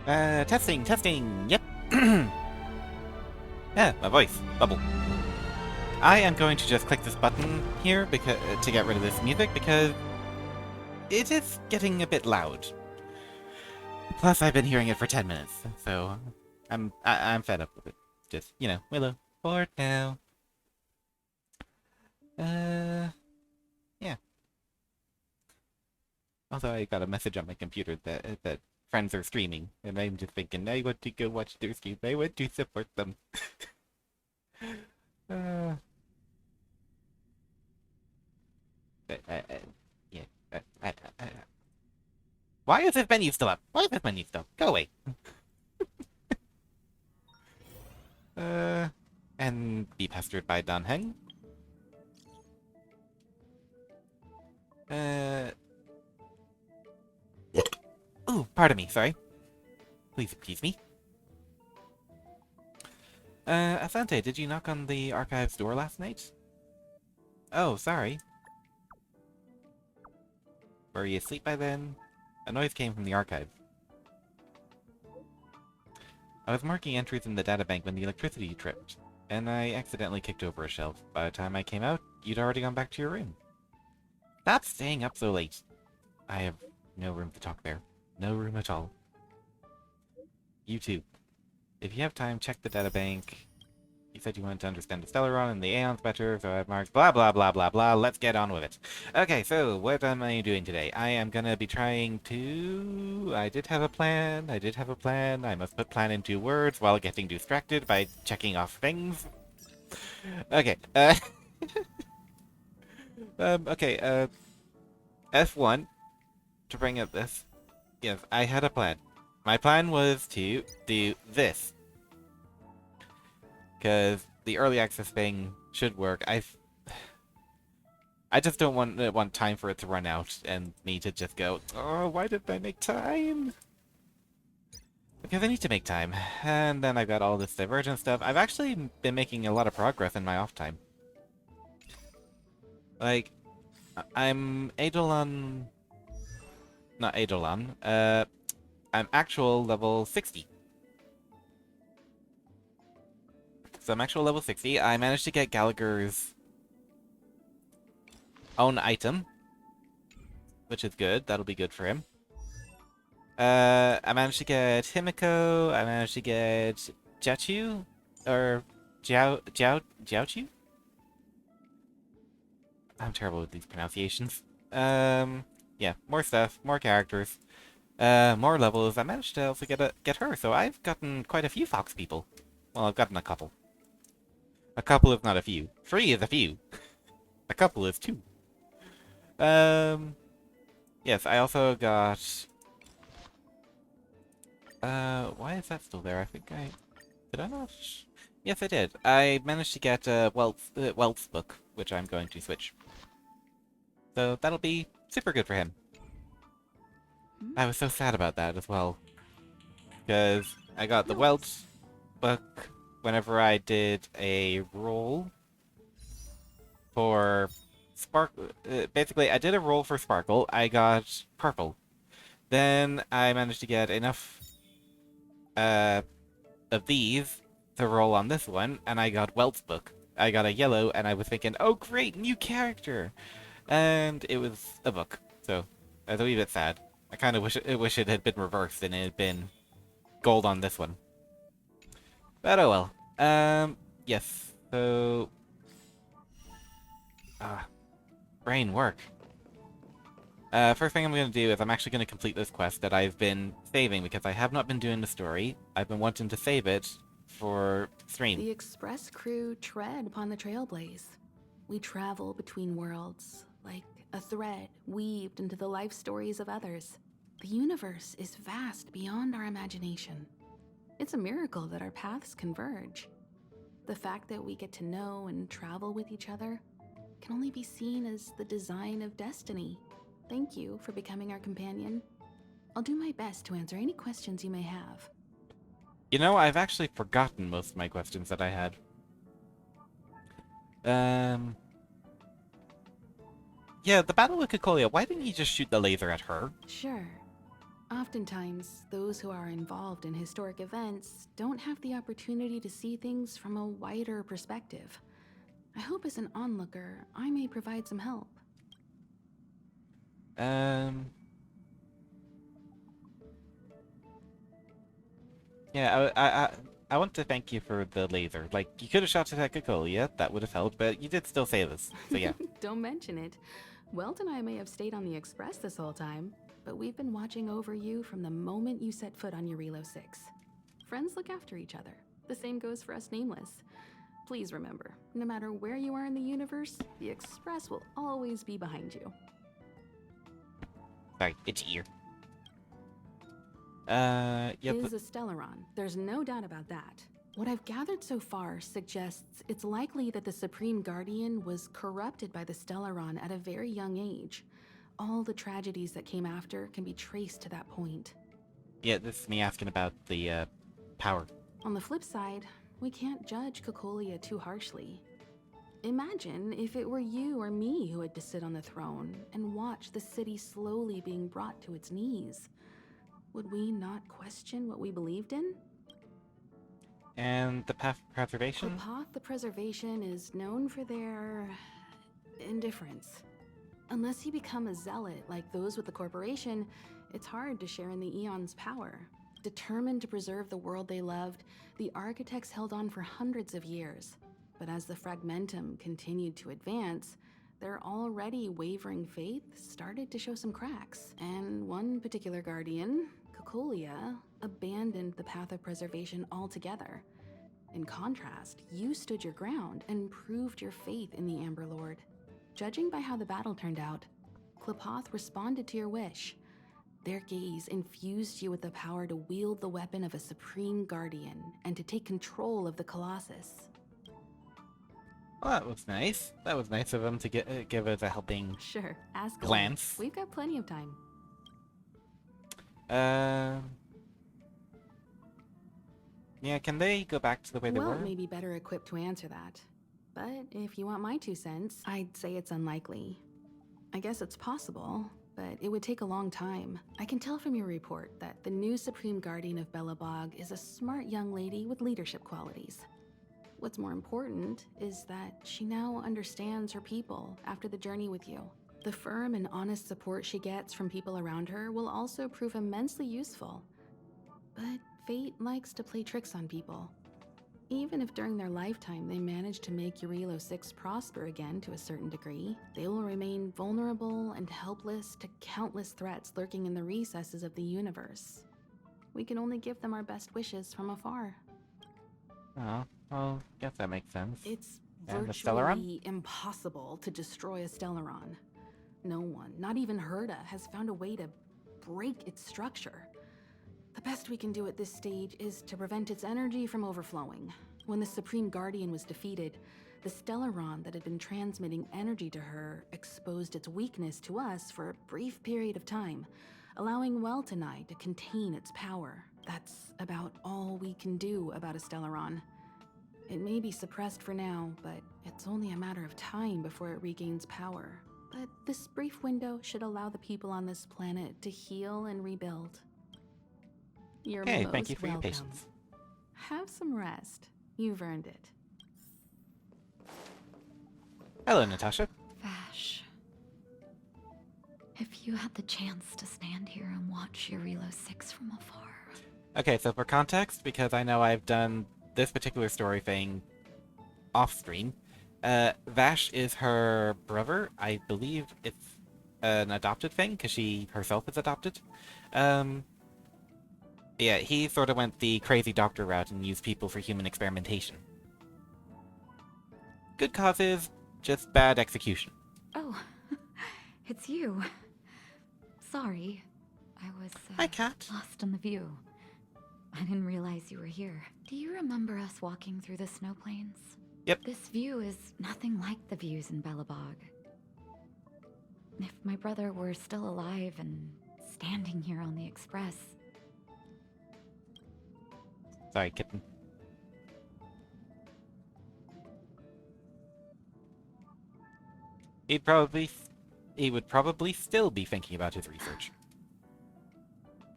Testing, testing, yep. Yeah, my voice, bubble. I am going to just click this button here because to get rid of this music because it is getting a bit loud. Plus, I've been hearing it for 10 minutes, so I'm fed up with it. Just, Willow, bored now. Uh, yeah. Although I got a message on my computer that friends are streaming, and I'm just thinking I want to go watch their streams. I want to support them. uh, uh, uh, uh, yeah. Uh, uh, uh, uh. Why is this menu still up? Why is this menu still up? Go away. Uh, and be pestered by Dan Heng. Uh, ooh, pardon me, sorry. Please excuse me. Asante, did you knock on the archive's door last night? Oh, sorry. Were you asleep by then? A noise came from the archive. I was marking entries in the databank when the electricity tripped, and I accidentally kicked over a shelf. By the time I came out, you'd already gone back to your room. Stop staying up so late. I have no room to talk there. No room at all. You too. If you have time, check the databank. You said you wanted to understand the Stellaron and the Aeons better, so I've marked blah blah blah blah blah. Let's get on with it. Okay, so what am I doing today? I am gonna be trying to... I did have a plan. I must put plan in 2 words while getting distracted by checking off things. Okay, okay, F1, to bring up this. Yes, I had a plan. My plan was to do this. Because the early access thing should work. I just don't want time for it to run out and me to just go, oh, why did I make time? Because I need to make time. And then I've got all this Divergent stuff. I've actually been making a lot of progress in my off time. Like, I'm Eidolon... Not Eidolon. I'm actual level 60. So I'm actual level 60. I managed to get Gallagher's own item, which is good. That'll be good for him. I managed to get Himiko. I managed to get Jiachu, or Jiaochu. I'm terrible with these pronunciations. Yeah, more stuff, more characters, more levels. I managed to also get her, so I've gotten quite a few Fox people. Well, I've gotten a couple. A couple is not a few. 3 is a few. A couple is 2. Yes, I also got... why is that still there? I think I... Did I not? Yes, I did. I managed to get Welt's book, which I'm going to switch. So that'll be super good for him. I was so sad about that as well. Because I got the Welt's book whenever I did a roll for Sparkle. Basically, I did a roll for Sparkle. I got purple. Then I managed to get enough of these to roll on this one, and I got Welt's book. I got a yellow, and I was thinking, oh great, new character! And it was a book, so I was a wee bit sad. I kind of wish it had been reversed and it had been gold on this one. But oh well. Yes, so... brain work. First thing I'm going to do is I'm actually going to complete this quest that I've been saving because I have not been doing the story. I've been wanting to save it for stream. The express crew tread upon the trailblaze. We travel between worlds, like a thread weaved into the life stories of others. The universe is vast beyond our imagination. It's a miracle that our paths converge. The fact that we get to know and travel with each other can only be seen as the design of destiny. Thank you for becoming our companion. I'll do my best to answer any questions you may have. You know, I've actually forgotten most of my questions that I had. Yeah, the battle with Kokolia, why didn't you just shoot the laser at her? Sure. Oftentimes, those who are involved in historic events don't have the opportunity to see things from a wider perspective. I hope as an onlooker, I may provide some help. Yeah, I want to thank you for the laser. Like, you could have shot it at Cocolia, that would have helped, but you did still say this, so yeah. Don't mention it. Welt and I may have stayed on the Express this whole time, but we've been watching over you from the moment you set foot on Eurilo 6. Friends look after each other. The same goes for us Nameless. Please remember, no matter where you are in the universe, the Express will always be behind you. Sorry, itchy ear. Yeah, Is a Stellaron. There's no doubt about that. What I've gathered so far suggests it's likely that the Supreme Guardian was corrupted by the Stellaron at a very young age. All the tragedies that came after can be traced to that point. Yeah, this is me asking about the, power. On the flip side, we can't judge Cocolia too harshly. Imagine if it were you or me who had to sit on the throne and watch the city slowly being brought to its knees. Would we not question what we believed in? And the path of preservation? Qlipoth the Preservation is known for their indifference. Unless you become a zealot like those with the corporation, it's hard to share in the Eon's power. Determined to preserve the world they loved, the architects held on for hundreds of years. But as the Fragmentum continued to advance, their already wavering faith started to show some cracks. And one particular guardian, Cocolia, abandoned the path of preservation altogether. In contrast, you stood your ground and proved your faith in the Amber Lord. Judging by how the battle turned out, Qlipoth responded to your wish. Their gaze infused you with the power to wield the weapon of a supreme guardian and to take control of the Colossus. Well, that was nice. That was nice of him to give us a helping Sure, ask away. glance. We've got plenty of time. Yeah, can they go back to the way they were? Well, may be better equipped to answer that. But if you want my 2 cents, I'd say it's unlikely. I guess it's possible, but it would take a long time. I can tell from your report that the new Supreme Guardian of Belobog is a smart young lady with leadership qualities. What's more important is that she now understands her people after the journey with you. The firm and honest support she gets from people around her will also prove immensely useful. But fate likes to play tricks on people. Even if during their lifetime they manage to make Eurilo 6 prosper again to a certain degree, they will remain vulnerable and helpless to countless threats lurking in the recesses of the universe. We can only give them our best wishes from afar. Oh, well, guess that makes sense. It's And the Stellaron? virtually impossible to destroy a Stellaron. No one, not even Herda, has found a way to break its structure. The best we can do at this stage is to prevent its energy from overflowing. When the Supreme Guardian was defeated, the Stellaron that had been transmitting energy to her exposed its weakness to us for a brief period of time, allowing Welt and I to contain its power. That's about all we can do about a Stellaron. It may be suppressed for now, but it's only a matter of time before it regains power. But this brief window should allow the people on this planet to heal and rebuild. You're Okay, most thank you for your welcome. patience. Have some rest. You've earned it. Hello, Natasha. Vash. If you had the chance to stand here and watch Eurilo 6 from afar. Okay, so for context, because I know I've done this particular story thing off-screen, Vash is her brother. I believe it's an adopted thing, because she herself is adopted. Yeah, he sort of went the crazy doctor route and used people for human experimentation. Good causes, just bad execution. Oh, it's you. Sorry. I was Hi, Cat. lost in the view. I didn't realize you were here. Do you remember us walking through the snow plains? Yep. This view is nothing like the views in Belobog. If my brother were still alive and standing here on the Express, Sorry, kitten. He would probably still be thinking about his research.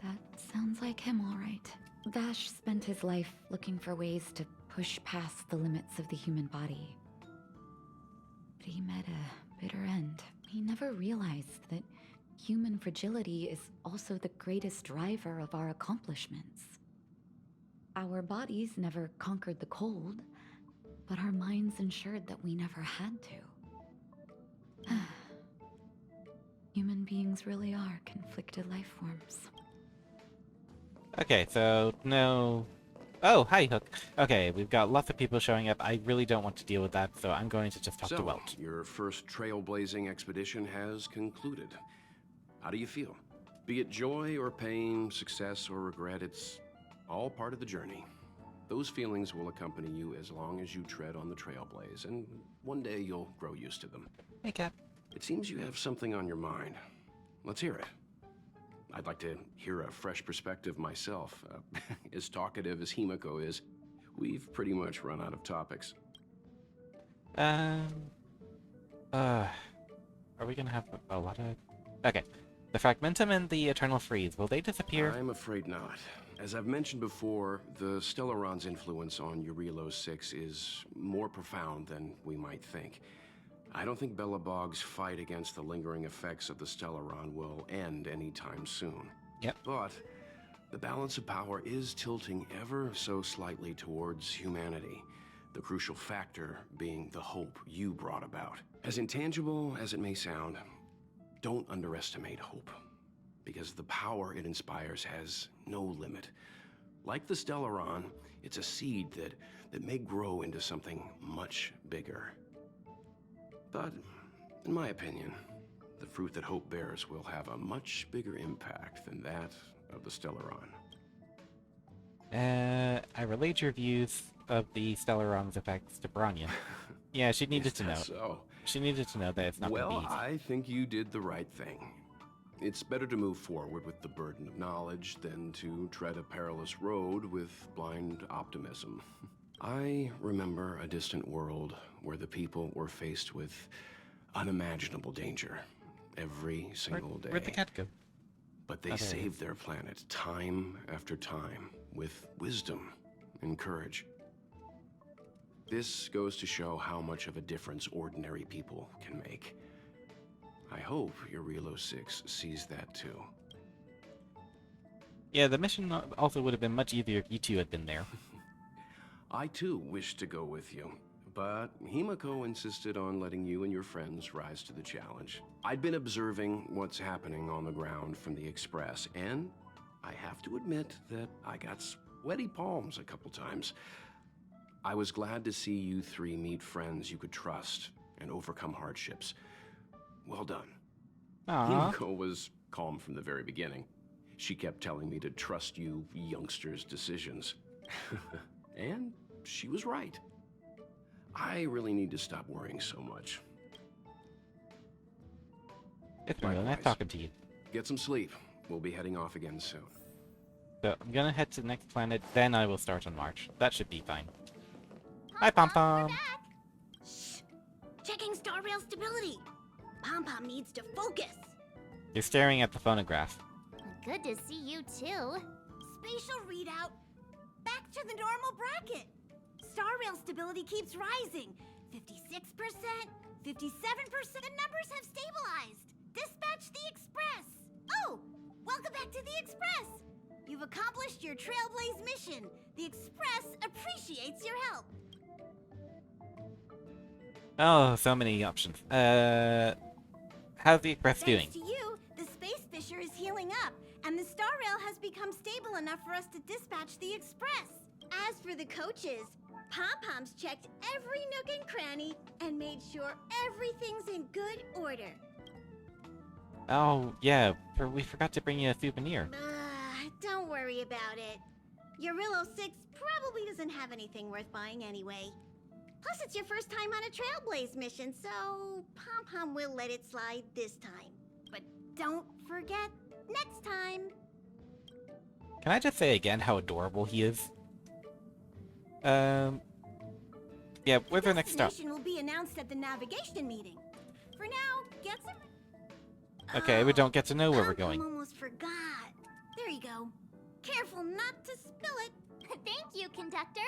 that Sounds like him, all right. Vash spent his life looking for ways to push past the limits of the human body. But he met a bitter end. He never realized that human fragility is also the greatest driver of our accomplishments. Our bodies never conquered the cold, but our minds ensured that we never had to. Human beings really are conflicted life forms. Okay, so no... Oh, hi, Hook. Okay, we've got lots of people showing up. I really don't want to deal with that, so I'm going to just talk to Welt. Your first trailblazing expedition has concluded. How do you feel? Be it joy or pain, success or regret, it's all part of the journey. Those feelings will accompany you as long as you tread on the trailblaze, and one day you'll grow used to them. Hey, Cap. It seems you have something on your mind. Let's hear it. I'd like to hear a fresh perspective myself. As talkative as Himiko is, we've pretty much run out of topics. Are we gonna have a lot of... Okay. The Fragmentum and the Eternal Freeze, will they disappear? I'm afraid not. As I've mentioned before, the Stellaron's influence on Eurilo 6 is more profound than we might think. I don't think Belobog's fight against the lingering effects of the Stellaron will end anytime soon. Yep. But the balance of power is tilting ever so slightly towards humanity, the crucial factor being the hope you brought about. As intangible as it may sound, don't underestimate hope, because the power it inspires has no limit. Like the Stellaron, it's a seed that may grow into something much bigger. But, in my opinion, the fruit that hope bears will have a much bigger impact than that of the Stellaron. I relayed your views of the Stellaron's effects to Bronya. Yeah, she needed to know. So, She needed to know that it's not well, gonna be easy. I think you did the right thing. It's better to move forward with the burden of knowledge than to tread a perilous road with blind optimism. I remember a distant world where the people were faced with unimaginable danger every single day. Where'd the cat go? But they Oh, there it saved their planet time after time with wisdom and courage. This goes to show how much of a difference ordinary people can make. I hope Eurilo 6 sees that too. Yeah, the mission also would have been much easier if you two had been there. I too wish to go with you, but Himiko insisted on letting you and your friends rise to the challenge. I'd been observing what's happening on the ground from the Express, and I have to admit that I got sweaty palms a couple times. I was glad to see you three meet friends you could trust and overcome hardships. Well done. Aww. Himiko was calm from the very beginning. She kept telling me to trust you youngsters' decisions. And she was right. I really need to stop worrying so much. It's been really nice Likewise. talking to you. Get some sleep. We'll be heading off again soon. So, I'm gonna head to the next planet, then I will start on March. That should be fine. Hi, Pom Pom! Shh! Checking star rail stability. Pom Pom needs to focus. You're staring at the phonograph. Good to see you too. Spatial readout. Back to the normal bracket. Star rail stability keeps rising. 56%, 57%. The numbers have stabilized. Dispatch the Express. Oh, welcome back to the Express. You've accomplished your Trailblaze mission. The Express appreciates your help. Oh, so many options. How's the Express doing? Thanks to you, the Space Fisher is healing up, and the Star Rail has become stable enough for us to dispatch the Express. As for the coaches, Pom-Pom's checked every nook and cranny and made sure everything's in good order. Oh, yeah, we forgot to bring you a souvenir. Don't worry about it. Eurilo 6 probably doesn't have anything worth buying anyway. Plus, it's your first time on a Trailblaze mission, so Pom-Pom will let it slide this time. But don't forget, next time. Can I just say again how adorable he is? Yeah, where's our next stop? Destination will be announced at the navigation meeting. For now, get some... Okay, we don't get to know where we're going. Pom-Pom almost forgot. There you go. Careful not to spill it. Thank you, conductor.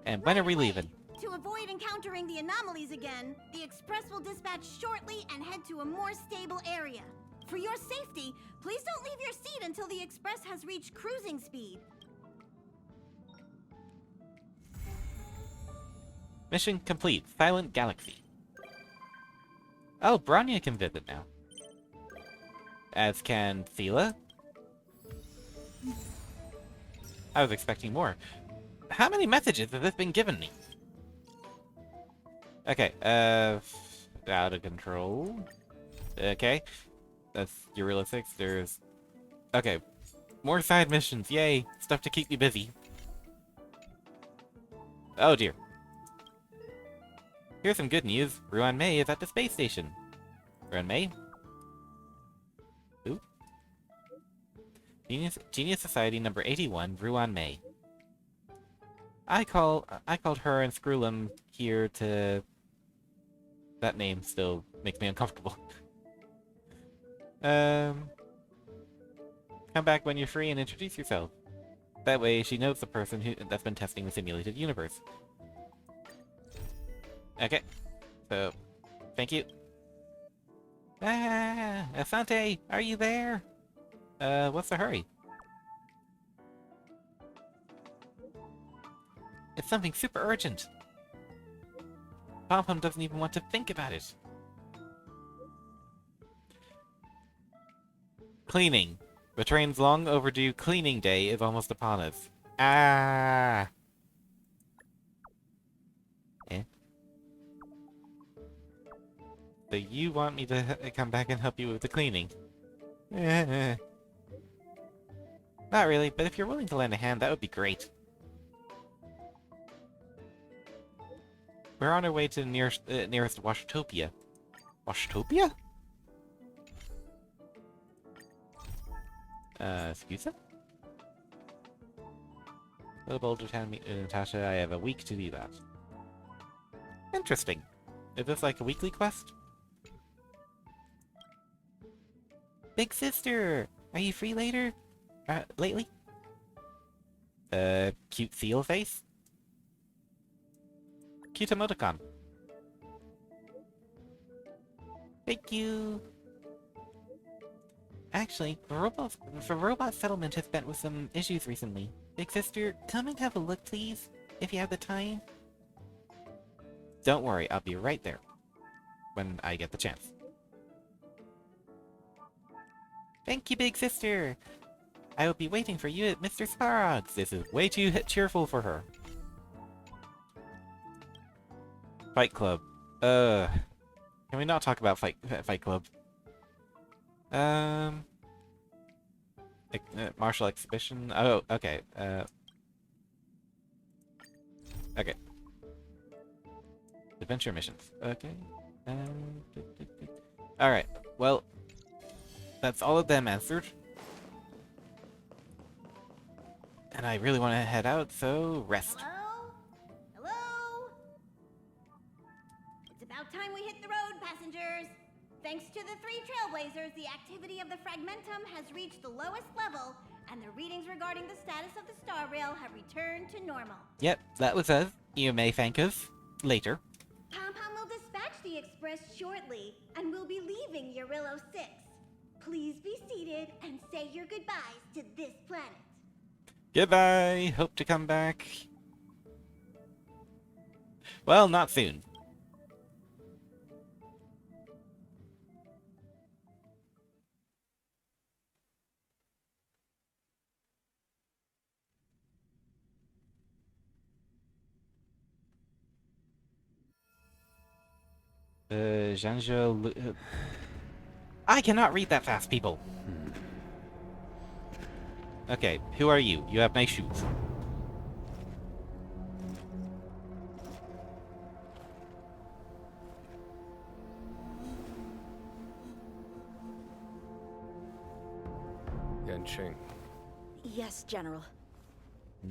And when are we Right away. leaving? To avoid encountering the anomalies again, the express will dispatch shortly and head to a more stable area. For your safety, please don't leave your seat until the express has reached cruising speed. Mission complete. Silent Galaxy. Oh, Bronya can visit now. As can Thela. I was expecting more. How many messages has this been given me? Okay, out of control. Okay, that's Guerrilla 6. There's... Okay, more side missions. Yay, stuff to keep me busy. Oh dear. Here's some good news. Ruan Mei is at the space station. Ruan Mei? Who? Genius Society number 81, Ruan Mei. I called her and Screwlum here to... That name still makes me uncomfortable. Come back when you're free and introduce yourself. That way she knows the person that's been testing the simulated universe. Okay. So, thank you. Ah, Asante, are you there? What's the hurry? It's something super urgent. Pom-Pom doesn't even want to think about it. Cleaning. The train's long overdue cleaning day is almost upon us. Ah! Eh? So you want me to come back and help you with the cleaning? Not really, but if you're willing to lend a hand, that would be great. We're on our way to the nearest Washtopia. Washtopia? Excuse me? Little Boulder Town, Natasha, I have a week to do that. Interesting. Is this like a weekly quest? Big sister! Are you free later? Lately? Cute seal face? Cute emoticon. Thank you! Actually, the robot settlement has been with some issues recently. Big sister, come and have a look, please, if you have the time. Don't worry, I'll be right there. When I get the chance. Thank you, big sister! I will be waiting for you at Mr. Sparrog's. This is way too cheerful for her. Fight Club. Can we not talk about Fight Club? Martial exhibition. Oh, okay. Okay. Adventure missions. Okay. Alright. Well, that's all of them answered. And I really want to head out, so rest. Hello? Hello? It's about time we hit the road, passengers. Thanks to the 3 Trailblazers, the activity of the Fragmentum has reached the lowest level, and the readings regarding the status of the Star Rail have returned to normal. Yep, that was us. You may thank us later. Pom-Pom will dispatch the Express shortly, and we'll be leaving Urillo 6. Please be seated and say your goodbyes to this planet. Goodbye. Hope to come back. Well, not soon. Janjo... I cannot read that fast, people! Okay, who are you? You have nice shoes. Yanqing, Yes, General.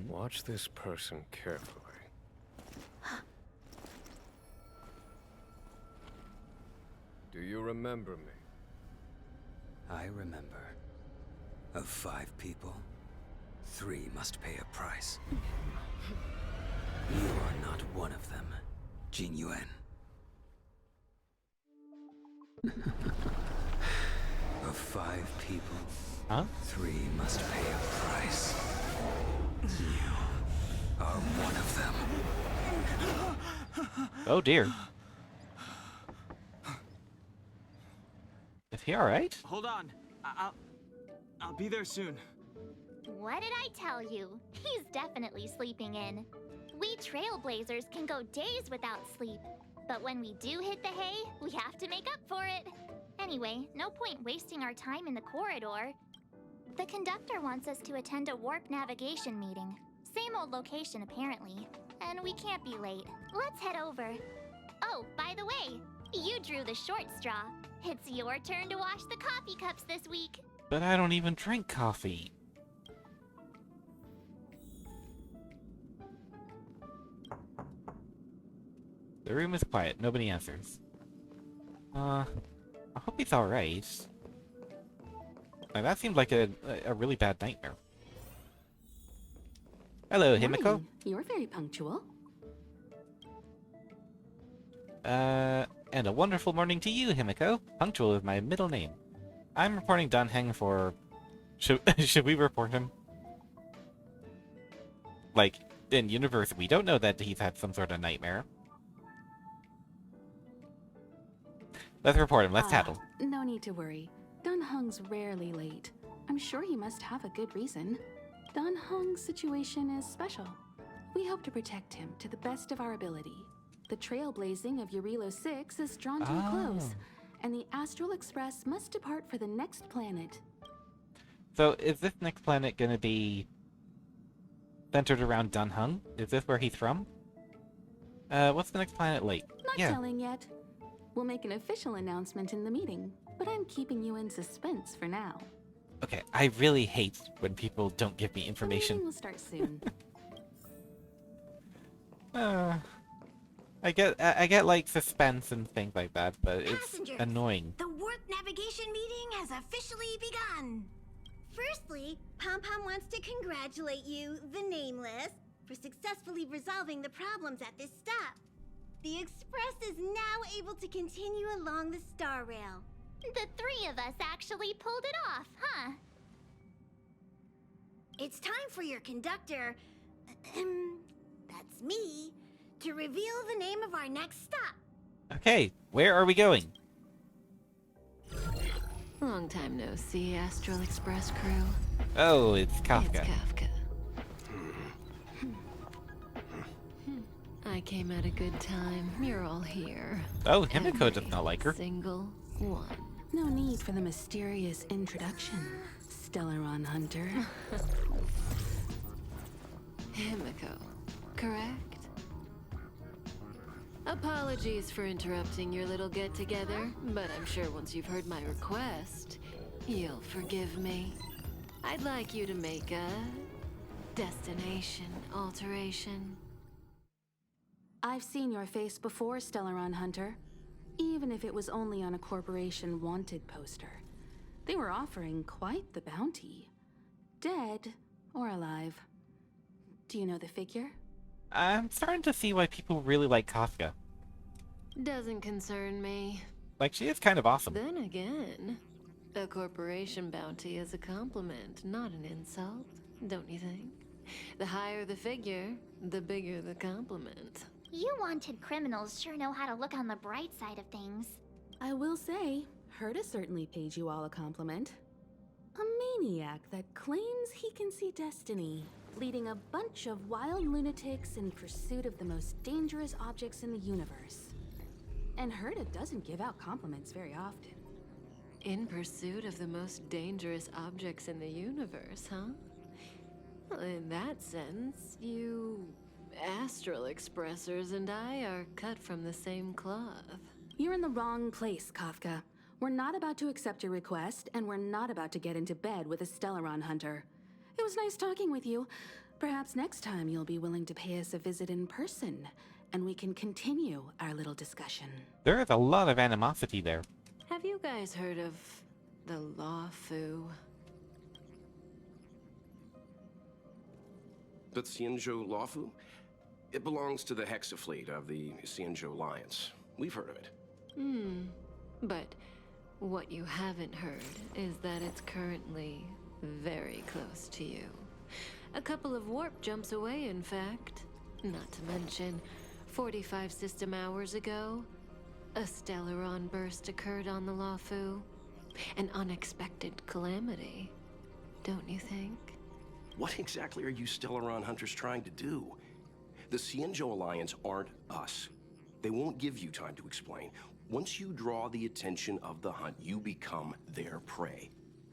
watch this person carefully. Do you remember me? I remember. Of 5 people, 3 must pay a price. You are not one of them, Jin Yuan. Of 5 people, Huh? 3 must pay a price. You are one of them. Oh dear. Is he alright? Hold on. I'll be there soon. What did I tell you? He's definitely sleeping in. We trailblazers can go days without sleep. But when we do hit the hay, we have to make up for it. Anyway, no point wasting our time in the corridor. The conductor wants us to attend a warp navigation meeting. Same old location, apparently. And we can't be late. Let's head over. Oh, by the way, you drew the short straw. It's your turn to wash the coffee cups this week. But I don't even drink coffee. The room is quiet. Nobody answers. I hope he's alright. Like, that seemed like a really bad nightmare. Hello, Himiko. Morning. You're very punctual. And a wonderful morning to you, Himiko. Punctual is my middle name. I'm reporting Dunhang for... Should we report him? Like, in universe, we don't know that he's had some sort of nightmare. Let's report him. Let's tattle. No need to worry. Dunhung's rarely late. I'm sure he must have a good reason. Dunhung's situation is special. We hope to protect him to the best of our ability. The trailblazing of Eurilo 6 is drawn to a close, and the Astral Express must depart for the next planet. So, is this next planet gonna be centered around Dunhung? Is this where he's from? What's the next planet like? Not telling yet. We'll make an official announcement in the meeting, but I'm keeping you in suspense for now. Okay, I really hate when people don't give me The information. meeting will start soon. I get like suspense and things like that, but it's Passengers, annoying. The warp navigation meeting has officially begun. Firstly, Pom Pom wants to congratulate you, the Nameless, for successfully resolving the problems at this stop. The Express is now able to continue along the Star Rail. The 3 of us actually pulled it off, huh? It's time for your conductor, that's me, to reveal the name of our next stop. Okay, where are we going? Long time no see, Astral Express crew. Oh, it's Kafka. It's Kafka. I came at a good time. You're all here. Oh, Himiko does not like her. Single one. No need for the mysterious introduction, Stellaron Hunter. Himiko, correct? Apologies for interrupting your little get-together, but I'm sure once you've heard my request, you'll forgive me. I'd like you to make a destination alteration. I've seen your face before, Stellaron Hunter. Even if it was only on a corporation wanted poster. They were offering quite the bounty. Dead or alive. Do you know the figure? I'm starting to see why people really like Kafka. Doesn't concern me. Like, she is kind of awesome. Then again, a corporation bounty is a compliment, not an insult, don't you think? The higher the figure, the bigger the compliment. You wanted criminals sure know how to look on the bright side of things. I will say, Herta certainly paid you all a compliment. A maniac that claims he can see destiny, leading a bunch of wild lunatics in pursuit of the most dangerous objects in the universe. And Herta doesn't give out compliments very often. In pursuit of the most dangerous objects in the universe, huh? Well, in that sense, you Astral Expressers and I are cut from the same cloth. You're in the wrong place, Kafka. We're not about to accept your request, and we're not about to get into bed with a Stellaron Hunter. It was nice talking with you. Perhaps next time you'll be willing to pay us a visit in person, and we can continue our little discussion. There is a lot of animosity there. Have you guys heard of the Law Fu? The Xianzhou Luofu? It belongs to the Hexafleet of the Xianzhou Alliance. We've heard of it. But what you haven't heard is that it's currently very close to you. A couple of warp jumps away, in fact. Not to mention, 45 system hours ago, a Stellaron burst occurred on the Luofu. An unexpected calamity, don't you think? What exactly are you Stellaron hunters trying to do? The Xianzhou Alliance aren't us. They won't give you time to explain. Once you draw the attention of the hunt, you become their prey.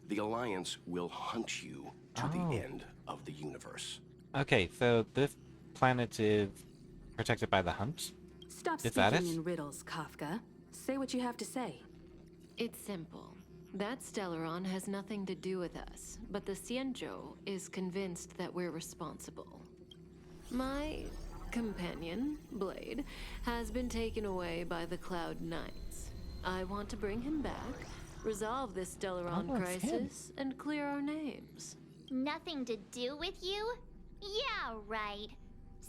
The Alliance will hunt you to the end of the universe. Okay, so this planet is protected by the hunt? Stop Is that speaking it? in riddles, Kafka. Say what you have to say. It's simple. That Stellaron has nothing to do with us, but the Xianzhou is convinced that we're responsible. My companion, Blade, has been taken away by the Cloud Knights. I want to bring him back, resolve this Stellaron crisis, and clear our names. Nothing to do with you? Yeah, right.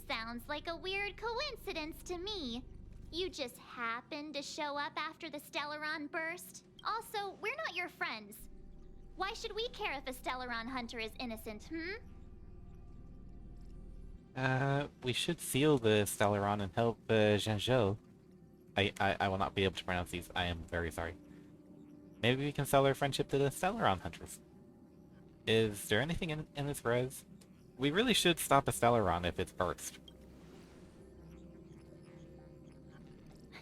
Sounds like a weird coincidence to me. You just happened to show up after the Stellaron burst? Also, we're not your friends. Why should we care if a Stellaron hunter is innocent, We should seal the Stellaron and help Zhenzhou. I will not be able to pronounce these. I am very sorry. Maybe we can sell our friendship to the Stellaron hunters. Is there anything in this res? We really should stop a Stellaron if it's burst.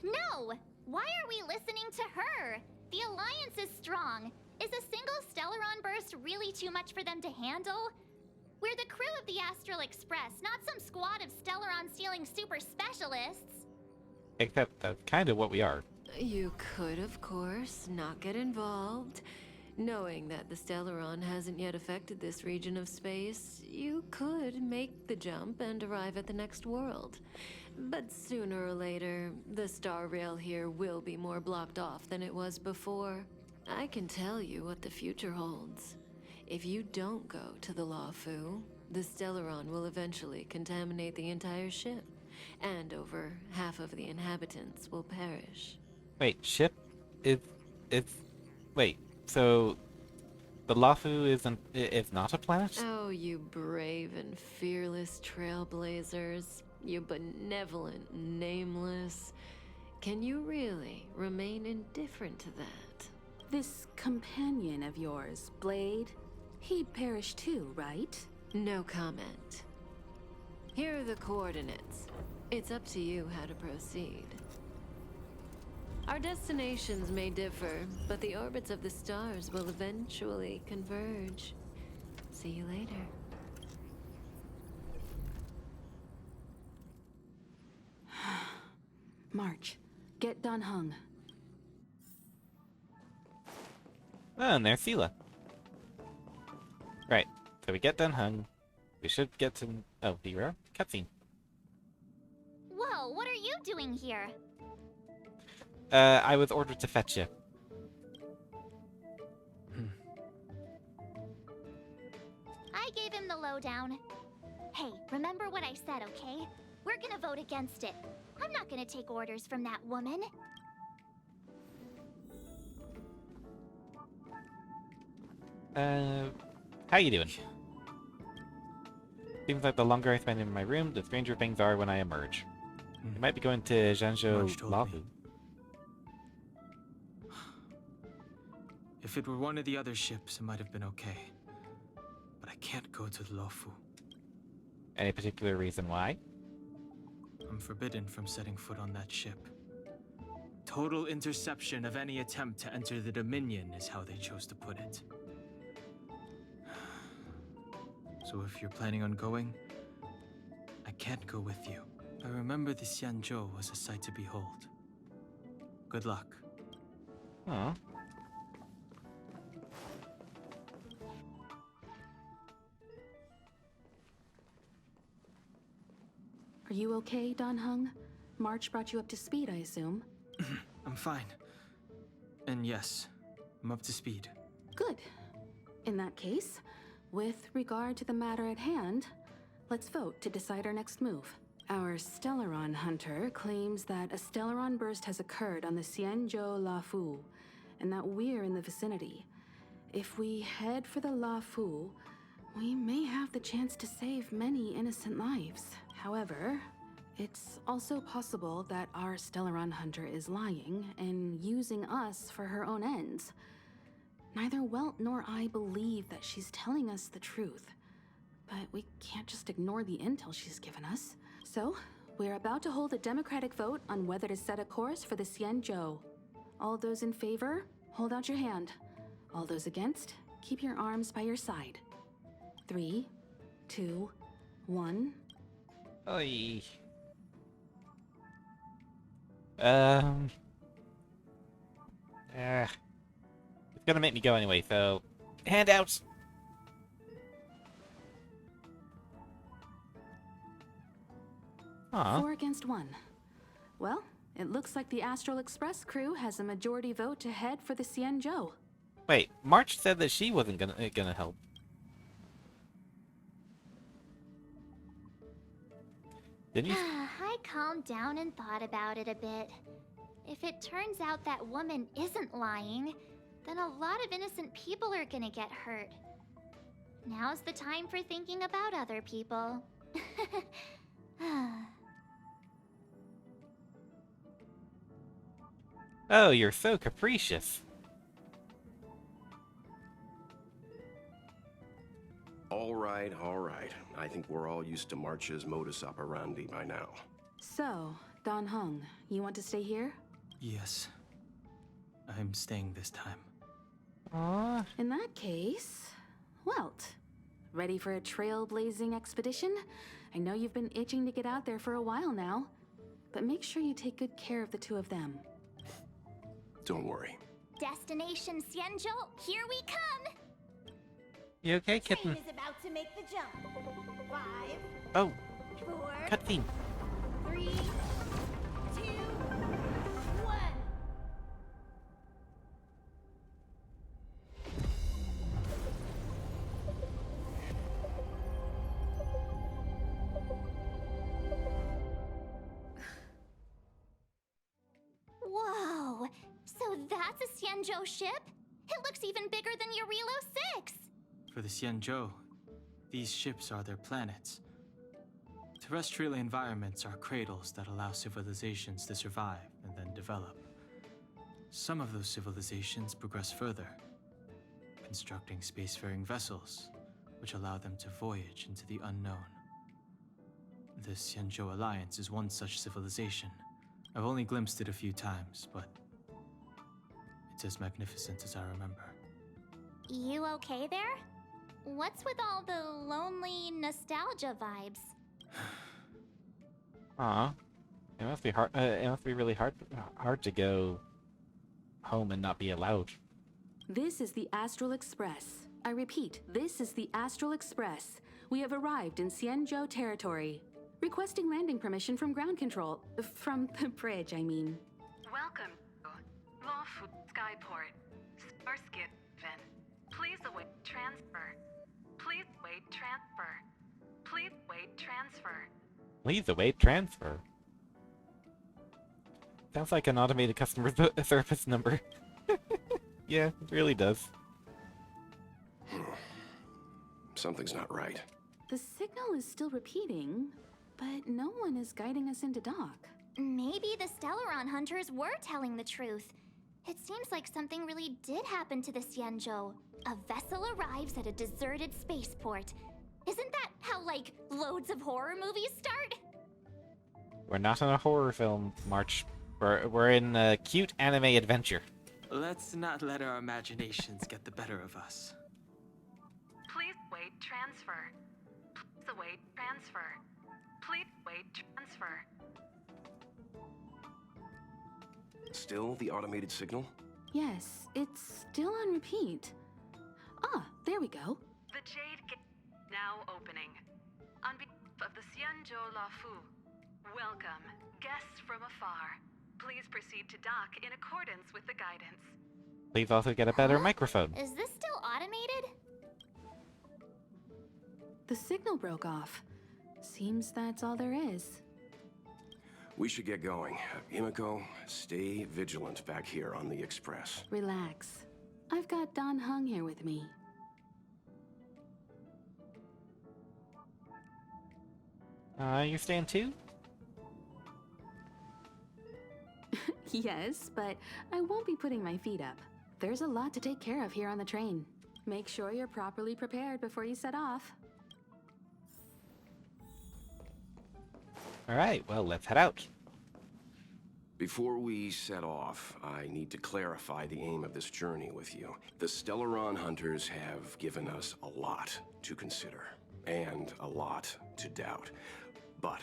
No! Why are we listening to her? The Alliance is strong. Is a single Stellaron burst really too much for them to handle? We're the crew of the Astral Express, not some squad of Stellaron-stealing super specialists. Except that's kind of what we are. You could, of course, not get involved. Knowing that the Stellaron hasn't yet affected this region of space, you could make the jump and arrive at the next world. But sooner or later, the star rail here will be more blocked off than it was before. I can tell you what the future holds. If you don't go to the Luofu, the Stellaron will eventually contaminate the entire ship, and over half of the inhabitants will perish. Wait, ship? Wait, so the Luofu is not a planet? Oh, you brave and fearless trailblazers. You benevolent nameless. Can you really remain indifferent to that? This companion of yours, Blade, he perished too, right? No comment. Here are the coordinates. It's up to you how to proceed. Our destinations may differ, but the orbits of the stars will eventually converge. See you later. March, get done hung. Oh, and there's Sela. Right, so we get done hung. We should get to... Oh, hero? Cutscene. Whoa, what are you doing here? I was ordered to fetch you. I gave him the lowdown. Hey, remember what I said, okay? We're gonna vote against it. I'm not gonna take orders from that woman. How you doing? Seems like the longer I spend in my room, the stranger things are when I emerge. You might be going to Zhenzhou March told me. Luofu. If it were one of the other ships, it might have been okay. But I can't go to the Luofu. Any particular reason why? I'm forbidden from setting foot on that ship. Total interception of any attempt to enter the Dominion is how they chose to put it. So if you're planning on going, I can't go with you. I remember the Xianzhou was a sight to behold. Good luck. Aw. Are you okay, Don Hung? March brought you up to speed, I assume. I'm fine. And yes, I'm up to speed. Good. In that case, with regard to the matter at hand, let's vote to decide our next move. Our Stellaron hunter claims that a Stellaron burst has occurred on the Xianzhou La Fu, and that we're in the vicinity. If we head for the La Fu, we may have the chance to save many innocent lives. However, it's also possible that our Stellaron hunter is lying and using us for her own ends. Neither Welt nor I believe that she's telling us the truth, but we can't just ignore the intel she's given us. So, we're about to hold a democratic vote on whether to set a course for the Xianzhou. All those in favor, hold out your hand. All those against, keep your arms by your side. 3, 2, 1. Oi. It's gonna make me go anyway, so... Handouts! Aw. 4 against 1. Well, it looks like the Astral Express crew has a majority vote to head for the Xianzhou. Wait, March said that she wasn't gonna help. Didn't you? I calmed down and thought about it a bit. If it turns out that woman isn't lying, then a lot of innocent people are gonna get hurt. Now's the time for thinking about other people. Oh, you're so capricious. All right, all right. I think we're all used to March's modus operandi by now. So, Don Hung, you want to stay here? Yes. I'm staying this time. Aww. In that case, Welt, ready for a trailblazing expedition? I know you've been itching to get out there for a while now, but make sure you take good care of the two of them. Don't worry. Destination Xianzhou, here we come! You okay, kitten? Train is about to make the jump. 5, Oh, 4, cutscene. 3, 2, 1. Whoa! So that's a Xianzhou ship? It looks even bigger than Eurilo 6! For the Xianzhou, these ships are their planets. Terrestrial environments are cradles that allow civilizations to survive and then develop. Some of those civilizations progress further, constructing spacefaring vessels, which allow them to voyage into the unknown. The Xianzhou Alliance is one such civilization. I've only glimpsed it a few times, but it's as magnificent as I remember. You okay there? What's with all the lonely nostalgia vibes? Aw. It must be hard. It must be really hard to go home and not be allowed. This is the Astral Express. I repeat, this is the Astral Express. We have arrived in Xianzhou territory. Requesting landing permission from ground control. From the bridge, I mean. Welcome to Lawful Skyport. Starskin Vin. Please await transfer. Please wait transfer. Please wait transfer. Please await transfer. Sounds like an automated customer service number. Yeah, it really does. Something's not right. The signal is still repeating, but no one is guiding us into dock. Maybe the Stellaron hunters were telling the truth. It seems like something really did happen to the Xianzhou. A vessel arrives at a deserted spaceport. Isn't that how, like, loads of horror movies start? We're not in a horror film, March. We're in a cute anime adventure. Let's not let our imaginations get the better of us. Please wait transfer. Please await transfer. Please wait transfer. Still the automated signal? Yes, it's still on repeat. Ah, there we go. The Jade Gate now opening. On behalf of the Xianzhou La Fu, welcome, guests from afar. Please proceed to dock in accordance with the guidance. Please also get a better microphone. Is this still automated? The signal broke off. Seems that's all there is. We should get going. Himiko, stay vigilant back here on the Express. Relax. I've got Don Hung here with me. You staying too? Yes, but I won't be putting my feet up. There's a lot to take care of here on the train. Make sure you're properly prepared before you set off. Alright, well, let's head out. Before we set off, I need to clarify the aim of this journey with you. The Stellaron hunters have given us a lot to consider, and a lot to doubt. But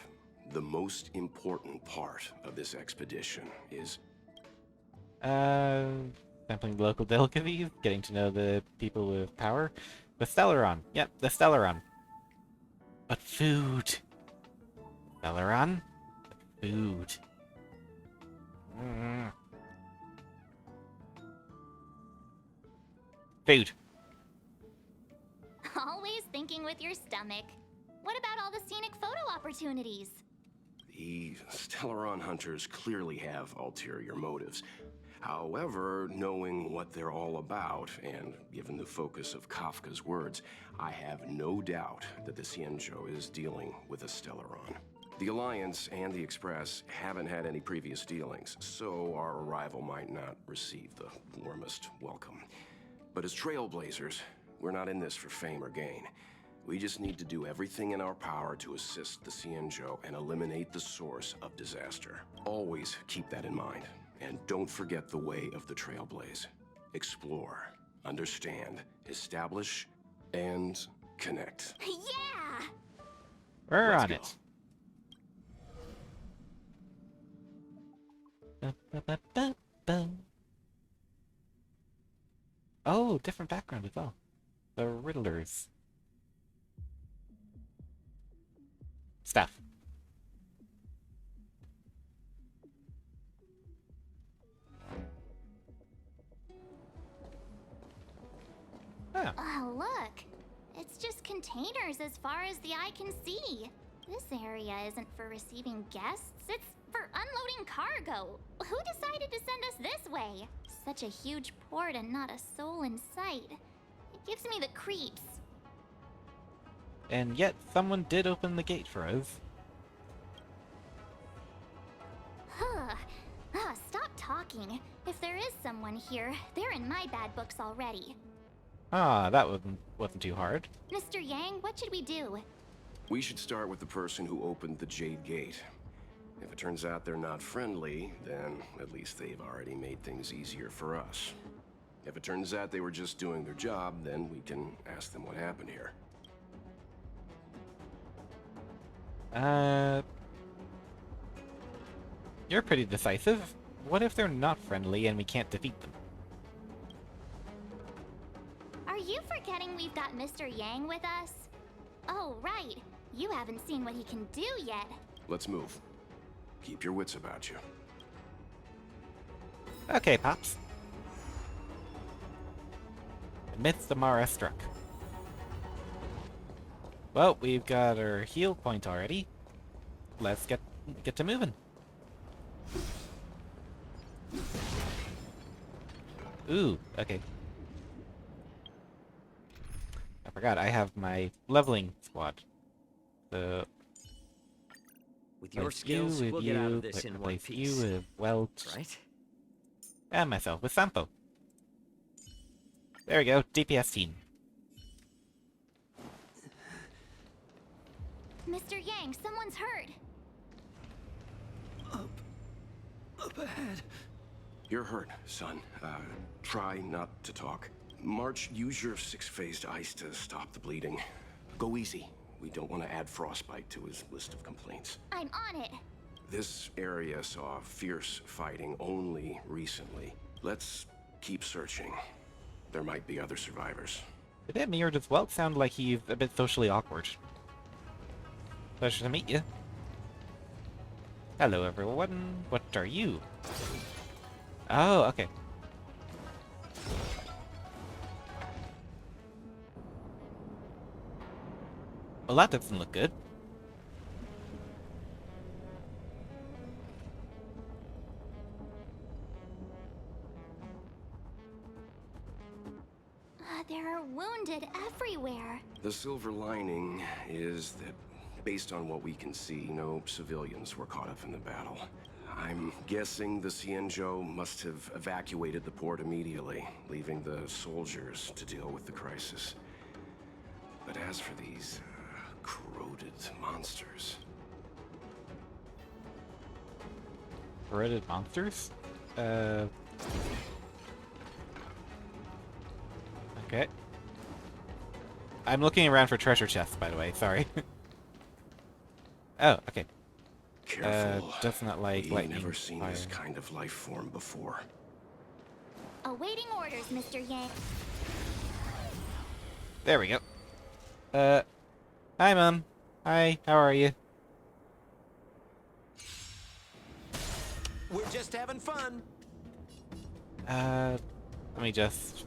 the most important part of this expedition is... Sampling the local delicacies, getting to know the people with power. The Stellaron. Yep, the Stellaron. But food. Stellaron? Food. Food. Always thinking with your stomach. What about all the scenic photo opportunities? The Stellaron hunters clearly have ulterior motives. However, knowing what they're all about, and given the focus of Kafka's words, I have no doubt that the Xianzhou is dealing with a Stellaron. The Alliance and the Express haven't had any previous dealings, so our arrival might not receive the warmest welcome. But as trailblazers, we're not in this for fame or gain. We just need to do everything in our power to assist the Xianzhou and eliminate the source of disaster. Always keep that in mind. And don't forget the way of the Trailblaze. Explore, understand, establish, and connect. Yeah! We're Let's on go. it. Oh, different background as well. The Riddlers. Stuff. Oh. Oh, look. It's just containers as far as the eye can see. This area isn't for receiving guests, it's for unloading cargo. Who decided to send us this way? Such a huge port and not a soul in sight. It gives me the creeps. And yet, someone did open the gate for us. Stop talking. If there is someone here, they're in my bad books already. Ah, that wasn't too hard. Mr. Yang, what should we do? We should start with the person who opened the Jade Gate. If it turns out they're not friendly, then at least they've already made things easier for us. If it turns out they were just doing their job, then we can ask them what happened here. You're pretty decisive. What if they're not friendly and we can't defeat them? Are you forgetting we've got Mr. Yang with us? Oh, right. You haven't seen what he can do yet. Let's move. Keep your wits about you. Okay, Pops. Amidst the Mara struck. Well, we've got our heal point already. Let's get to moving. Ooh, okay. I forgot I have my leveling squad. So With your place you skills, with we'll you, get out of this pla- in one place piece. you with Welt, Right? and myself with Sampo. There we go, DPS team. Mr. Yang, someone's hurt. Up ahead. You're hurt, son. Try not to talk. March, use your six-phased ice to stop the bleeding. Go easy. We don't want to add frostbite to his list of complaints. I'm on it. This area saw fierce fighting only recently. Let's keep searching. There might be other survivors. Did it me or does Welt sound like he's a bit socially awkward? Pleasure to meet you. Hello everyone, what are you? Oh, okay. Well, that doesn't look good. everywhere. The silver lining is that, based on what we can see, no civilians were caught up in the battle. I'm guessing the Xianzhou must have evacuated the port immediately, leaving the soldiers to deal with the crisis. But as for these corroded monsters... Corroded monsters? Okay. I'm looking around for treasure chests, by the way. Sorry. Oh, okay. Careful. Does not like We've lightning. never seen fire. this kind of life form before. Awaiting orders, Mr. Yang. There we go. Hi, Mom. Hi, how are you? We're just having fun. Let me just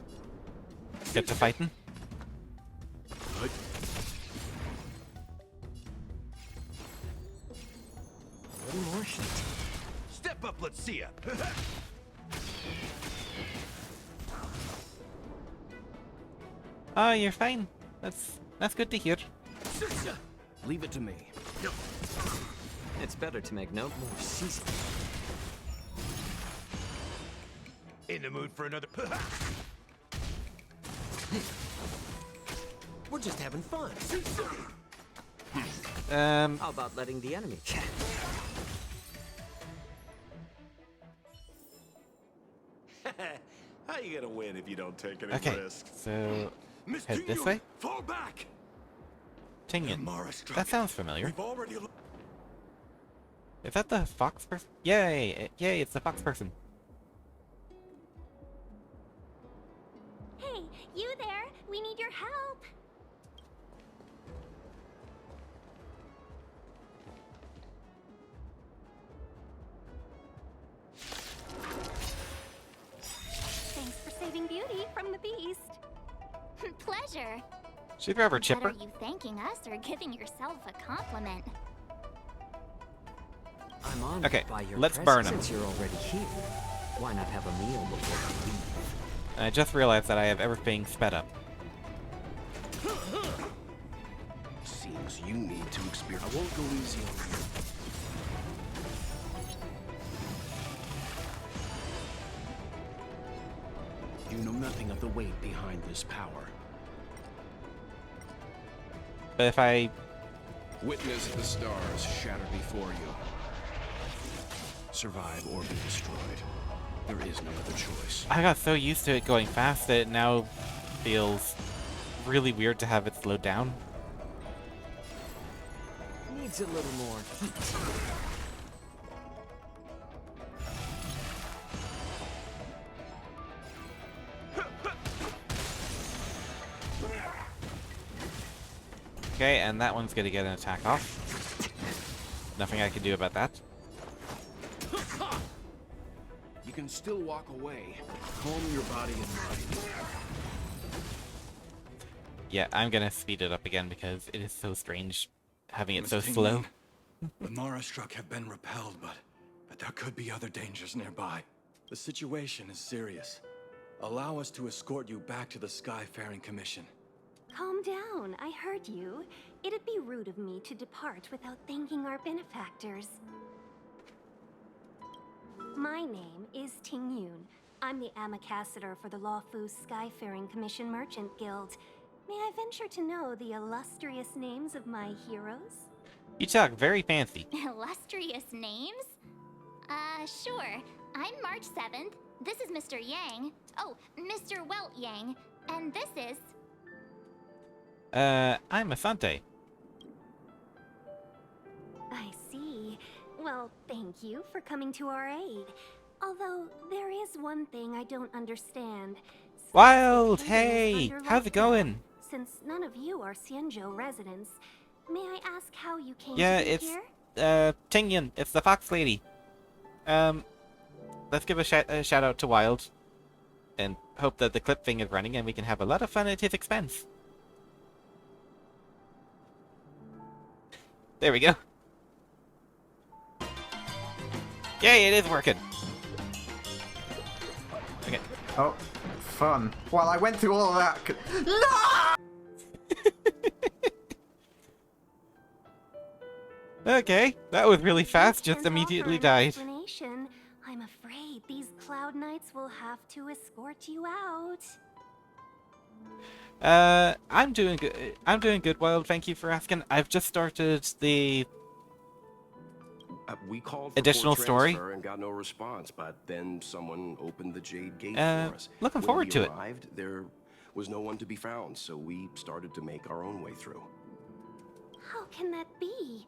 get to fighting. A little more heat. Step up, let's see ya. Oh, you're fine. That's good to hear. Leave it to me. It's better to make note more seasoned. In the mood for another. We're just having fun. How about letting the enemy chat? How you gonna win if you don't take any Okay, risks? so Miss head this Tingyun, way. Fall back. Tingyun. Mara struck. That sounds familiar. We've already. Is that the fox person? Yay! Yay! It's the fox person. Hey, you there? We need your help. Thanks for saving Beauty from the beast. Pleasure. She's forever But chipper. are you thanking us or giving yourself a compliment? I'm honored Okay, by your let's presence. burn 'em. Since you're already here, why not have a meal before you leave? And I just realized that I have everything sped up. Seems you need to experience. I won't go easy on you. You know nothing of the weight behind this power. But if I... Witness the stars shatter before you. Survive or be destroyed. There is no other choice. I got so used to it going fast that it now feels really weird to have it slowed down. Needs a little more heat. Okay, and that one's gonna get an attack off. Nothing I can do about that. You can still walk away. Calm your body and mind. Yeah, I'm gonna speed it up again because it is so strange having it Miss so Tingyun, slow. The Mara struck have been repelled, but there could be other dangers nearby. The situation is serious. Allow us to escort you back to the Skyfaring Commission. Calm down, I heard you. It'd be rude of me to depart without thanking our benefactors. My name is Tingyun. I'm the ambassador for the Lawfu Skyfaring Commission Merchant Guild. May I venture to know the illustrious names of my heroes? You talk very fancy. Illustrious names? Sure. I'm March 7th. This is Mr. Yang. Oh, Mr. Welt Yang. And this is... I'm Asante. I see. Well, thank you for coming to our aid. Although, there is one thing I don't understand. Wild, Skyfaring hey! is under How's it lockdown. going? Since none of you are Xianzhou residents, may I ask how you came Yeah, to be it's, here? Tingyun. It's the fox lady. Let's give a shout out to Wild. And hope that the clip thing is running and we can have a lot of fun at his expense. There we go. Yay, it is working. Okay. Oh, fun. Well, I went through all of that. No! Okay, that was really fast, just Can't offer immediately an died. explanation. I'm afraid these Cloud Knights will have to escort you out. I'm doing good. I'm doing good, Wild. Thank you for asking. I've just started the We called for additional port story. transfer and got no response, but then someone opened the Jade Gate for us. Looking When forward we to it. arrived, there was no one to be found, so we started to make our own way through. How can that be?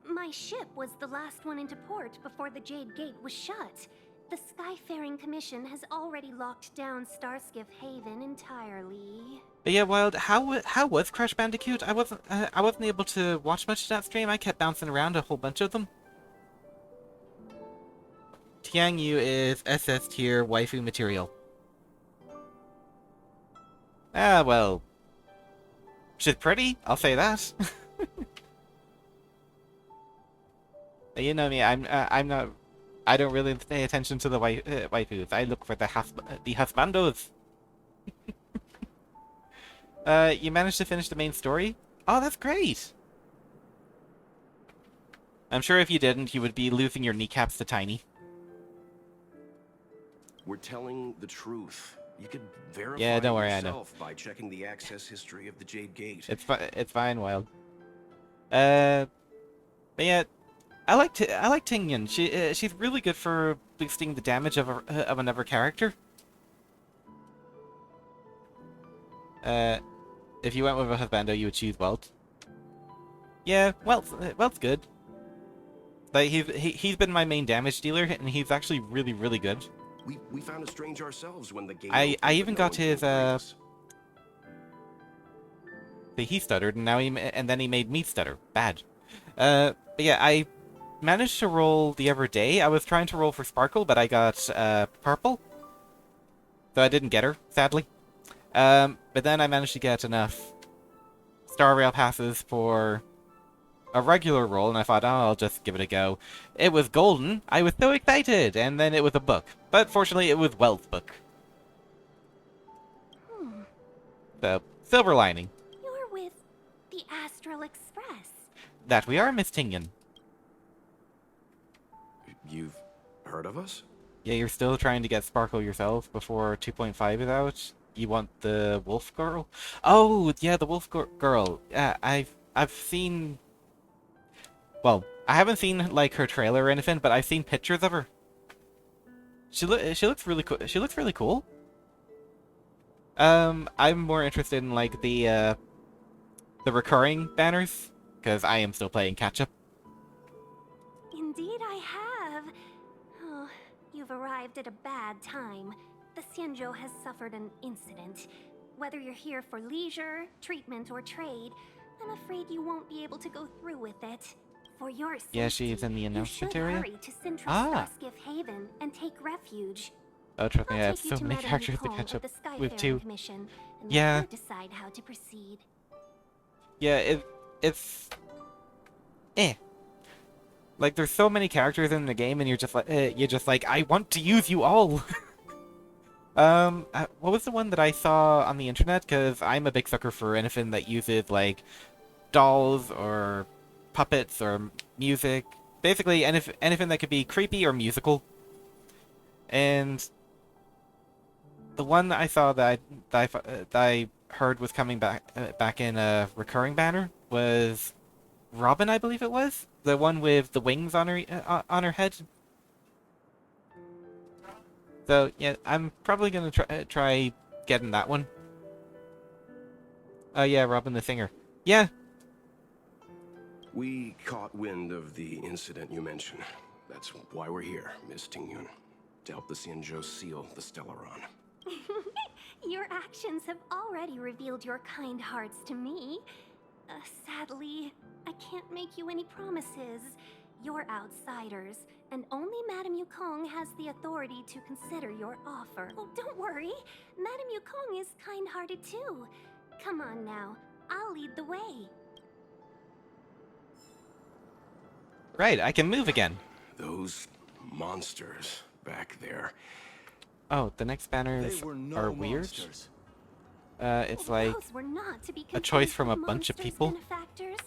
My ship was the last one into port before the Jade Gate was shut. The Skyfaring Commission has already locked down Starskiff Haven entirely. But yeah, Wild. How was Crash Bandicoot? I wasn't able to watch much of that stream. I kept bouncing around a whole bunch of them. Tiang Yu is SS tier waifu material. Ah, well. She's pretty, I'll say that. You know me, I'm not... I don't really pay attention to the waifus. I look for the husbandos. You managed to finish the main story? Oh, that's great! I'm sure if you didn't, you would be losing your kneecaps to Tiny. We're telling the truth. You could verify Yeah, don't worry, I know. yourself by checking the access history of the Jade Gate. It's fine, Wild. But yeah, I like Tingyan. She's really good for boosting the damage of another character. If you went with a husbando, you would choose Welt. Yeah, Welt's good. Like he's been my main damage dealer, and he's actually really good. We found it strange ourselves when the gate I opened, even but no got one his came to greet us. he stuttered, and now then he made me stutter. Bad. But yeah, I managed to roll the other day. I was trying to roll for Sparkle, but I got purple, so I didn't get her, sadly. But then I managed to get enough Star Rail passes for a regular roll, and I thought, oh, I'll just give it a go. It was golden. I was so excited, and then it was a book. But fortunately, it was Welt's book. So, silver lining. You're with the Astral Express. That we are, Miss Tingyan. You've heard of us? Yeah, you're still trying to get Sparkle yourself before 2.5 is out. You want the Wolf Girl? Oh, yeah, the Wolf Girl. Yeah, I've seen... Well, I haven't seen, like, her trailer or anything, but I've seen pictures of her. She looks really cool. She looks really cool. I'm more interested in, like, the recurring banners, because I am still playing catch-up. Indeed I have. Oh, you've arrived at a bad time. The Xianzhou has suffered an incident. Whether you're here for leisure, treatment, or trade, I'm afraid you won't be able to go through with it. For your safety, Yeah, she's in the announcement area. hurry to Central Ah. Starskiff Haven and take refuge. Oh, trust me, I I'll have take you so to many Madame characters to Yukong catch of up the with, Skyfaring too. Commission, and Yeah. let her decide how to proceed. Yeah, it's... Like, there's so many characters in the game, and you're just like, I want to use you all! What was the one that I saw on the internet? Because I'm a big sucker for anything that uses, like, dolls, or puppets, or music. Basically, anything that could be creepy or musical. And the one that I saw that I heard was coming back in a recurring banner was Robin, I believe it was, the one with the wings on her head. So yeah, I'm probably gonna try getting that one. Oh yeah, Robin the singer. Yeah. We caught wind of the incident you mentioned. That's why we're here, Miss Tingyun. To help the Xianzhou seal the Stellaron. Your actions have already revealed your kind hearts to me. Sadly, I can't make you any promises. You're outsiders, and only Madame Yukong has the authority to consider your offer. Oh, don't worry. Madame Yukong is kind-hearted too. Come on now, I'll lead the way. Right, I can move again. Those monsters back there. Oh, the next banners are weird. It's like Those were not to be a choice confused from a with bunch of monsters, people. benefactors.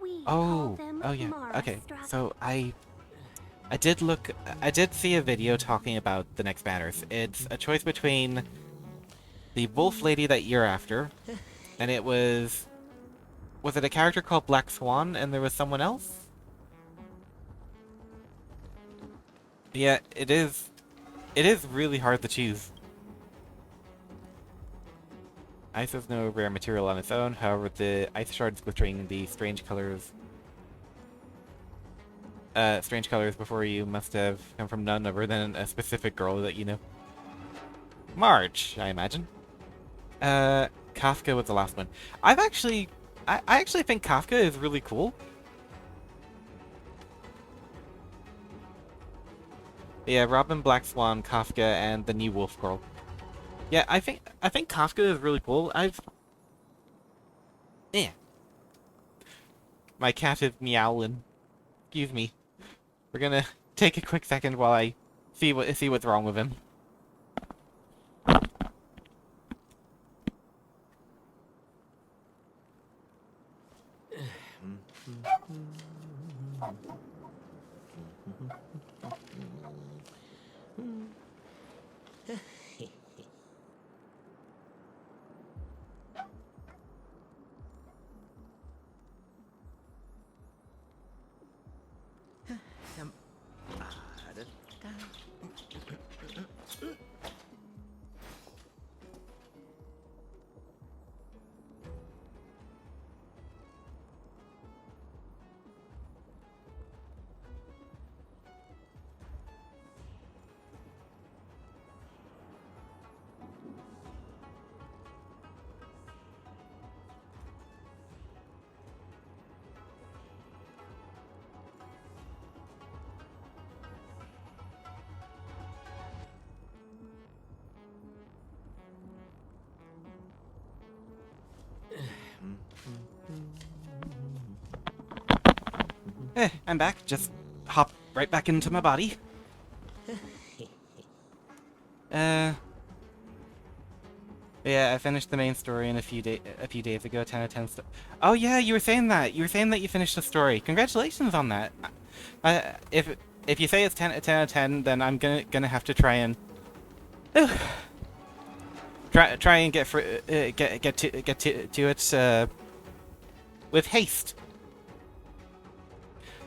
We Oh, call them Oh yeah. Mara Okay. struck. So I did see a video talking about the next banners. It's a choice between the wolf lady that you're after, and it was it a character called Black Swan, and there was someone else? Yeah, it is. It is really hard to choose. Ice has no rare material on its own, however the ice shards glittering the strange colors before you must have come from none other than a specific girl that you know. Marge, I imagine. Kafka was the last one. I actually think Kafka is really cool. Yeah, Robin, Black Swan, Kafka, and the new Wolf Girl. Yeah, I think Kafka is really cool. Yeah. My cat is meowing. Excuse me. We're gonna take a quick second while I see what's wrong with him. I'm back. Just hop right back into my body. Yeah, I finished the main story in a few days ago. 10 out of 10. Oh yeah, you were saying that. You were saying that you finished the story. Congratulations on that. If you say it's 10 out of 10, then I'm gonna have to try and try and get to it with haste.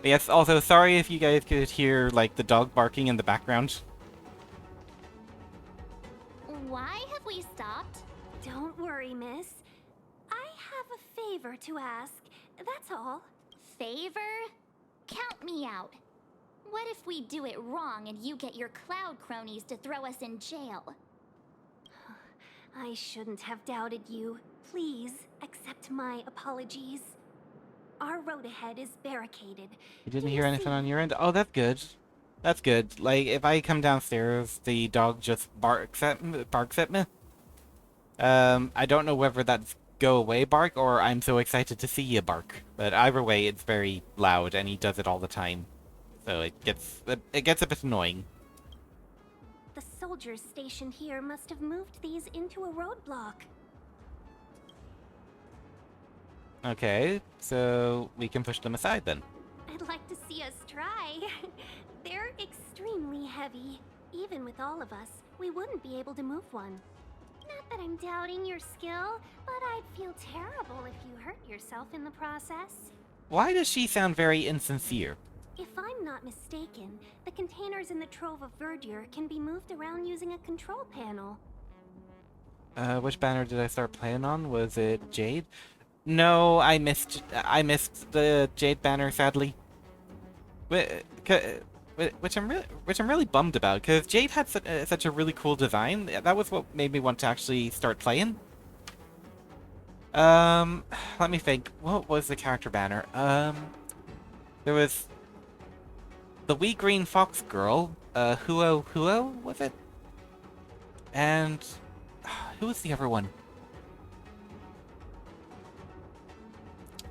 But yes. Also, sorry if you guys could hear like the dog barking in the background. Why have we stopped? Don't worry, miss. I have a favor to ask. That's all. Favor? Count me out. What if we do it wrong and you get your cloud cronies to throw us in jail? I shouldn't have doubted you. Please accept my apologies. Our road ahead is barricaded. You didn't hear anything on your end? Oh, that's good. That's good. Like, if I come downstairs, the dog just barks at me. I don't know whether that's go away bark or I'm so excited to see you bark. But either way, it's very loud and he does it all the time. So it gets a bit annoying. The soldiers stationed here must have moved these into a roadblock. Okay, so we can push them aside then. I'd like to see us try. They're extremely heavy. Even with all of us, we wouldn't be able to move one. Not that I'm doubting your skill, but I'd feel terrible if you hurt yourself in the process. Why does she sound very insincere? If I'm not mistaken, the containers in the Trove of Verdure can be moved around using a control panel. Which banner did I start playing on? Was it Jade? No, I missed the Jade banner, sadly. Which I'm really bummed about, because Jade had such a really cool design. That was what made me want to actually start playing. Let me think. What was the character banner? There was the wee green fox girl. Huo, was it? And who was the other one?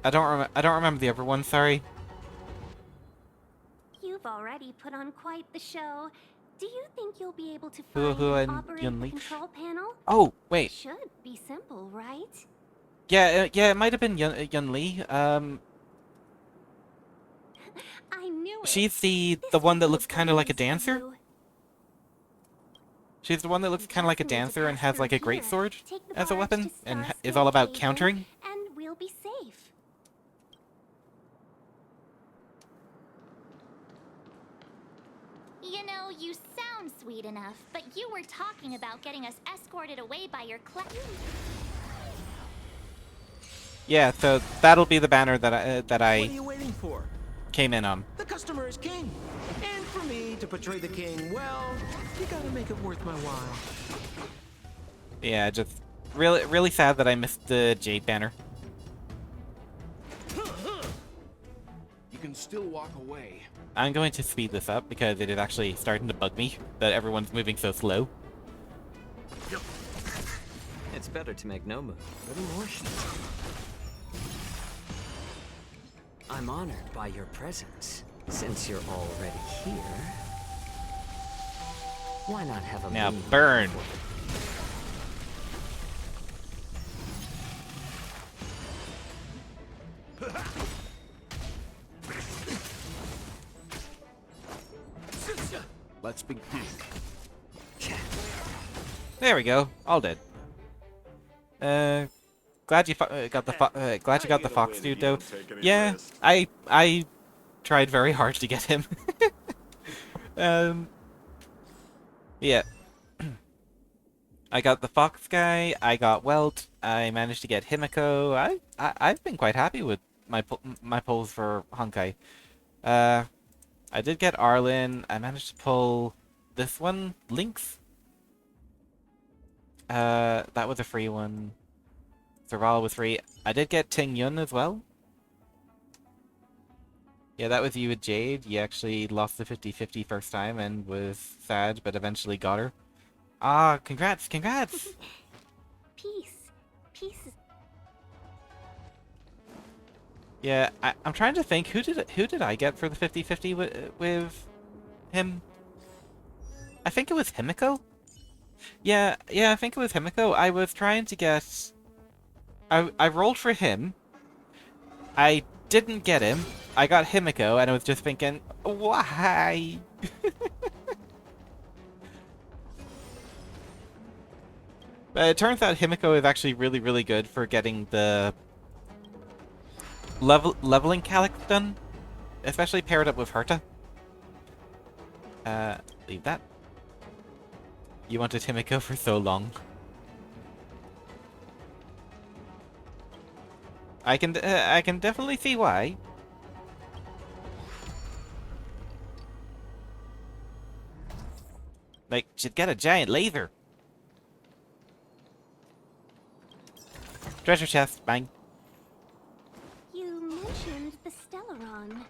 I don't remember the other one. Sorry. You've already put on quite the show. Do you think you'll be able to find Huo and and operate Yun the Li. control panel? Oh wait. Should be simple, right? Yeah, it might have been Yun Li. knew it. She's the This one that will looks be kind of like a good news for dancer? you. She's the one that looks You kind of like a just need to dancer and pass has like a through here. greatsword Take the as a barge weapon to and Star is all about Cable, countering. and we'll be safe. You know, you sound sweet enough, but you were talking about getting us escorted away by your Yeah, so that'll be the banner that What are you waiting for? came in on. The customer is king. And for me to portray the king, well, you gotta make it worth my while. Yeah, just really sad that I missed the Jade banner. You can still walk away. I'm going to speed this up because it is actually starting to bug me that everyone's moving so slow. It's better to make no move. I'm honored by your presence. Since you're already here, why not have a Now meeting? burn. Let's begin. There we go. All dead. Glad you got the glad you got the fox dude though. Yeah, I tried very hard to get him. Yeah. I got the fox guy. I got Welt. I managed to get Himiko. I've been quite happy with my pulls for Honkai. I did get Arlen. I managed to pull this one, Lynx. That was a free one. Serval was free. I did get Ting Yun as well. Yeah, that was you with Jade. You actually lost the 50-50 first time and was sad, but eventually got her. Ah, congrats, congrats! Peace. Peace. Yeah, I'm trying to think, who did I get for the 50-50 with him? I think it was Himiko? Yeah, I think it was Himiko. I was trying to get... I rolled for him. I didn't get him. I got Himiko, and I was just thinking, why? But it turns out Himiko is actually really good for getting the leveling calyx done, especially paired up with Herta. Leave that. You wanted Himiko for so long. I can definitely see why. Like, she'd get a giant laser. Treasure chest, bang. You mentioned the Stellaron.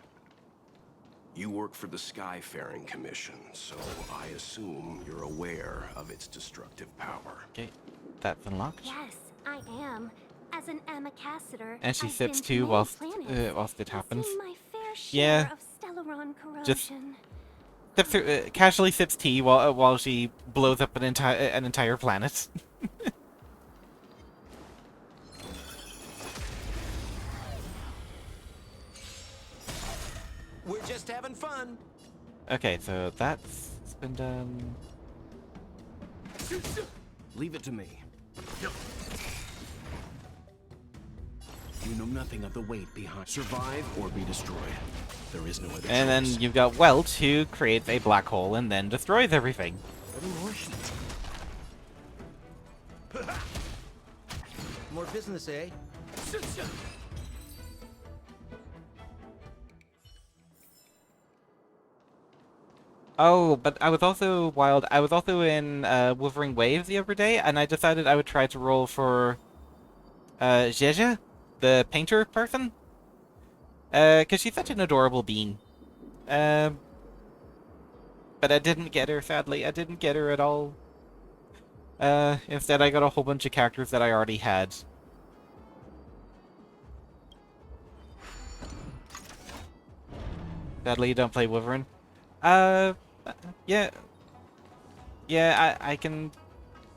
You work for the Skyfaring Commission, so I assume you're aware of its destructive power. Okay, that's unlocked. Yes, I am. As an Amicassator, And she I've sips been to too many whilst planets. it happens. I've seen my fair share Yeah. of Stellaron corrosion. Just sips casually sips tea while she blows up an entire planet. We're just having fun. Okay, so that's been done. Leave it to me. You know nothing of the weight behind. Survive or be destroyed. There is no other And then choice. you've got Welt, who creates a black hole and then destroys everything. More business, eh? Oh, but I was also wild. I was also in Wuthering Waves the other day, and I decided I would try to roll for Zhezha, the painter person. Because she's such an adorable being. But I didn't get her, sadly. I didn't get her at all. Instead, I got a whole bunch of characters that I already had. Sadly, you don't play Wyvern. Yeah. Yeah, I can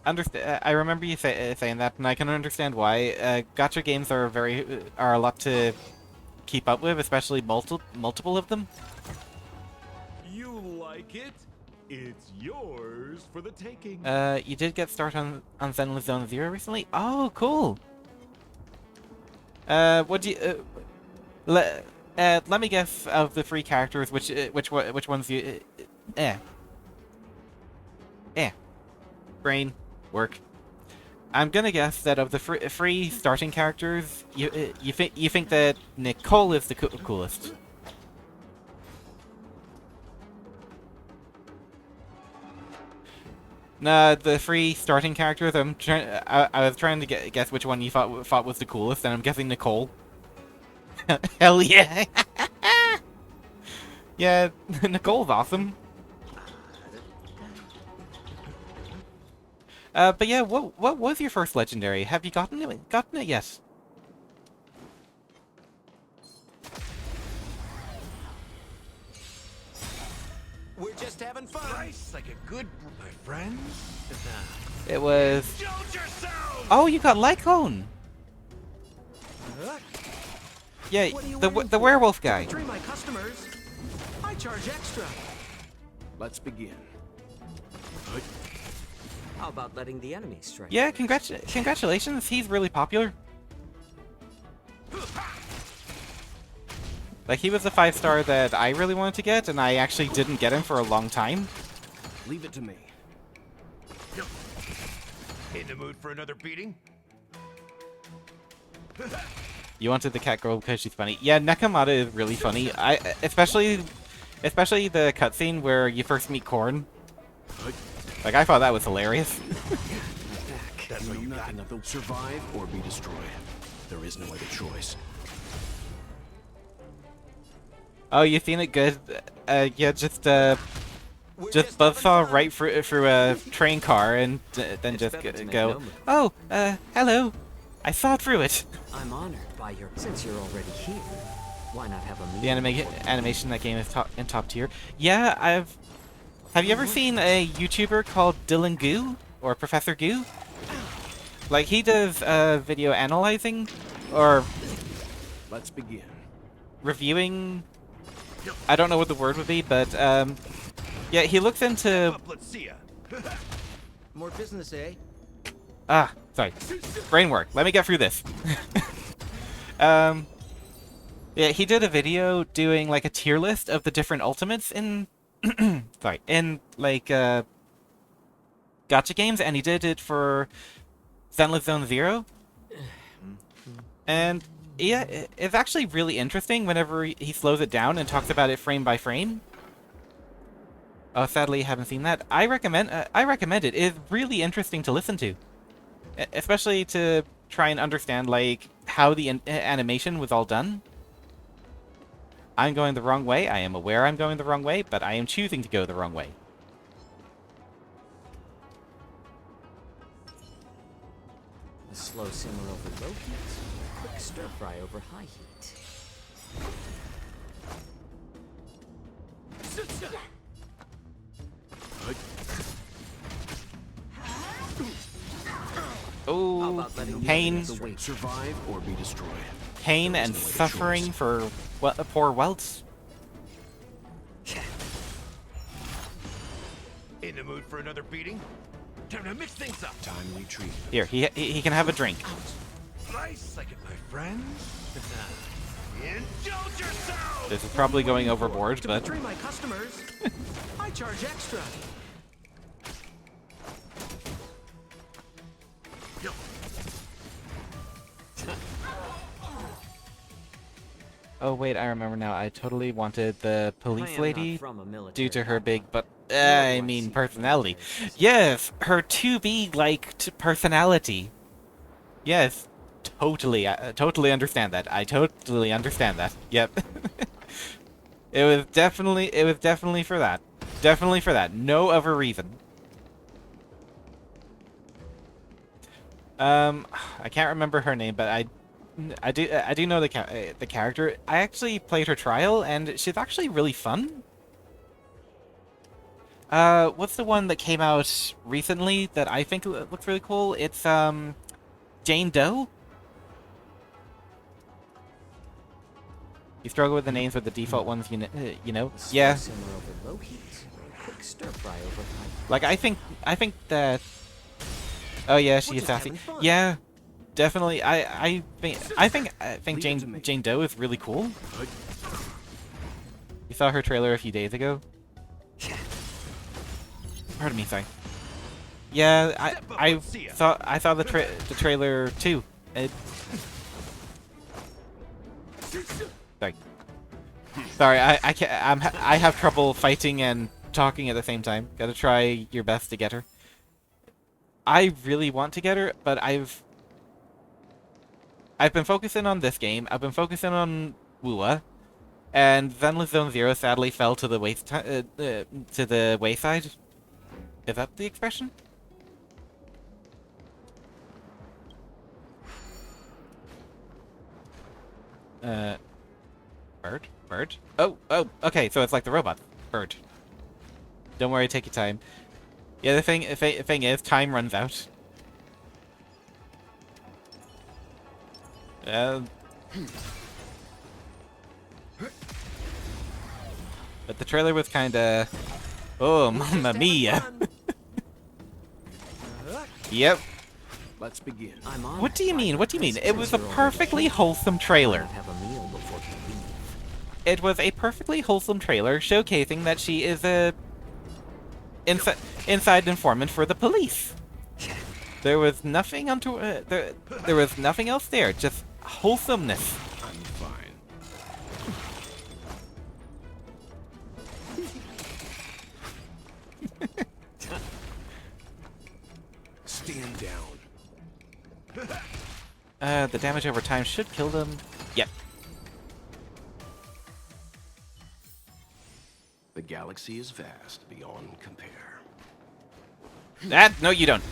understand. I remember you saying that, and I can understand why. Gacha games are a lot to keep up with, especially multiple of them. like it? It's yours for the taking. You did get started on Zenless Zone Zero recently? Oh, cool. What do you... let me guess of the three characters, which ones you... Brain. Work. I'm gonna guess that of the three starting characters, you think that Nicole is the coolest. Nah, the three starting characters. I was trying to guess which one you thought was the coolest, and I'm guessing Nicole. Hell yeah! Yeah, Nicole's awesome. But yeah, what was your first legendary? Have you gotten it yet? We're just having fun. Nice, like a good, my friends. It was. Oh, you got Lycone. Yeah, the werewolf guy. To betray my customers, I charge extra. Let's begin. How about letting the enemy strike? Yeah, congratulations. He's really popular. Like, he was a 5-star that I really wanted to get, and I actually didn't get him for a long time. Leave it to me. In the mood for another beating? You wanted the cat girl because she's funny. Yeah, Nakamata is really funny. Especially the cutscene where you first meet Korn. Like, I thought that was hilarious. That's what you got. Survive or be destroyed. There is no other choice. Oh, you seen it good? Yeah, just buzzsaw right through a train car and then just go. Oh, hello. I saw through it. I'm honored by your. Since you're already here, why not have a meeting? The animation in that game is in top tier. Yeah, Have you ever seen a YouTuber called Dylan Goo or Professor Goo? Like, he does video analyzing or let's begin. Reviewing. I don't know what the word would be, but yeah, he looks into. Let's see ya. More business, eh? Ah, sorry. Brain work. Let me get through this. Yeah, he did a video doing like a tier list of the different ultimates in sorry, in like gacha games, and he did it for Zenless Zone Zero. And yeah, it's actually really interesting whenever he slows it down and talks about it frame by frame. Oh, sadly, I haven't seen that. I recommend it. It's really interesting to listen to. Especially to try and understand, like, how the animation was all done. I'm going the wrong way. I am aware I'm going the wrong way, but I am choosing to go the wrong way. A slow simmer over low heat, a quick stir fry over high heat. Oh, pain. Survive or be destroyed. Pain and suffering for poor Welts. In the mood for another beating? Time to mix things up. Timely treatment. Here, he can have a drink. Nice, like it, my friends. Indulge yourself. This is probably going overboard, but. To betray my customers, I charge extra. Oh wait, I remember now. I totally wanted the police lady due to her big but personality. Yes, her 2B liked personality. Yes, totally, totally understand that. I totally understand that. Yep. It was definitely for that. Definitely for that. No other reason. I can't remember her name, but I do know the character. I actually played her trial, and she's actually really fun. What's the one that came out recently that I think looks really cool? It's Jane Doe. You struggle with the names with the default ones, you know. Yeah. quick stir fry over pipe. Like, I think that... Oh yeah, she is sassy. Yeah, definitely. I think Jane Doe is really cool. You saw her trailer a few days ago. Pardon me, sorry. Yeah, I saw the trailer too. Sorry, I can't. I have trouble fighting and talking at the same time. Gotta try your best to get her. I really want to get her, but I've been focusing on this game. I've been focusing on Wua, and Zenless Zone Zero sadly fell to the wayside. Is that the expression? Bird? Bird? Oh, okay, so it's like the robot. Bird. Don't worry, take your time. Yeah, the thing is, time runs out. But the trailer was kinda... Oh, mamma mia! Yep. Let's begin. What do you mean? What do you mean? It was a perfectly wholesome trailer. It was a perfectly wholesome trailer showcasing that she is a inside informant for the police. There was nothing there was nothing else there, just wholesomeness. I'm fine. Stand down. The damage over time should kill them. Yep. The galaxy is vast beyond compare. No, you don't.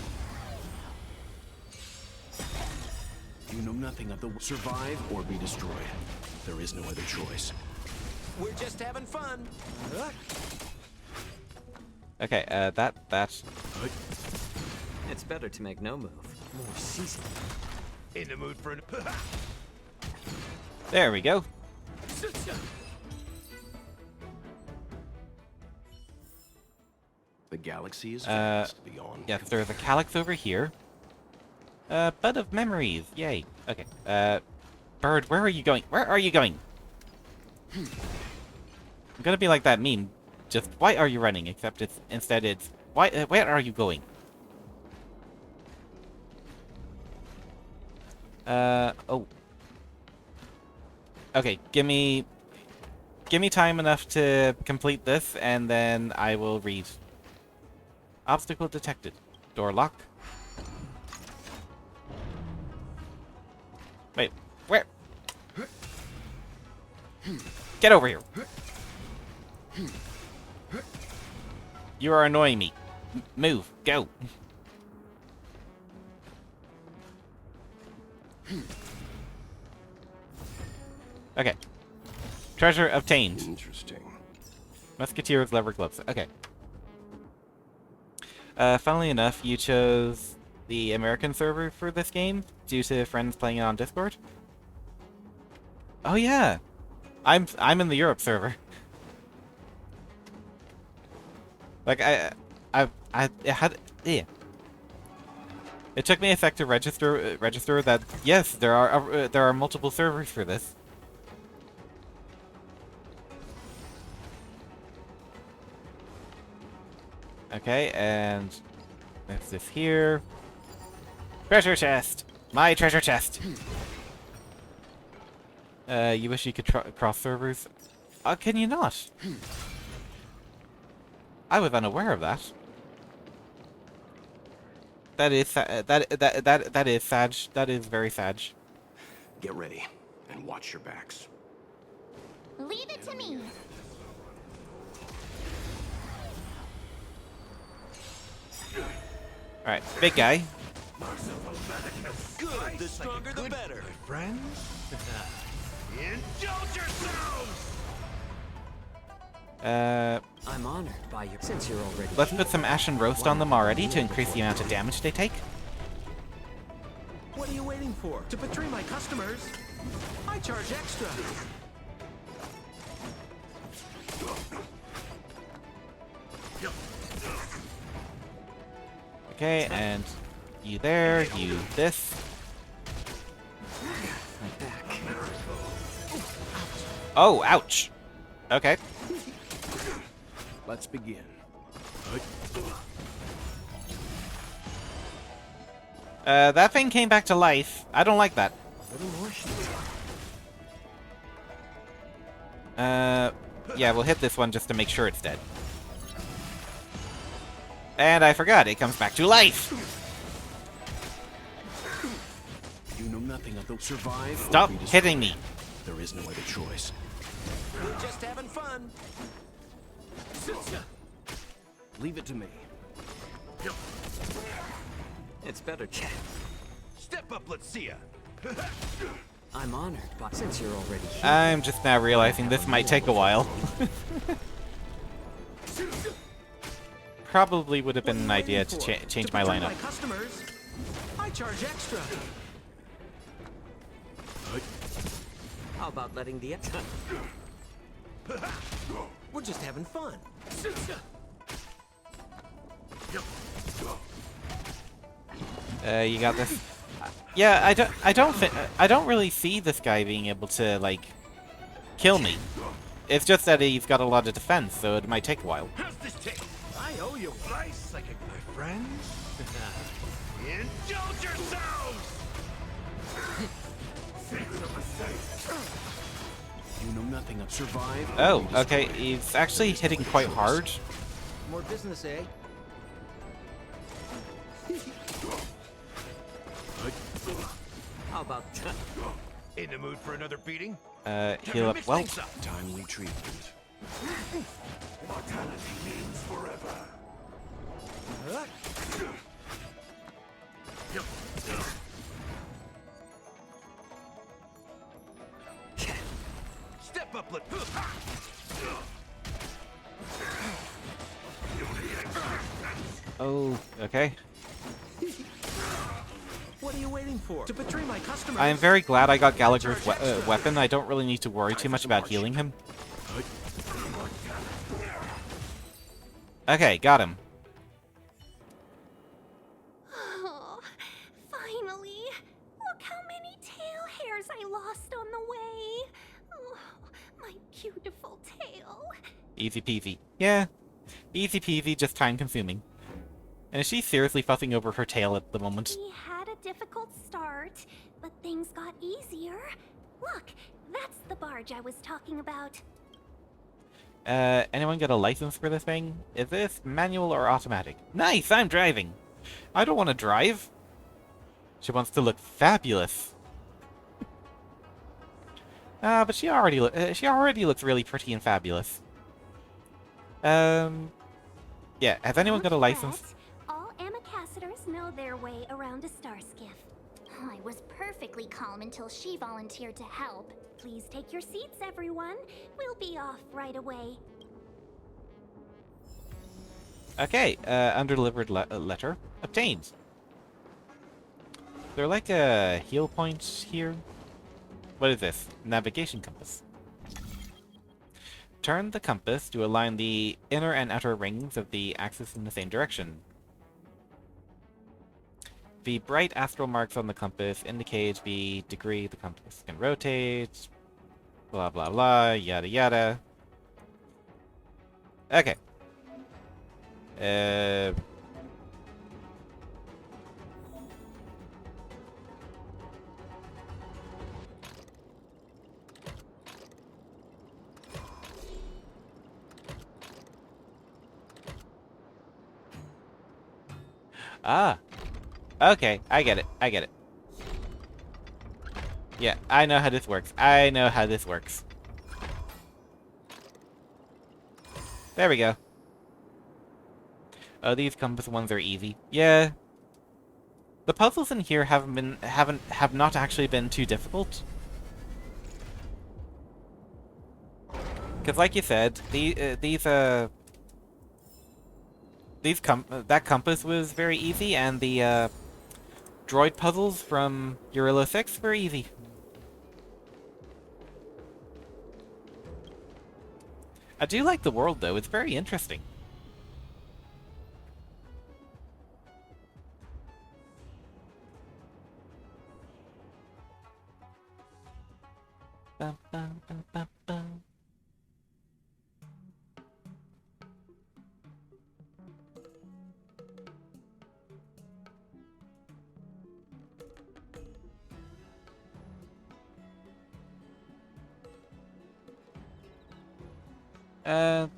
You know nothing of the survive or be destroyed. There is no other choice. We're just having fun. Okay, that's... It's better to make no move. More seasoned. In the mood for an... There we go. The galaxy is vast beyond. Yes, there's a calyx over here. Bud of memories. Yay. Okay. Bird, where are you going? Where are you going? I'm gonna be like that meme. Just, why are you running? Except instead it's, why, where are you going? Oh. Okay, give me time enough to complete this, and then I will read. Obstacle detected. Door lock. Wait, where? Get over here. You are annoying me. Move. Go. Okay. Treasure obtained. Interesting. Musketeer's lever gloves. Okay. Funnily enough, you chose the American server for this game due to friends playing it on Discord. Oh yeah, I'm in the Europe server. Like it had yeah. It took me a sec to register that yes, there are multiple servers for this. Okay, and there's this here. Treasure chest! My treasure chest! You wish you could cross servers? Can you not? I was unaware of that. That is that is sad. That is very sad. Get ready and watch your backs. Leave it to me. Alright, big guy. Good, the stronger the better. Friends? Indulge yourselves! I'm honored by your... Since you're already... Let's put some ashen roast on them already to increase the amount of damage they take. What are you waiting for? To betray my customers? I charge extra. Okay, and you there, you this. Oh, ouch. Okay. Let's begin. That thing came back to life. I don't like that. Yeah, we'll hit this one just to make sure it's dead. And I forgot, it comes back to life! You know nothing of those survive. Stop hitting me! There is no other choice. Just having fun. Leave it to me. It's better to... Step up, let's see ya. I'm honored, but since you're already here... I'm just now realizing this might take a while. Probably would have been an idea to change my lineup. My customers, I charge extra. How about letting the... We're just having fun. You got this. Yeah, I don't really see this guy being able to like kill me. It's just that he's got a lot of defense, so it might take a while. How's this take? I owe you a nice psychic, my friends. Indulge yourselves! You know nothing of survive. Oh, okay. He's actually hitting quite hard. More business, eh? How about... In the mood for another beating? Heal up. Well, Timely treatment. Mortality means forever. Step up, let. oh, okay. What are you waiting for? To betray my customers. I am very glad I got Gallagher's weapon. I don't really need to worry too much about healing him. Okay, got him. Oh, finally. Look how many tail hairs I lost on the way. Oh, my beautiful tail. Easy peasy. Yeah, easy peasy, just time consuming. And is she seriously fussing over her tail at the moment? We had a difficult start, but things got easier. Look, that's the barge I was talking about. Anyone got a license for this thing? Is this manual or automatic? Nice, I'm driving. I don't want to drive. She wants to look fabulous. But she already looks really pretty and fabulous. Yeah, has anyone got a license? All ambassadors know their way around a star skiff. I was perfectly calm until she volunteered to help. Please take your seats, everyone. We'll be off right away. Okay, undelivered letter obtained. There like a heal point here? What is this? Navigation compass. Turn the compass to align the inner and outer rings of the axis in the same direction. The bright astral marks on the compass indicate the degree the compass can rotate. Blah blah blah, yada yada. Okay. Ah. Okay, I get it. I get it. Yeah, I know how this works. I know how this works. There we go. Oh, these compass ones are easy. Yeah. The puzzles in here have not actually been too difficult. Because like you said, that compass was very easy, and the droid puzzles from Eurilo 6 were easy. I do like the world, though. It's very interesting. Bum, bum, bum, bum.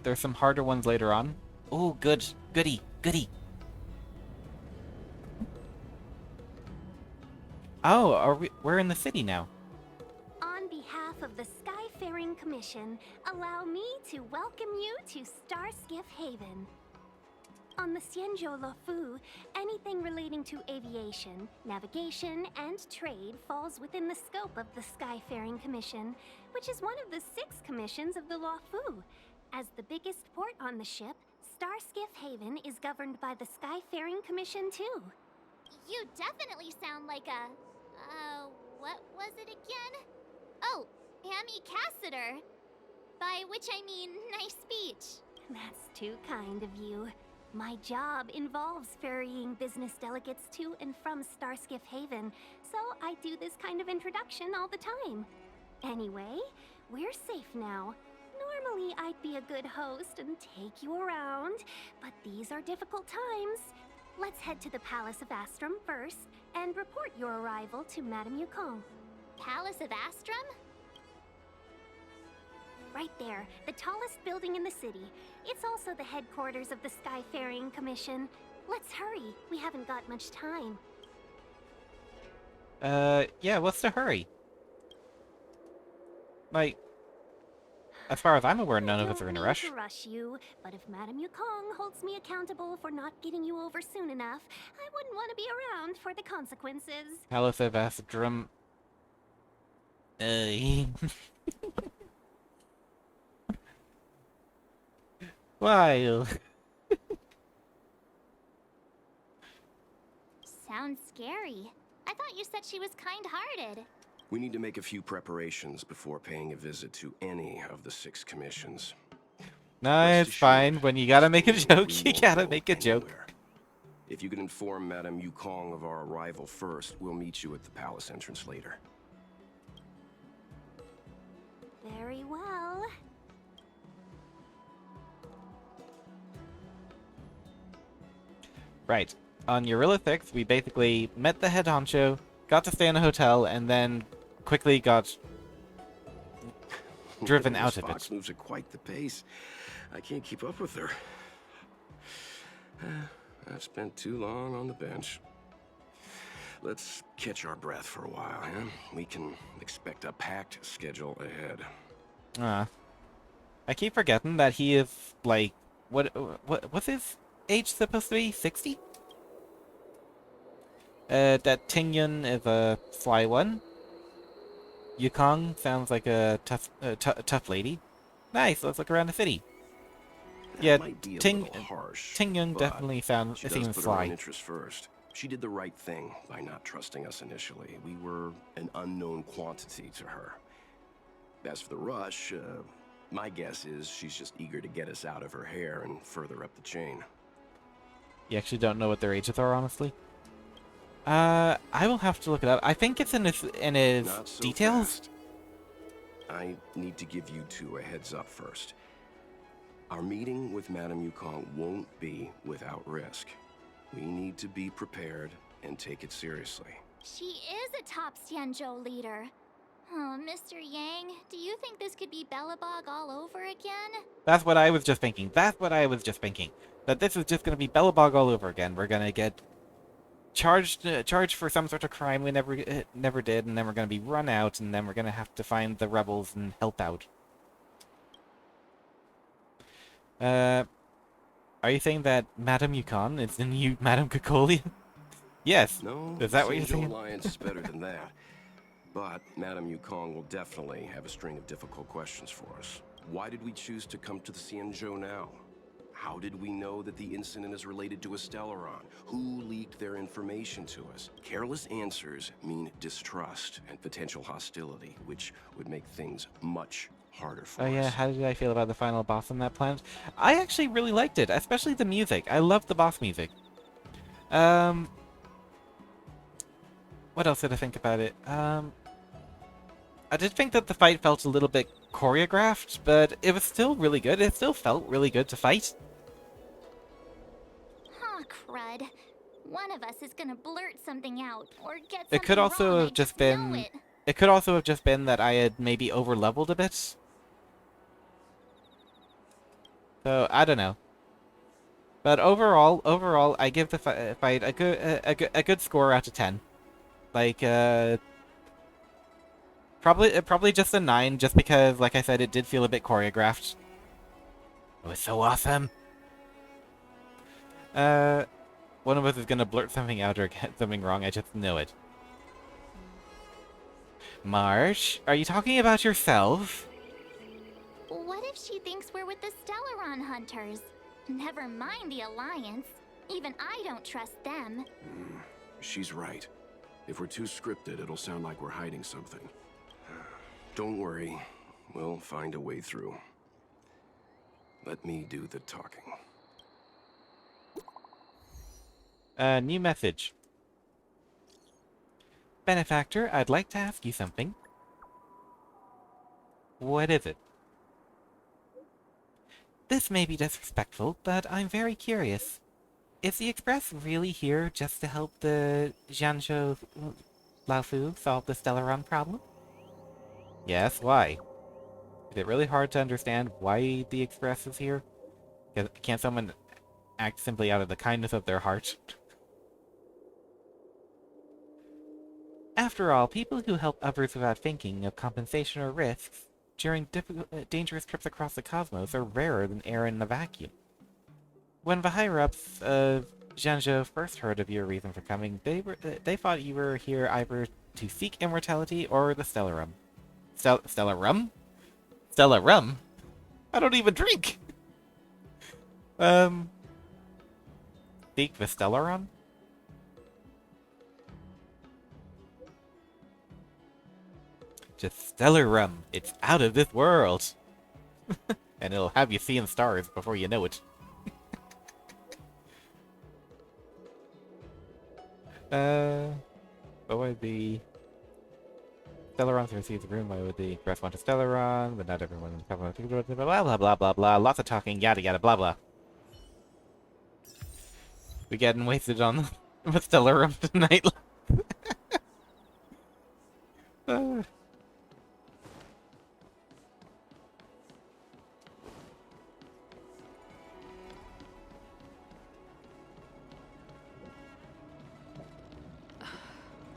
There's some harder ones later on. Oh, good. Goody. Goody. Oh, we're in the city now. On behalf of the Skyfaring Commission, allow me to welcome you to Starskiff Haven. On the Xianzhou Luofu, anything relating to aviation, navigation, and trade falls within the scope of the Skyfaring Commission, which is one of the 6 commissions of the Luofu. As the biggest port on the ship, Starskiff Haven is governed by the Skyfaring Commission too. You definitely sound like a... what was it again? Oh, Amy Cassiter. By which I mean, nice speech. That's too kind of you. My job involves ferrying business delegates to and from Starskiff Haven, so I do this kind of introduction all the time. Anyway, we're safe now. Normally, I'd be a good host and take you around, but these are difficult times. Let's head to the Palace of Astrum first and report your arrival to Madame Yukong. Palace of Astrum? Right there, the tallest building in the city. It's also the headquarters of the Skyfaring Commission. Let's hurry. We haven't got much time. Yeah, what's the hurry? Like, as far as I'm aware, none of us are in a rush. I don't mean to rush you, but if Madame Yukong holds me accountable for not getting you over soon enough, I wouldn't want to be around for the consequences. Palace of Astrum. While. Sounds scary. I thought you said she was kind-hearted. We need to make a few preparations before paying a visit to any of the 6 commissions. No, it's fine. When you gotta make a joke, you gotta make a joke. If you could inform Madame Yukong of our arrival first, we'll meet you at the palace entrance later. Very well. Right. On Eurilla 6, we basically met the head honcho, got to stay in a hotel, and then quickly got driven out of Fox it. moves at quite the pace. I can't keep up with her. I've spent too long on the bench. Let's catch our breath for a while, huh? We can expect a packed schedule ahead. I keep forgetting that he is, like, what's his age supposed to be? 60? That Tingyun is a sly one. Yukong sounds like a tough lady. Nice, let's look around the city. Yeah, Tingyun definitely seems She does put her own sly. interests first. She did the right thing by not trusting us initially. We were an unknown quantity to her. As for the rush, my guess is she's just eager to get us out of her hair and further up the chain. You actually don't know what their ages are, honestly? I will have to look it up. I think it's in his Not so details. fast. I need to give you 2 a heads up first. Our meeting with Madame Yukong won't be without risk. We need to be prepared and take it seriously. She is a top Xianzhou leader. Oh, Mr. Yang, do you think this could be Belobog all over again? That's what I was just thinking. That this is just going to be Belobog all over again. We're going to get charged for some sort of crime we never did, and then we're going to be run out, and then we're going to have to find the rebels and help out. Are you saying that Madame Yukon is the new Madame Cocolian? Yes. No, Is that what you're Xianzhou saying? Alliance is better than that. But Madame Yukong will definitely have a string of difficult questions for us. Why did we choose to come to the Xianzhou now? How did we know that the incident is related to a Stellaron? Who leaked their information to us? Careless answers mean distrust and potential hostility, which would make things much harder for Oh us. yeah, how did I feel about the final boss on that planet? I actually really liked it, especially the music. I love the boss music. What else did I think about it? I did think that the fight felt a little bit choreographed, but it was still really good. It still felt really good to fight. Aw, crud. One of us is gonna blurt something out, or get It could something also wrong, I have just know been... it. It could also have just been that I had maybe over-leveled a bit. So, I don't know. But overall, I give the fight a good score out of 10. Like, probably just a 9, just because, like I said, it did feel a bit choreographed. It was so awesome. One of us is gonna blurt something out or get something wrong. I just know it. Marsh, are you talking about yourself? What if she thinks we're with the Stellaron Hunters? Never mind the Alliance. Even I don't trust them. She's right. If we're too scripted, it'll sound like we're hiding something. Don't worry. We'll find a way through. Let me do the talking. New message. Benefactor, I'd like to ask you something. What is it? This may be disrespectful, but I'm very curious. Is the Express really here just to help the Jianzhou Laofu solve the Stellaron problem? Yes, why? Is it really hard to understand why the Express is here? Can't someone act simply out of the kindness of their heart? After all, people who help others without thinking of compensation or risks during dangerous trips across the cosmos are rarer than air in a vacuum. When the higher-ups of Jianzhou first heard of your reason for coming, they thought you were here either to seek immortality or the Stellarum. Stellarum? Stellarum? I don't even drink! Seek the Stellarum? Just stellar rum. It's out of this world. And it'll have you seeing stars before you know it. What would the Stellaron receives the room? Why would the Express want a Stellaron? But not everyone in the couple blah blah blah blah blah. Lots of talking, yada yada blah blah. We getting wasted on the Stellaron tonight.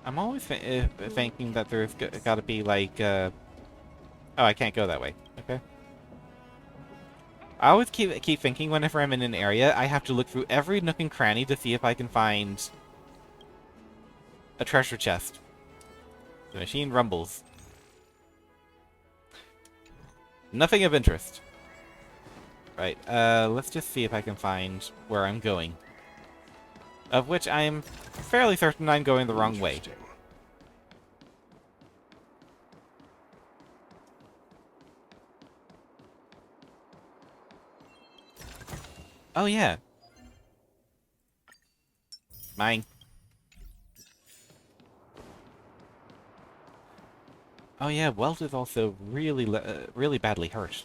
I'm always thinking that there's got to be like, oh, I can't go that way. Okay. I always keep thinking whenever I'm in an area, I have to look through every nook and cranny to see if I can find a treasure chest. The machine rumbles. Nothing of interest. Right. Let's just see if I can find where I'm going. Of which I'm fairly certain I'm going the wrong way. Oh, yeah. Mine. Oh, yeah, Welt is also really, really badly hurt.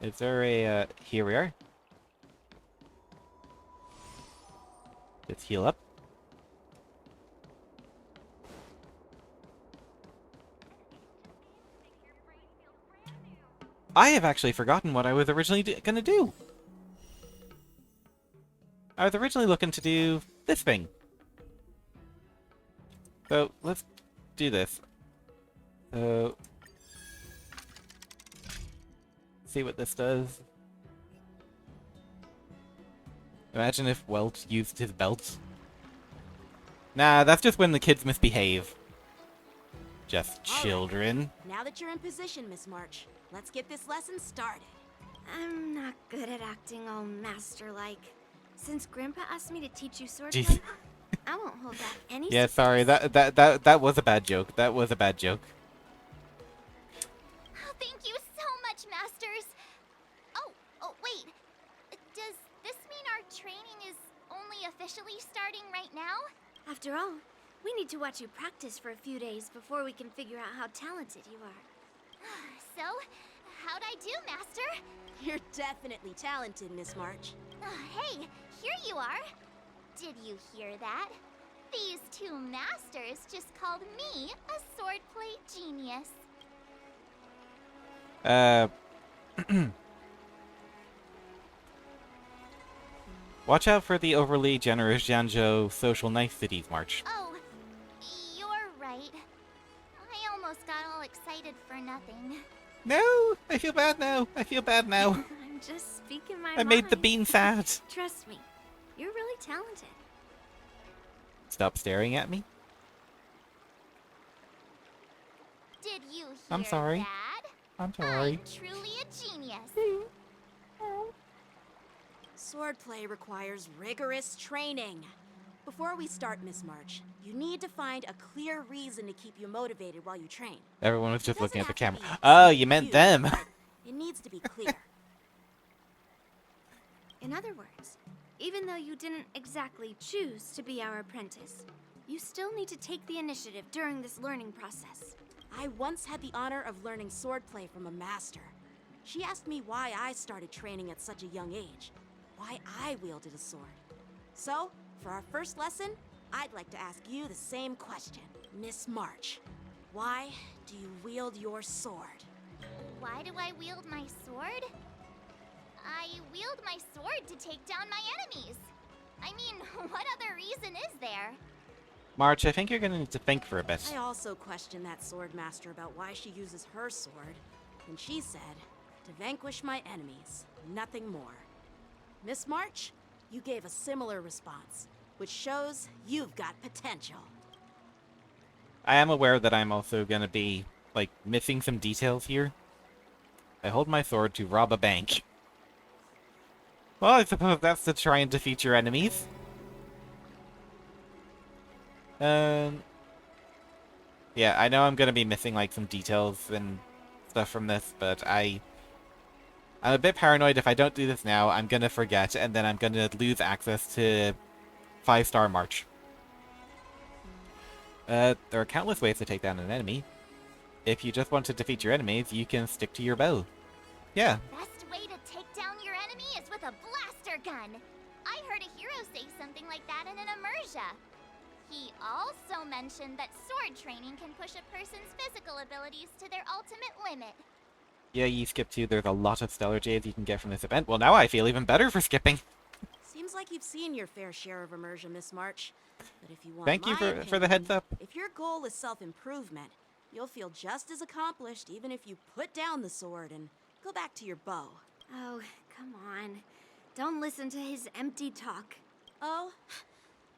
Is there a, here we are. Let's heal up. I have actually forgotten what I was originally gonna do. I was originally looking to do this thing. So, let's do this. So, see what this does. Imagine if Welt used his belt. Nah, that's just when the kids misbehave. Just children. Now that you're in position, Miss March, let's get this lesson started. I'm not good at acting all master-like. Since Grandpa asked me to teach you Jeez. swordsman, I won't hold back any. Yeah, sorry. That was a bad joke. That was a bad joke. Thank you so much, Masters. Oh, wait. Does this mean our training is only officially starting right now? After all, We need to watch you practice for a few days before we can figure out how talented you are. So, how'd I do, Master? You're definitely talented, Miss March. Hey, here you are. Did you hear that? These two masters just called me a swordplay genius. Watch out for the overly generous Jianzhou social niceties, March. Oh, you're right. I almost got all excited for nothing. No! I feel bad now. I feel bad now. I'm just speaking my I made the mind. bean sad. Trust me, you're really talented. Stop staring at me. Did you hear I'm sorry. that? I'm sorry. I'm truly a genius. Swordplay requires rigorous training. Before we start, Miss March, you need to find a clear reason to keep you motivated while you train. Everyone was just It looking at the doesn't camera. have to be Oh, you meant huge, them. but It needs to be clear. In other words, even though you didn't exactly choose to be our apprentice, you still need to take the initiative during this learning process. I once had the honor of learning swordplay from a master. She asked me why I started training at such a young age, why I wielded a sword. So, for our first lesson, I'd like to ask you the same question. Miss March, why do you wield your sword? Why do I wield my sword? I wield my sword to take down my enemies. I mean, what other reason is there? March, I think you're gonna need to think for a bit. I also questioned that sword master about why she uses her sword, and she said, to vanquish my enemies, nothing more. Miss March, you gave a similar response, which shows you've got potential. I am aware that I'm also gonna be, like, missing some details here. I hold my sword to rob a bank. Well, I suppose that's to try and defeat your enemies. Yeah, I know I'm gonna be missing, like, some details and stuff from this, but I'm a bit paranoid if I don't do this now, I'm gonna forget, and then I'm gonna lose access to 5-star March. There are countless ways to take down an enemy. If you just want to defeat your enemies, you can stick to your bow. Yeah. Best way to take down your enemy is with a blaster gun. I heard a hero say something like that in an immersia. He also mentioned that sword training can push a person's physical abilities to their ultimate limit. Yeah, you skip too. There's a lot of stellar jades you can get from this event. Well, now I feel even better for skipping. Seems like you've seen your fair share of immersion, Miss March. But if you want Thank you my for the heads up. If your goal is self-improvement, you'll feel just as accomplished even if you put down the sword and go back to your bow. Oh, come on. Don't listen to his empty talk. Oh,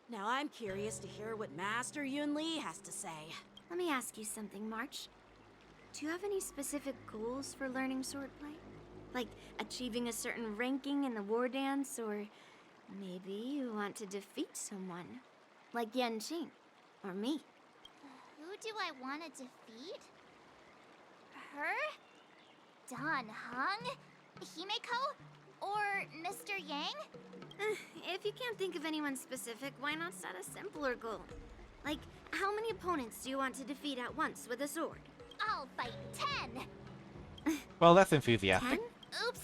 now I'm curious to hear what Master Yun Li has to say. Let me ask you something, March. Do you have any specific goals for learning swordplay? Like achieving a certain ranking in the war dance, or maybe you want to defeat someone? Like Yan Qing, or me. Who do I want to defeat? Her? Don Hung? Himeko? Or Mr. Yang? If you can't think of anyone specific, why not set a simpler goal? Like, how many opponents do you want to defeat at once with a sword? I'll fight 10! Well, that's enthusiastic. 10? Oops,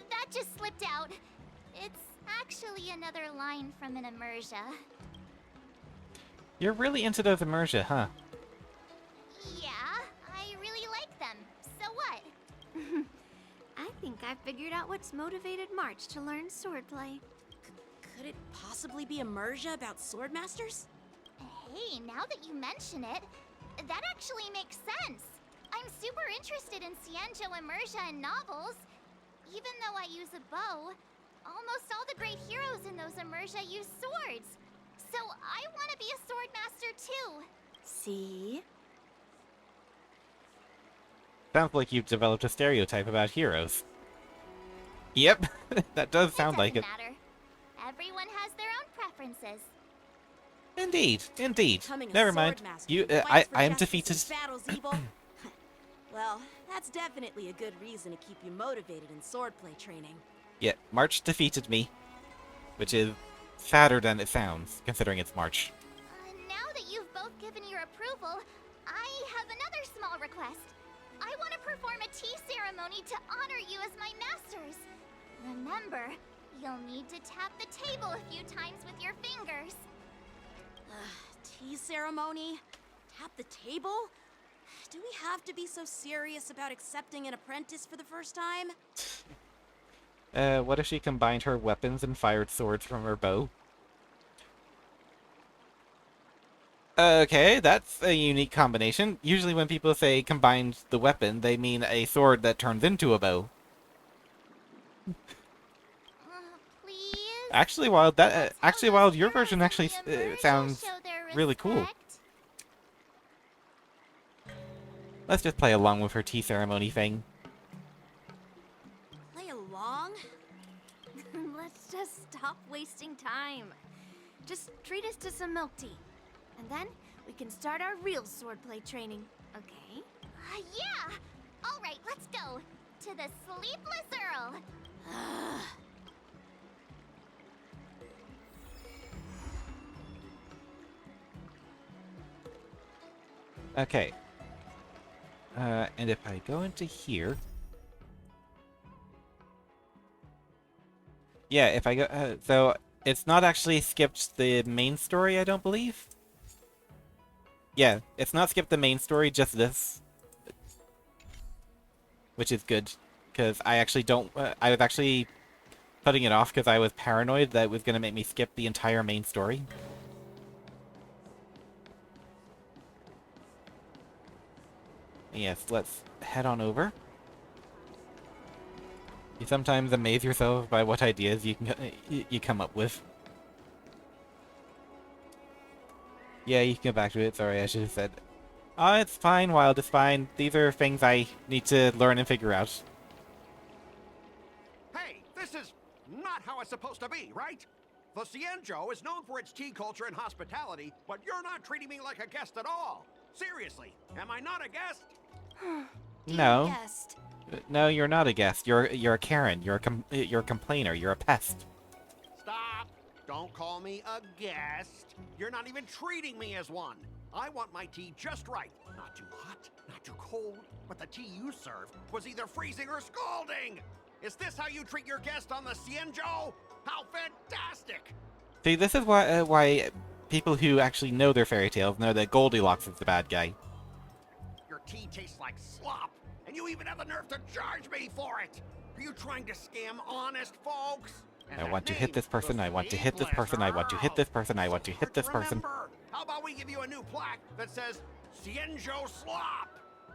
that just slipped out. It's actually another line from an immersia. You're really into those immersia, huh? Yeah, I really like them. So what? I think I figured out what's motivated March to learn swordplay. Could it possibly be immersia about sword masters? Hey, now that you mention it, that actually makes sense. I'm super interested in Xianzhou immersia and novels. Even though I use a bow, almost all the great heroes in those immersia use swords. So I want to be a sword master too. See? Sounds like you've developed a stereotype about heroes. Yep, that does sound like it. Doesn't matter. Everyone has their own preferences. Indeed, indeed. Becoming a Never sword mind. master You, who fights for I am justice defeated. and battles evil. Well, that's definitely a good reason to keep you motivated in swordplay training. Yeah, March defeated me, which is sadder than it sounds, considering it's March. Now that you both given your approval, I have another small request. I want to perform a tea ceremony to honor you as my masters. Remember, you'll need to tap the table a few times with your fingers. Tea ceremony? Tap the table? Do we have to be so serious about accepting an apprentice for the first time? What if she combined her weapons and fired swords from her bow? Okay, that's a unique combination. Usually when people say combined the weapon, they mean a sword that turns into a bow. Please? Actually, Wild, your version actually sounds really cool. Let's just play along with her tea ceremony thing. Play along? Let's just stop wasting time. Just treat us to some milk tea. And then we can start our real swordplay training, okay? Yeah! Alright, let's go. To the Sleepless Earl. Okay. And if I go into here... Yeah, if I go... so, it's not actually skipped the main story, I don't believe? Yeah, it's not skipped the main story, just this. Which is good, because I actually don't... I was actually putting it off because I was paranoid that it was going to make me skip the entire main story. Yes, let's head on over. You sometimes amaze yourself by what ideas you come up with. Yeah, you can go back to it. Sorry, I should have said. Oh, it's fine, Wild, it's fine. These are things I need to learn and figure out. Hey, this is not how it's supposed to be, right? The Cienjo is known for its tea culture and hospitality, but you're not treating me like a guest at all. Seriously, am I not a guest? No. No, you're not a guest. You're a Karen. You're a complainer. You're a pest. Stop! Don't call me a guest. You're not even treating me as one. I want my tea just right. Not too hot, not too cold, but the tea you served was either freezing or scalding. Is this how you treat your guest on the Cienjo? How fantastic! See, this is why people who actually know their fairy tales know that Goldilocks is the bad guy. Your tea tastes like slop, and you even have the nerve to charge me for it. Are you trying to scam honest folks? I want to hit this person, I want to hit this person, I want to hit this person, I want to hit this person. Remember, how about we give you a new plaque that says Cienjo Slop?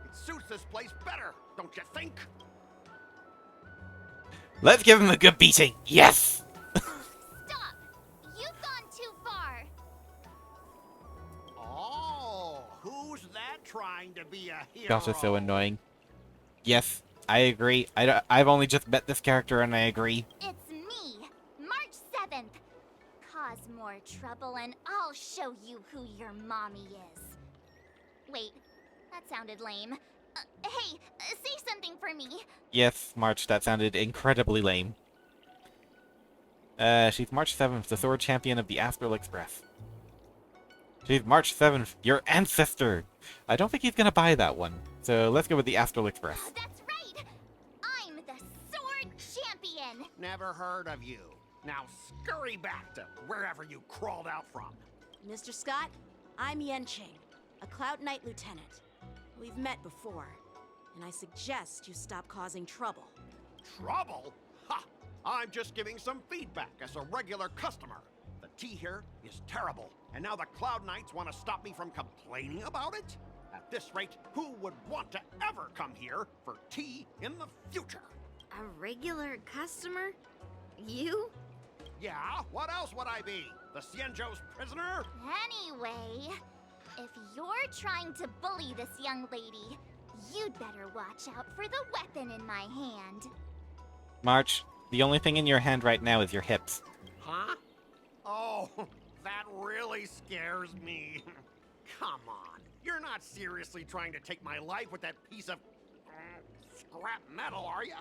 It suits this place better, don't you think? Let's give him a good beating! Yes! Stop! You've gone too far! Oh, who's that trying to be a hero? Gosh, it's so annoying. Yes, I agree. I've only just met this character and I agree. It's me, March 7th. Cause more trouble and I'll show you who your mommy is. Wait, that sounded lame. Hey, say something for me. Yes, March, that sounded incredibly lame. She's March 7th, the sword champion of the Astral Express. She's March 7th, your ancestor! I don't think he's gonna buy that one, so let's go with the Astral Express. That's right! I'm the sword champion! Never heard of you. Now scurry back to wherever you crawled out from. Mr. Scott, I'm Yenching, a Cloud Knight lieutenant. We've met before, and I suggest you stop causing trouble. Trouble? Ha! I'm just giving some feedback as a regular customer. The tea here is terrible, and now the Cloud Knights want to stop me from complaining about it? At this rate, who would want to ever come here for tea in the future? A regular customer? You? Yeah, what else would I be? The Cienjo's prisoner? Anyway, if you're trying to bully this young lady, you'd better watch out for the weapon in my hand. March, the only thing in your hand right now is your hips. Huh? Oh, that really scares me. Come on, you're not seriously trying to take my life with that piece of scrap metal, are you?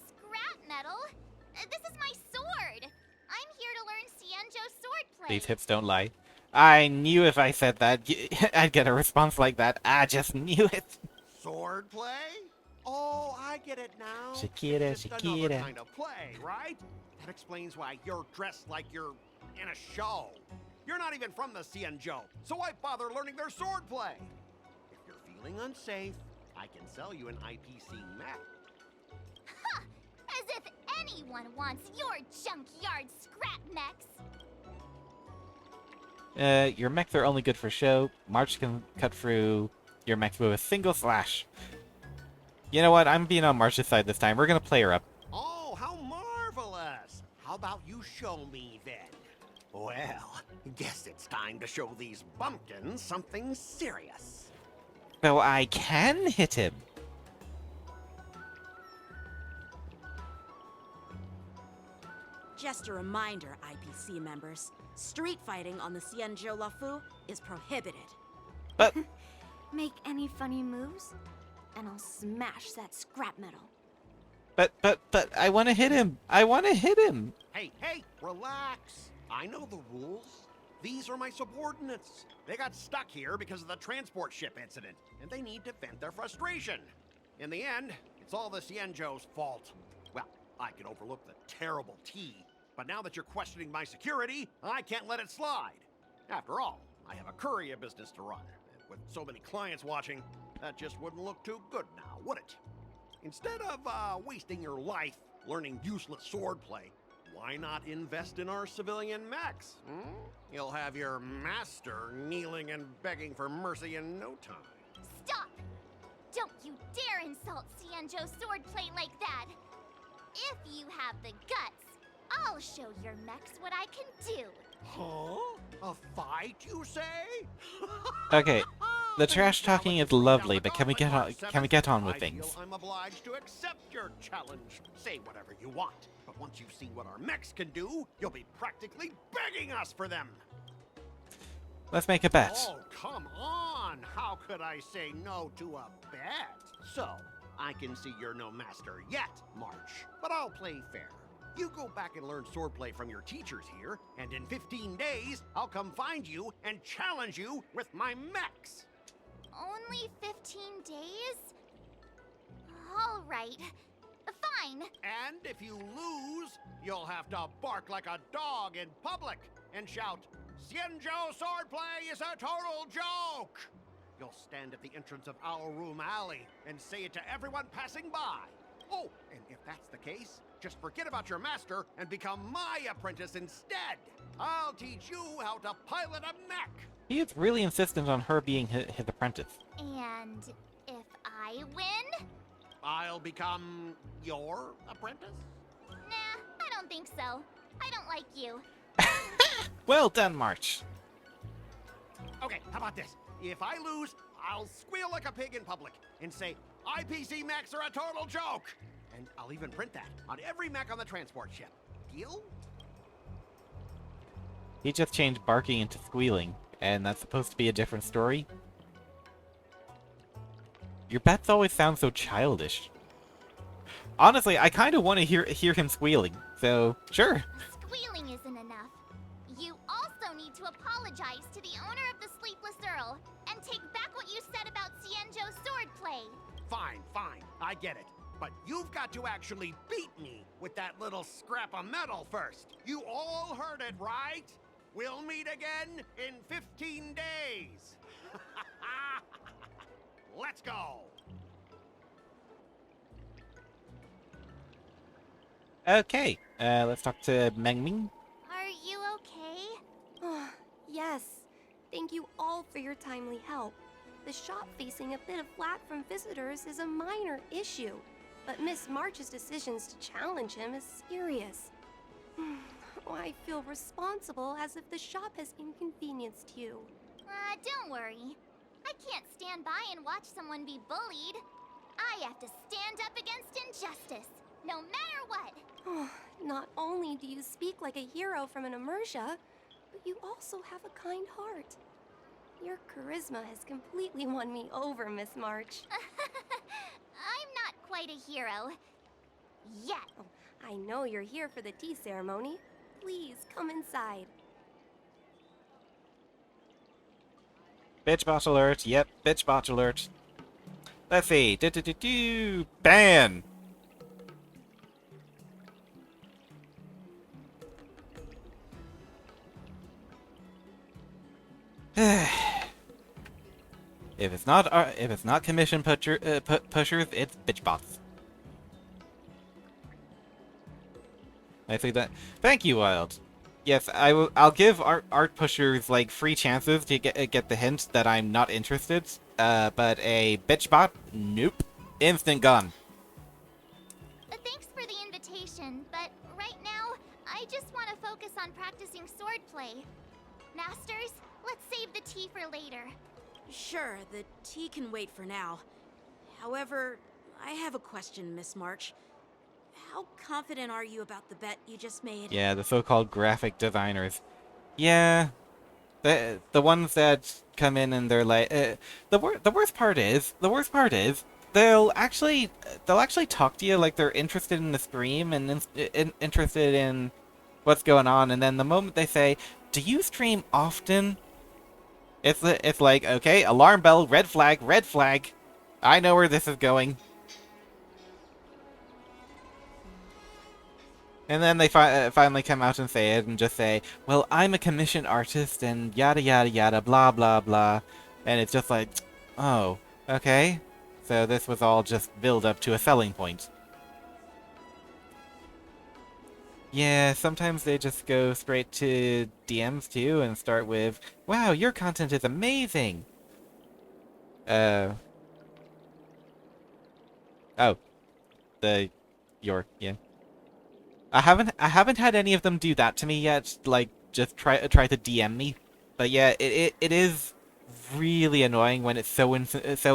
Scrap metal? This is my sword! I'm here to learn Cienjo swordplay. These hips don't lie. I knew if I said that, I'd get a response like that. I just knew it. Swordplay? Oh, I get it now. Shakira, Just another Shakira. kind of play, right? That explains why you're dressed like you're in a show. You're not even from the Xianzhou, so why bother learning their swordplay? If you're feeling unsafe, I can sell you an IPC mech. Ha! As if anyone wants your junkyard scrap mechs. Your mechs are only good for show. March can cut through your mechs with a single slash. You know what? I'm being on March's side this time. We're gonna play her up. Oh, how marvelous! How about you show me then? Well, guess it's time to show these bumpkins something serious. So I can hit him. Just a reminder, IPC members. Street fighting on the Xianzhou Lafu is prohibited. But Make any funny moves, and I'll smash that scrap metal. but I want to hit him. I want to hit him. Hey, relax. I know the rules. These are my subordinates. They got stuck here because of the transport ship incident, and they need to vent their frustration. In the end, it's all the Xianzhou's fault. Well, I can overlook the terrible tea, but now that you're questioning my security, I can't let it slide. After all, I have a courier business to run, and with so many clients watching, that just wouldn't look too good now, would it? Instead of wasting your life learning useless swordplay, why not invest in our civilian mechs? You'll have your master kneeling and begging for mercy in no time. Stop! Don't you dare insult Xianzhou swordplay like that! If you have the guts, I'll show your mechs what I can do. Huh? A fight, you say? Okay, the trash talking is lovely, but can we get on with I things? feel I'm obliged to accept your challenge. Say whatever you want, but once you've seen what our mechs can do, you'll be practically begging us for them. Let's make a bet. Oh, come on! How could I say no to a bet? So, I can see you're no master yet, March, but I'll play fair. You go back and learn swordplay from your teachers here, and in 15 days, I'll come find you and challenge you with my mechs. Only 15 days? All right. Fine. And if you lose, you'll have to bark like a dog in public and shout, "Xianzhou swordplay is a total joke!" You'll stand at the entrance of our room alley and say it to everyone passing by. Oh, and if that's the case, just forget about your master and become my apprentice instead. I'll teach you how to pilot a mech. He is really insistent on her being his apprentice. And if I win? I'll become your apprentice? Nah, I don't think so. I don't like you. Well done, March. Okay, how about this? If I lose, I'll squeal like a pig in public and say, IPC mechs are a total joke! And I'll even print that on every mech on the transport ship. Deal? He just changed barking into squealing, and that's supposed to be a different story? Your bets always sound so childish. Honestly, I kind of want to hear him squealing, so sure. Squealing isn't enough. You also need to apologize to the owner of the Sleepless Earl and take back what you said about Xianzhou swordplay. Fine, I get it. But you've got to actually beat me with that little scrap of metal first. You all heard it, right? We'll meet again in 15 days. Let's go. Okay, let's talk to Meng Ming. Are you okay? Yes. Thank you all for your timely help. The shop facing a bit of flack from visitors is a minor issue, but Miss March's decisions to challenge him is serious. I feel responsible as if the shop has inconvenienced you. Don't worry. I can't stand by and watch someone be bullied. I have to stand up against injustice, no matter what. Not only do you speak like a hero from an immersia, but you also have a kind heart. Your charisma has completely won me over, Miss March. I'm not quite a hero. Yet. I know you're here for the tea ceremony. Please come inside. Bitch bot alert. Yep, bitch bot alert. Let's see. Ban! If it's not commission pushers, it's bitch bots. I think that. Thank you, Wild. Yes, I'll give art pushers like free chances to get the hint that I'm not interested. But a bitch bot, nope, instant gone. Thanks for the invitation, but right now, I just want to focus on practicing swordplay. Masters, let's save the tea for later. Sure, the tea can wait for now. However, I have a question, Miss March. How confident are you about the bet you just made? Yeah, the so-called graphic designers. Yeah, the ones that come in and they're like, the worst part is they'll actually talk to you like they're interested in the stream and interested in what's going on, and then the moment they say, "Do you stream often?" It's like, okay, alarm bell, red flag, red flag. I know where this is going. And then they finally come out and say it and just say, well, I'm a commissioned artist and yada yada yada, blah blah blah. And it's just like, oh, okay. So this was all just build up to a selling point. Yeah, sometimes they just go straight to DMs too and start with, wow, your content is amazing. Oh. Yeah. I haven't had any of them do that to me yet, like just try to DM me. But yeah, it is really annoying when it's so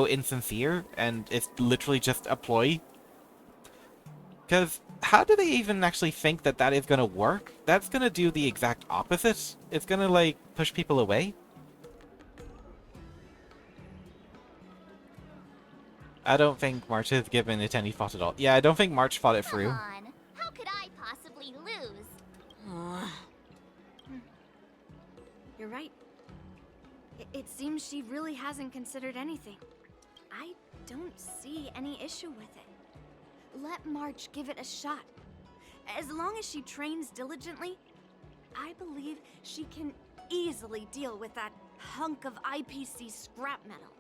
insincere and it's literally just a ploy. Cuz how do they even actually think that that is going to work? That's going to do the exact opposite. It's going to like push people away. I don't think March has given it any thought at all. Yeah, I don't think March thought it through. Come on. How could I possibly lose? You're right. It seems she really hasn't considered anything. I don't see any issue with it. Let March give it a shot. As long as she trains diligently, I believe she can easily deal with that hunk of IPC scrap metal.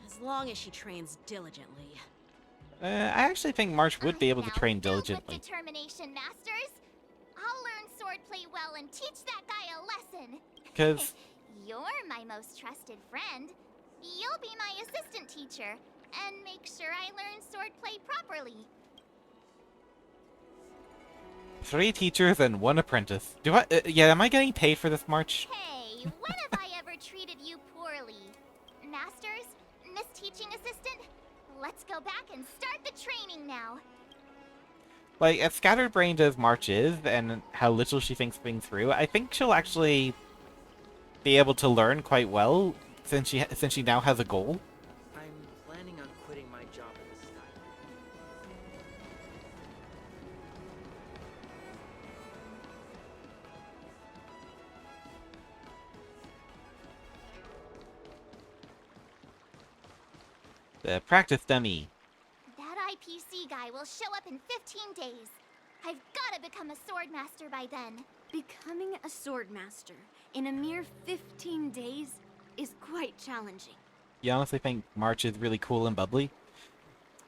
As long as she trains diligently. I actually think March would be able to train diligently. With determination, Masters. I'll learn swordplay well and teach that guy a lesson. Because You're my most trusted friend. You'll be my assistant teacher and make sure I learn swordplay properly. 3 teachers and 1 apprentice. Do I? Yeah, am I getting paid for this, March? Hey, when have I ever treated you poorly? Masters, Miss Teaching Assistant, let's go back and start the training now. Like, as scatterbrained as March is, and how little she thinks things through, I think she'll actually be able to learn quite well since she now has a goal. I'm planning on quitting my job at the Sky. The practice dummy. That IPC guy will show up in 15 days. I've gotta become a sword master by then. Becoming a sword master in a mere 15 days is quite challenging. You honestly think March is really cool and bubbly?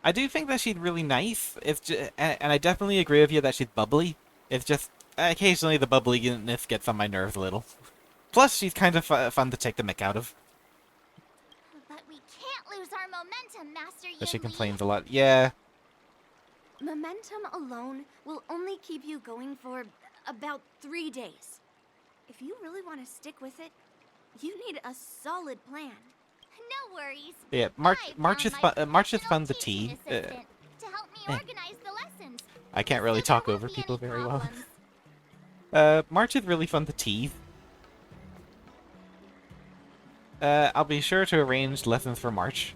I do think that she's really nice. It's just, and I definitely agree with you that she's bubbly. It's just occasionally the bubbliness gets on my nerves a little. Plus, she's kind of fun to take the mick out of. But we can't lose our momentum, Master Yin But she Li. complains a lot. Yeah. Momentum alone will only keep you going for about 3 days. If you really want to stick with it, you need a solid plan. No worries. Yeah, March is fun to tea. To help me organize the lessons. I can't really talk over people very well. March is really fun to tease. I'll be sure to arrange lessons for March.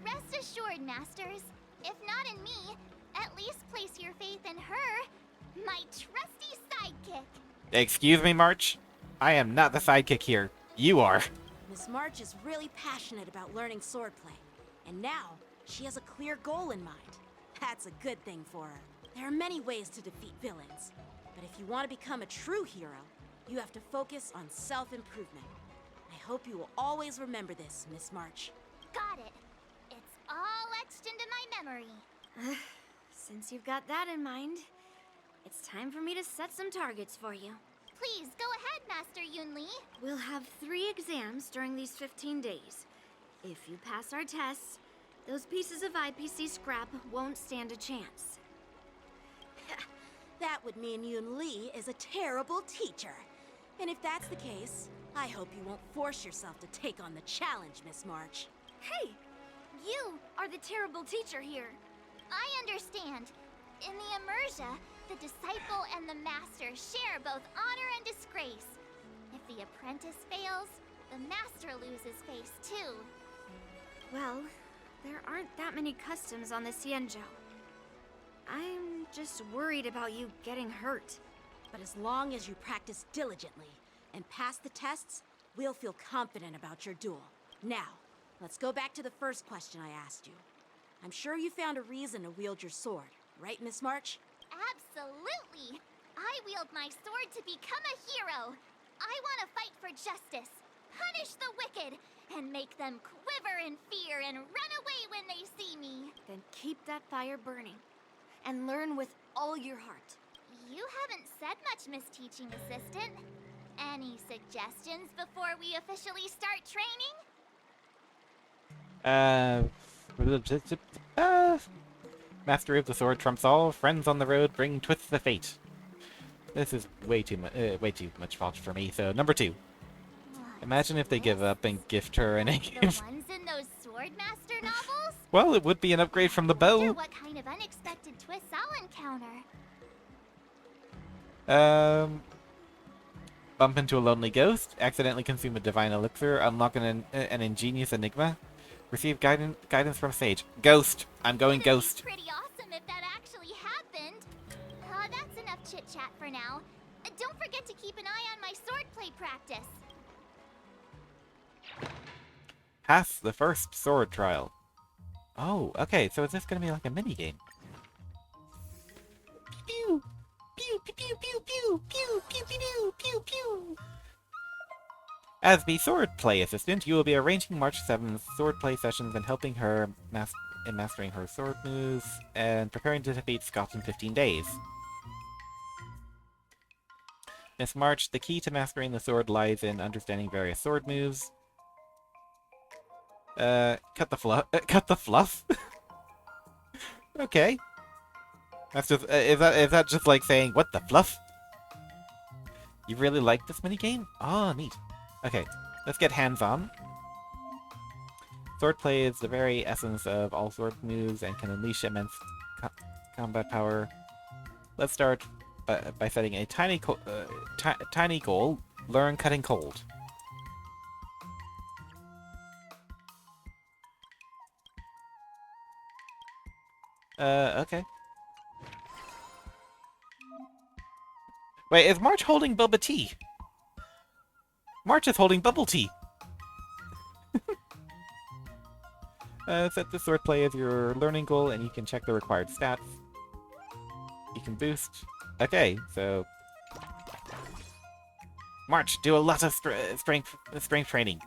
Rest assured, Masters. If not in me, at least place your faith in her, my trusty sidekick. Excuse me, March? I am not the sidekick here. You are. Miss March is really passionate about learning swordplay, and now she has a clear goal in mind. That's a good thing for her. There are many ways to defeat villains, but if you want to become a true hero, you have to focus on self-improvement. I hope you will always remember this, Miss March. Got it. It's all etched into my memory. Since you've got that in mind, it's time for me to set some targets for you. Please, go ahead, Master Yunli. We'll have 3 exams during these 15 days. If you pass our tests, those pieces of IPC scrap won't stand a chance. That would mean Yun Li is a terrible teacher. And if that's the case, I hope you won't force yourself to take on the challenge, Miss March. Hey! You are the terrible teacher here. I understand. In the Immersia, the disciple and the master share both honor and disgrace. If the apprentice fails, the master loses face too. Well, there aren't that many customs on the Xianzhou. I'm just worried about you getting hurt. But as long as you practice diligently and pass the tests, we'll feel confident about your duel. Now, let's go back to the first question I asked you. I'm sure you found a reason to wield your sword, right, Miss March? Absolutely! I wield my sword to become a hero. I want to fight for justice, punish the wicked, and make them quiver in fear and run away when they see me. Then keep that fire burning, and learn with all your heart. You haven't said much, Miss Teaching Assistant. Any suggestions before we officially start training? Mastery of the sword trumps all. Friends on the road bring twists of fate. This is way too much fault for me. So number 2. Imagine if they give up and gift her an The ones in those Swordmaster novels? Well, it would be an upgrade from the I bow. wonder what kind of unexpected twists I'll encounter. Bump into a lonely ghost, accidentally consume a divine elixir, unlock an ingenious enigma, receive guidance from sage. Ghost! I'm going ghost. Pretty awesome if that actually happened. That's enough chit-chat for now. Don't forget to keep an eye on my swordplay practice. Pass the first sword trial. Oh, okay, so is this gonna be like a mini-game? Pew! Pew, pew, pew, pew, pew, pew, pew, pew, pew, pew. As the swordplay assistant, you will be arranging March 7's swordplay sessions and helping her in mastering her sword moves and preparing to defeat Scott in 15 days. Miss March, the key to mastering the sword lies in understanding various sword moves. Cut the fluff. Cut the fluff. Okay. That's just is that just like saying what the fluff? You really like this minigame? Oh, neat. Okay, let's get hands-on. Swordplay is the very essence of all sword moves and can unleash immense combat power. Let's start by setting a tiny goal. Learn cutting cold. Okay. Wait, is March holding Bubba Tea? March is holding bubble tea! Set the swordplay as your learning goal, and you can check the required stats. You can boost. Okay, so... March, do a lot of strength training.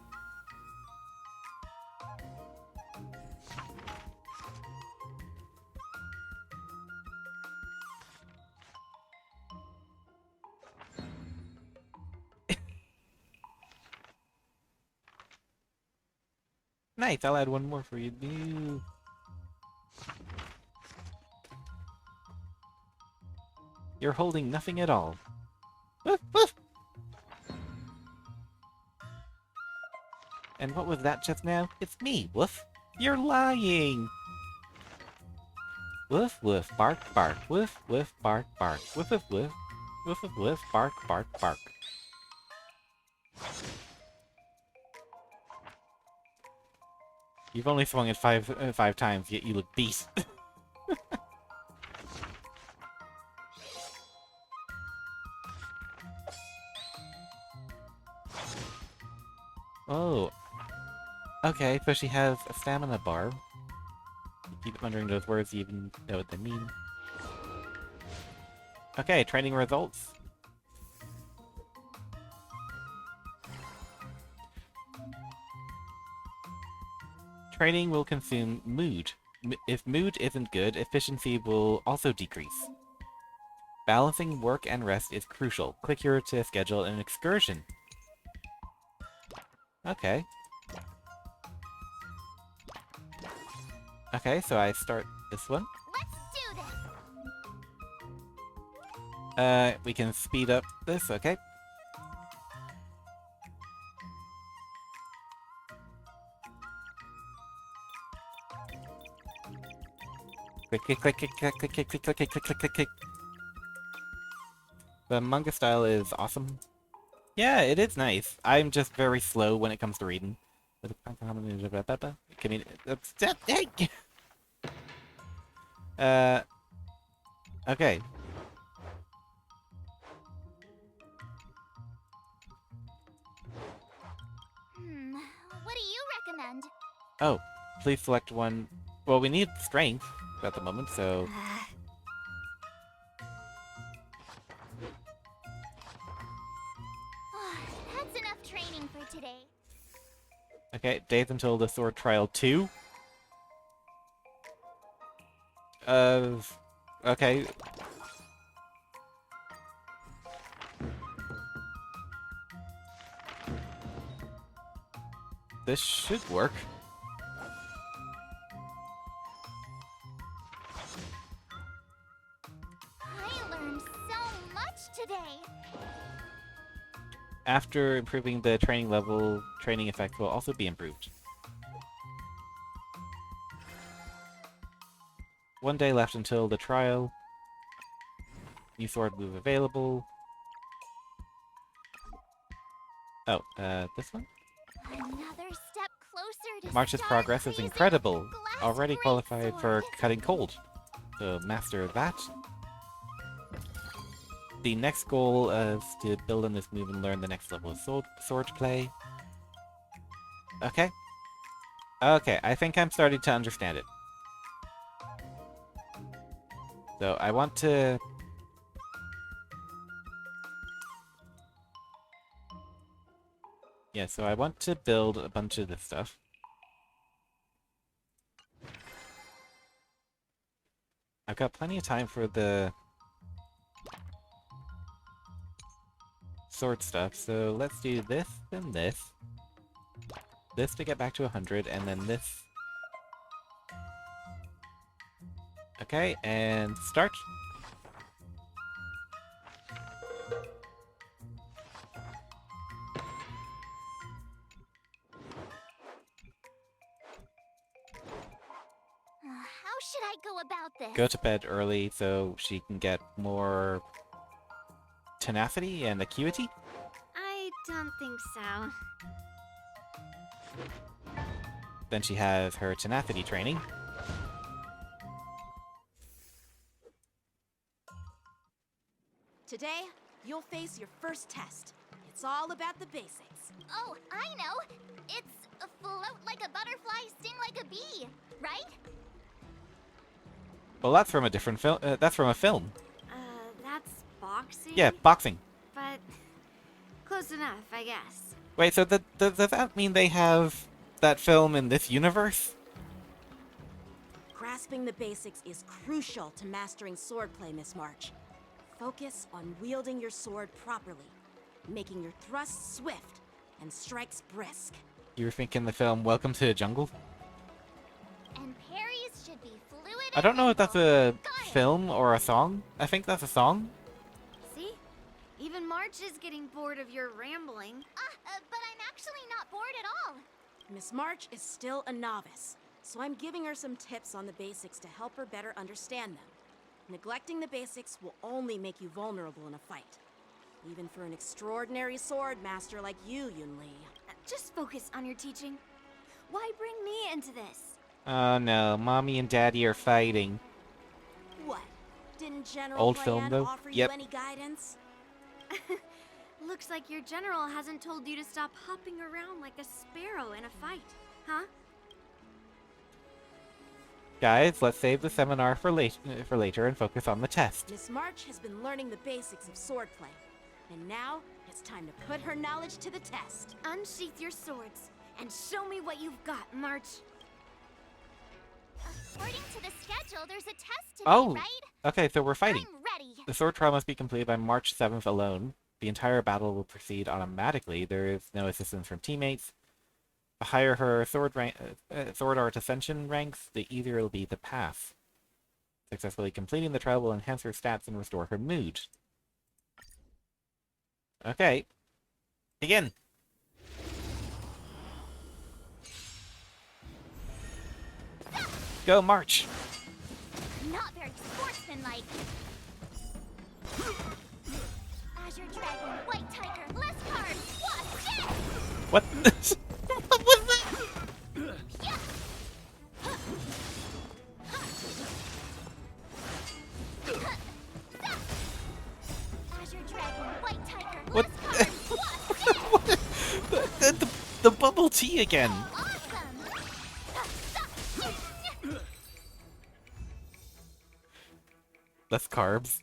Nice, I'll add one more for you. You're holding nothing at all. Woof, woof. And what was that just now? It's me, Woof. You're lying! Woof, woof, bark, bark. Woof, woof, bark, bark. Woof, woof, woof. Woof, woof, woof, bark, bark, bark. You've only swung it five times, yet you look beast. Oh, Okay, so she has a stamina bar. I keep wondering those words, you even know what they mean. Okay, training results. Training will consume mood. If mood isn't good, efficiency will also decrease. Balancing work and rest is crucial. Click here to schedule an excursion. Okay. Okay, so I start this one. Let's do this. We can speed up this, okay? Click, click, click, click, click, click, click, click, click, click, click, click, click. The manga style is awesome. Yeah, it is nice. I'm just very slow when it comes to reading. Can you... Okay. What do you recommend? Oh, please select one. Well, we need strength at the moment, so... That's enough training for today. Okay, days until the sword trial 2. Okay. This should work. I learned so much today. After improving the training level, training effect will also be improved. 1 day left until the trial. New sword move available. Oh, this one? Another step closer to March's progress is incredible. Already qualified for cutting cold. So master that. The next goal is to build on this move and learn the next level of sword play. Okay. Okay, I think I'm starting to understand it. So I want to... Yeah, so I want to build a bunch of this stuff. I've got plenty of time for the sword stuff, so let's do this, then this. This to get back to 100, and then this. Okay, and start. How should I go about this? Go to bed early so she can get more tenacity and acuity. I don't think so. Then she has her tenacity training. Today, you'll face your first test. It's all about the basics. Oh, I know. It's float like a butterfly, sting like a bee, right? Well, that's from a different film. That's from a film. That's boxing? Yeah, boxing. But close enough, I guess. Wait, so does that mean they have that film in this universe? Grasping the basics is crucial to mastering swordplay, Miss March. Focus on wielding your sword properly, making your thrusts swift and strikes brisk. You were thinking the film Welcome to the Jungle? And parries should be fluid. I don't know if that's a film or a song. I think that's a song. See? Even March is getting bored of your rambling. But I'm actually not bored at all. Miss March is still a novice, so I'm giving her some tips on the basics to help her better understand them. Neglecting the basics will only make you vulnerable in a fight. Even for an extraordinary sword master like you, Yunli. Just focus on your teaching. Why bring me into this? Oh no, Mommy and Daddy are fighting. What? Didn't General Old Plan film, though. offer Yep. you any guidance? Looks like your general hasn't told you to stop hopping around like a sparrow in a fight, Huh? Guys, let's save the seminar for later and focus on the test. Miss March has been learning the basics of swordplay. And now, it's time to put her knowledge to the test. Unsheath your swords and show me what you've got, March. According to the schedule, there's a test today, Oh, right? okay, so we're fighting. I'm ready. The sword trial must be completed by March 7th alone. The entire battle will proceed automatically. There is no assistance from teammates. The higher her sword art ascension ranks, the easier it'll be to pass. Successfully completing the trial will enhance her stats and restore her mood. Okay. Begin! Go, March! Not very sportsmanlike. Azure Dragon, White Tiger, less cards, what? Shit! What? What was that? Azure Dragon, White Tiger, What? less cards, what? The bubble tea again! Less carbs.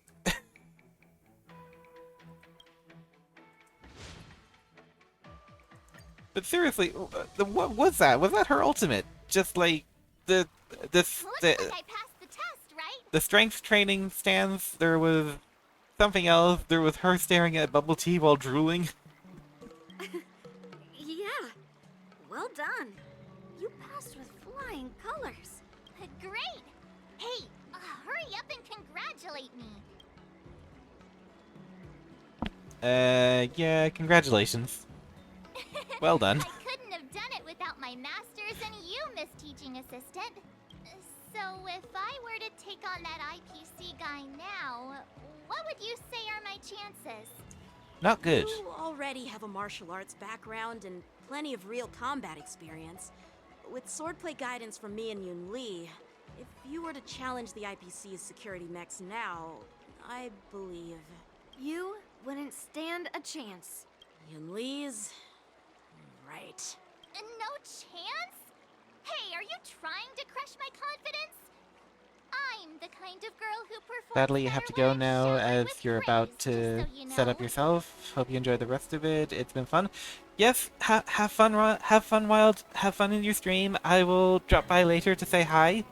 But seriously, what was that? Was that her ultimate? Just like the Looks like I passed the test, right? the strength training stance. There was something else. There was her staring at bubble tea while drooling. Yeah. Well done. You passed with flying colors. Great! Hey, hurry up and congratulate me. Yeah, congratulations. Well done. I couldn't have done it without my masters and you, Miss Teaching Assistant. So if I were to take on that IPC guy now, what would you say are my chances? Not good. You already have a martial arts background and plenty of real combat experience. With swordplay guidance from me and Yun Li, if you were to challenge the IPC's security mechs now, I believe... You wouldn't stand a chance. Yun Li's... right. No chance? Hey, are you trying to crush my confidence? I'm the kind of girl who performs. Sadly, you have to go now as you're about to set up yourself. Hope you enjoy the rest of it. It's been fun. Yes, have fun, Wild. Have fun in your stream. I will drop by later to say hi.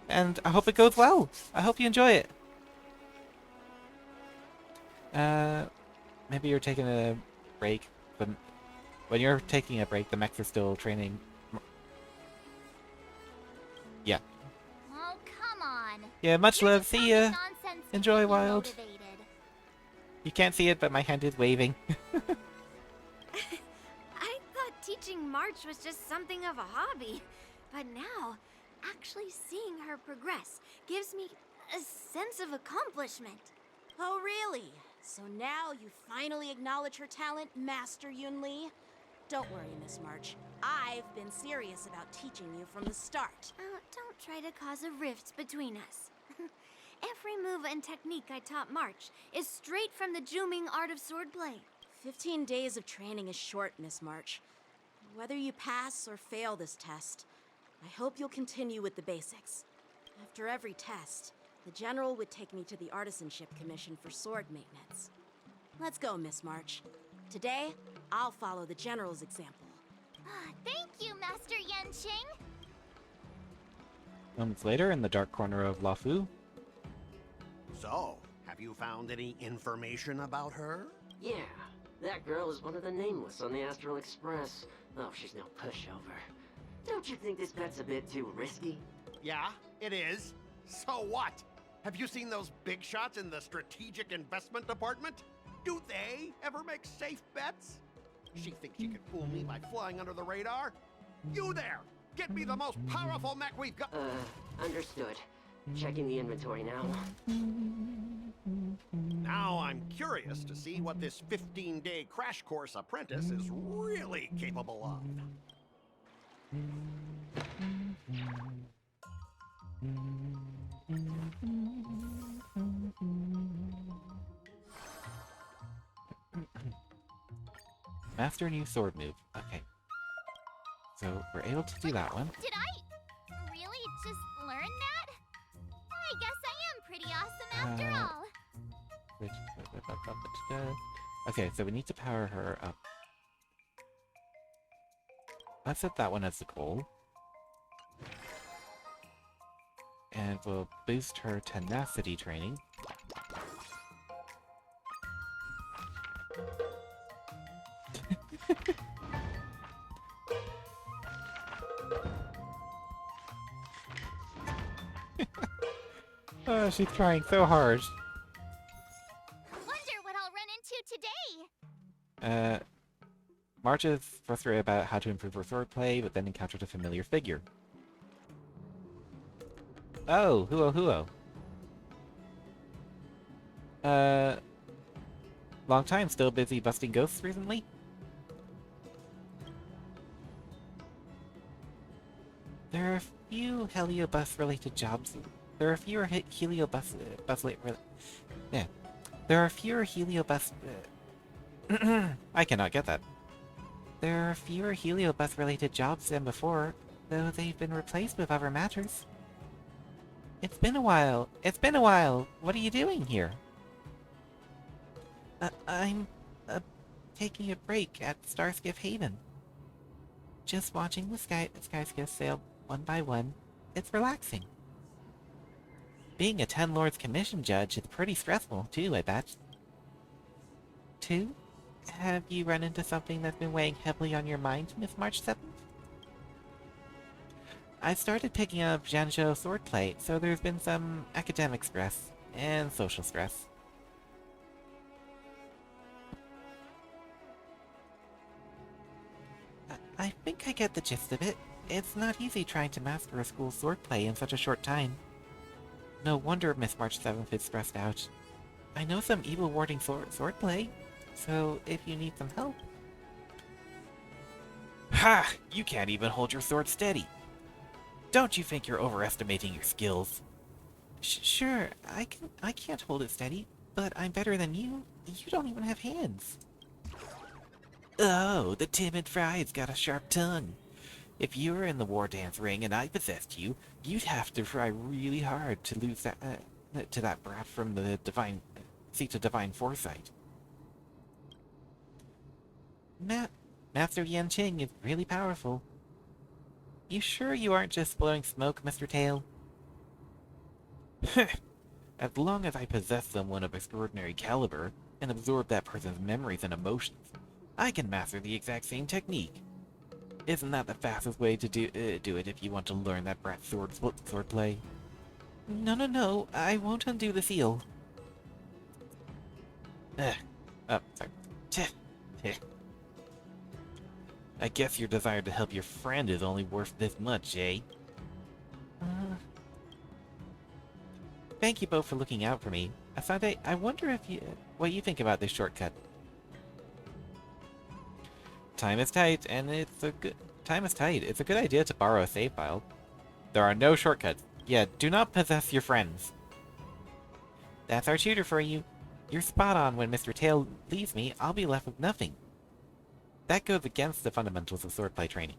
And I hope it goes well. I hope you enjoy it. Maybe you're taking a break, but when you're taking a break, the mechs are still training. Yeah. Oh, come on. Yeah, much love. See ya. Nonsense to Enjoy, keep me Wild. motivated. You can't see it, but my hand is waving. I thought teaching March was just something of a hobby. But now, actually seeing her progress gives me a sense of accomplishment. Oh, really? So now you finally acknowledge her talent, Master Yun Li? Don't worry, Miss March. I've been serious about teaching you from the start. Don't try to cause a rift between us. Every move and technique I taught March is straight from the Juming art of swordplay. 15 days of training is short, Miss March. Whether you pass or fail this test, I hope you'll continue with the basics. After every test, the General would take me to the Artisanship Commission for sword maintenance. Let's go, Miss March. Today, I'll follow the General's example. Thank you, Master Yanqing. Moments later, in the dark corner of Lafu. So, have you found any information about her? Yeah, that girl is one of the nameless on the Astral Express. Oh, she's no pushover. Don't you think this bet's a bit too risky? Yeah, it is. So what? Have you seen those big shots in the Strategic Investment Department? Do they ever make safe bets? She thinks she can fool me by flying under the radar? You there! Get me the most powerful mech we've got! Understood. Checking the inventory now. Now I'm curious to see what this 15-day crash course apprentice is really capable of. Master new sword move. Okay. So we're able to do that one. Did I really just learn that? I guess I am pretty awesome after all. Okay, so we need to power her up. Let's set that one as the goal. And we'll boost her tenacity training. Oh, she's trying so hard. Wonder what I'll run into today. March is frustrated about how to improve her swordplay, but then encountered a familiar figure. Oh, Huo. Long time, still busy busting ghosts recently? There are a few Heliobus-related jobs. There are fewer Heliobus... yeah. There are fewer Heliobus... I cannot get that. There are fewer Heliobus-related jobs than before, though they've been replaced with other matters. It's been a while. What are you doing here? I'm taking a break at Starskiff Haven. Just watching the Skyskiffs sail one by one. It's relaxing. Being a Ten Lords Commission judge is pretty stressful, too, I bet. Too? Have you run into something that's been weighing heavily on your mind, Miss March 7th? I started picking up Janzhou swordplay, so there's been some academic stress and social stress. I think I get the gist of it. It's not easy trying to master a school swordplay in such a short time. No wonder Miss March 7th is stressed out. I know some evil warding swordplay, so if you need some help... Ha! You can't even hold your sword steady! Don't you think you're overestimating your skills? Sure, I can't hold it steady, but I'm better than you. You don't even have hands. Oh, the timid Fry's got a sharp tongue. If you were in the war dance ring and I possessed you, you'd have to try really hard to lose that to that brat from the divine seat of divine foresight. Master Yan Qing is really powerful. You sure you aren't just blowing smoke, Mr. Tail? As long as I possess someone of extraordinary caliber and absorb that person's memories and emotions, I can master the exact same technique. Isn't that the fastest way to do it if you want to learn that brat swordplay? No, I won't undo the seal. Oh, sorry. I guess your desire to help your friend is only worth this much, eh? Thank you both for looking out for me. Asante, I wonder if what you think about this shortcut. Time is tight, and it's a good idea to borrow a save file. There are no shortcuts. Yeah, do not possess your friends. That's our tutor for you. You're spot on. When Mr. Tail leaves me, I'll be left with nothing. That goes against the fundamentals of swordplay training.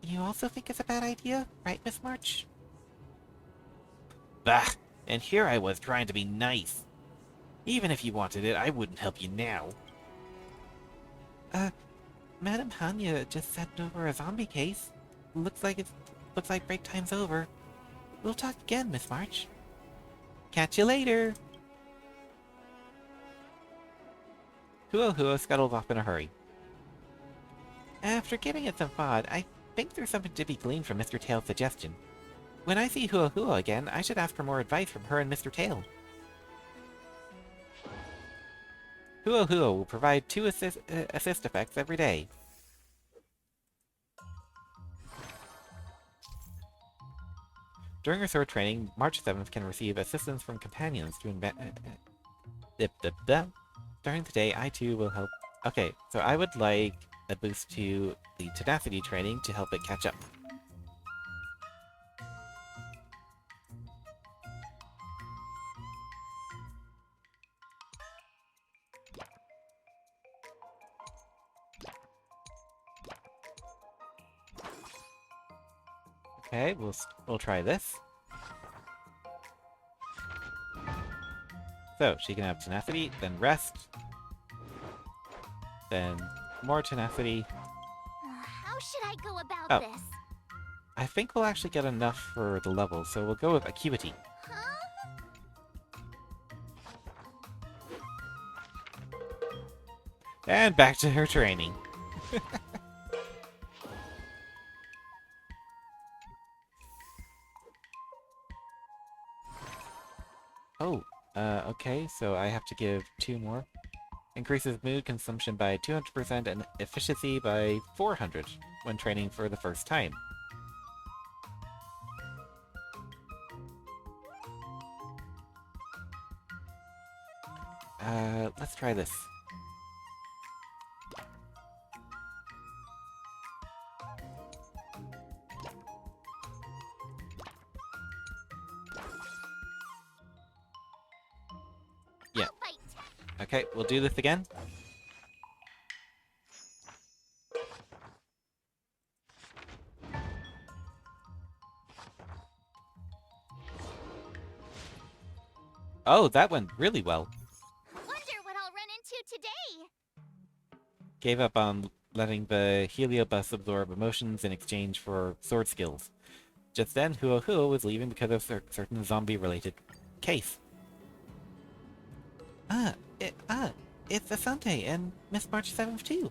You also think it's a bad idea, right, Miss March? Bah! And here I was trying to be nice. Even if you wanted it, I wouldn't help you now. Madame Hanya just sent over a zombie case. Looks like break time's over. We'll talk again, Miss March. Catch you later! Huo scuttles off in a hurry. After giving it some thought, I think there's something to be gleaned from Mr. Tail's suggestion. When I see Huo again, I should ask for more advice from her and Mr. Tail. Huo will provide 2 assist effects every day. During her sword training, March 7th can receive assistance from companions to invent... During the day, I too will help... Okay, so I would like a boost to the tenacity training to help it catch up. Okay, we'll try this. So, she can have tenacity, then rest, then more tenacity. How should I go about Oh. this? I think we'll actually get enough for the level, so we'll go with acuity. And back to her training. Oh, okay, so I have to give 2 more. Increases mood consumption by 200% and efficiency by 400 when training for the first time. Let's try this. Yeah. Okay, we'll do this again. Oh, that went really well. Wonder what I'll run into today. Gave up on letting the Heliobus absorb emotions in exchange for sword skills. Just then, Huo Huo was leaving because of certain zombie-related case. It's Asante and Miss March 7th too.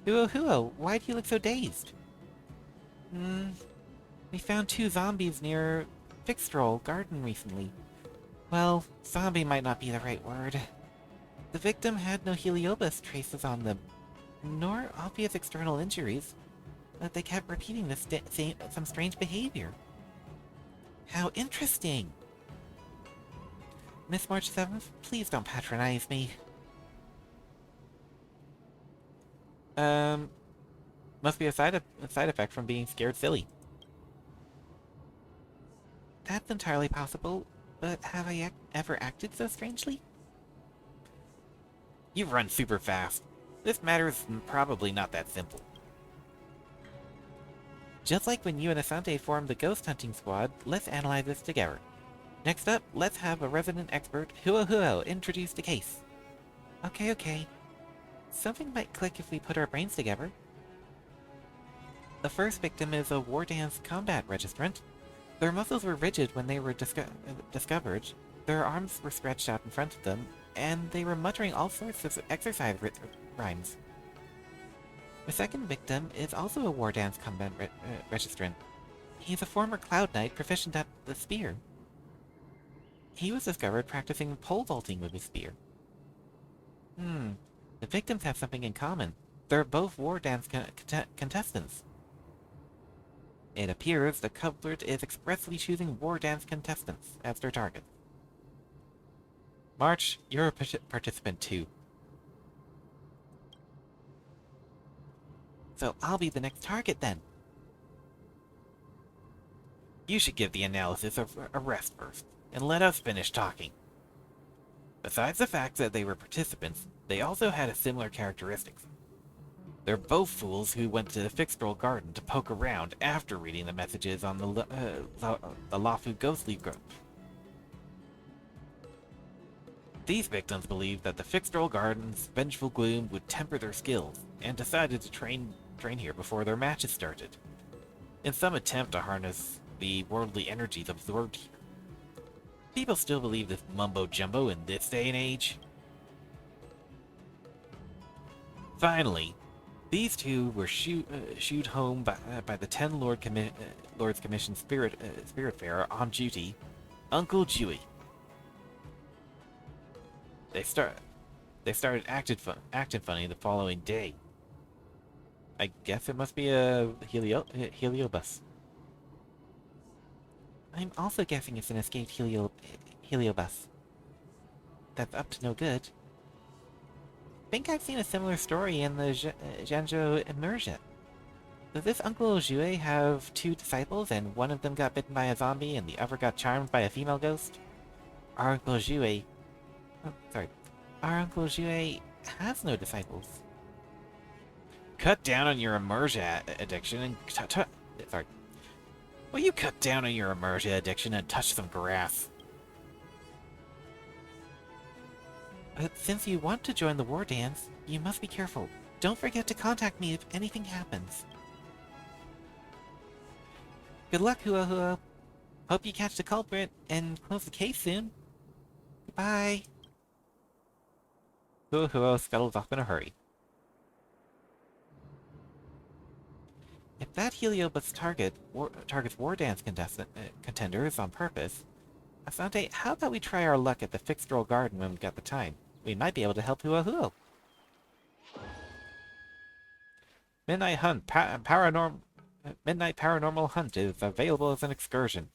Huo Huo, why do you look so dazed? We found 2 zombies near Fixstroll Garden recently. Well, zombie might not be the right word. The victim had no Heliobus traces on them, nor obvious external injuries, but they kept repeating some strange behavior. How interesting! Miss March 7th, please don't patronize me. Must be a side effect from being scared silly. That's entirely possible, but have I ever acted so strangely? You run super fast. This matter is probably not that simple. Just like when you and Asante formed the ghost hunting squad, let's analyze this together. Next up, let's have a resident expert, Huo Huo, introduce the case. Okay. Something might click if we put our brains together. The first victim is a war dance combat registrant. Their muscles were rigid when they were discovered, their arms were stretched out in front of them, and they were muttering all sorts of exercise rhymes. The second victim is also a war dance combat registrant. He's a former Cloud Knight proficient at the spear. He was discovered practicing pole vaulting with his spear. The victims have something in common. They're both war dance contestants. It appears the culprit is expressly choosing war dance contestants as their target. March, you're a participant too. So I'll be the next target then. You should give the analysis a rest first, and let us finish talking. Besides the fact that they were participants, they also had a similar characteristics. They're both fools who went to the Fixstroll Garden to poke around after reading the messages on the Lafu Ghostly group. These victims believed that the Fixstroll Garden's vengeful gloom would temper their skills, and decided to train here before their matches started, in some attempt to harness the worldly energies absorbed here. People still believe this mumbo-jumbo in this day and age? Finally, these two were shooed home by the 10 Lords Commission Spiritfarer on duty, Uncle Dewey. They started acting funny the following day. I guess it must be a Heliobus. I'm also guessing it's an escaped Heliobus. That's up to no good. Think I've seen a similar story in the Zhanzhou Immersion. Does this Uncle Jue have 2 disciples and one of them got bitten by a zombie and the other got charmed by a female ghost? Our Uncle Jue has no disciples. Cut down on your immersion addiction and Will you cut down on your immersion addiction and touch some grass? Since you want to join the war dance, you must be careful. Don't forget to contact me if anything happens. Good luck, Hua Hua. Hope you catch the culprit and close the case soon. Goodbye. Hua Hua scuttles off in a hurry. If that Heliobus targets war dance contenders on purpose, Asante, how about we try our luck at the Fixed Roll Garden when we've got the time? We might be able to help Hua Hua. Midnight Paranormal Hunt is available as an excursion.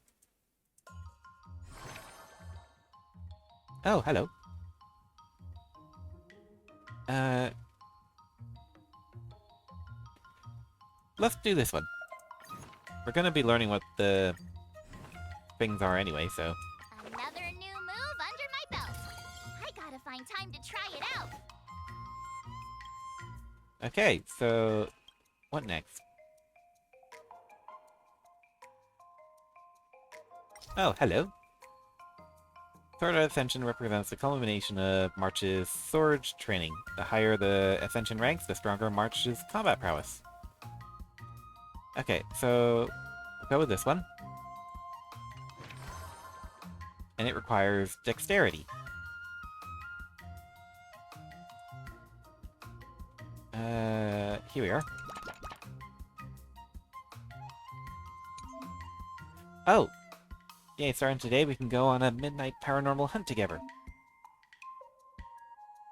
Oh, hello. Let's do this one. We're gonna be learning what the things are anyway, so... Another new move under my belt. I gotta find time to try it out. Okay, so... what next? Oh, hello. Sword Ascension represents the culmination of March's sword training. The higher the Ascension ranks, the stronger March's combat prowess. Okay, so we'll go with this one. And it requires dexterity. Here we are. Oh! Yay, starting today we can go on a midnight paranormal hunt together.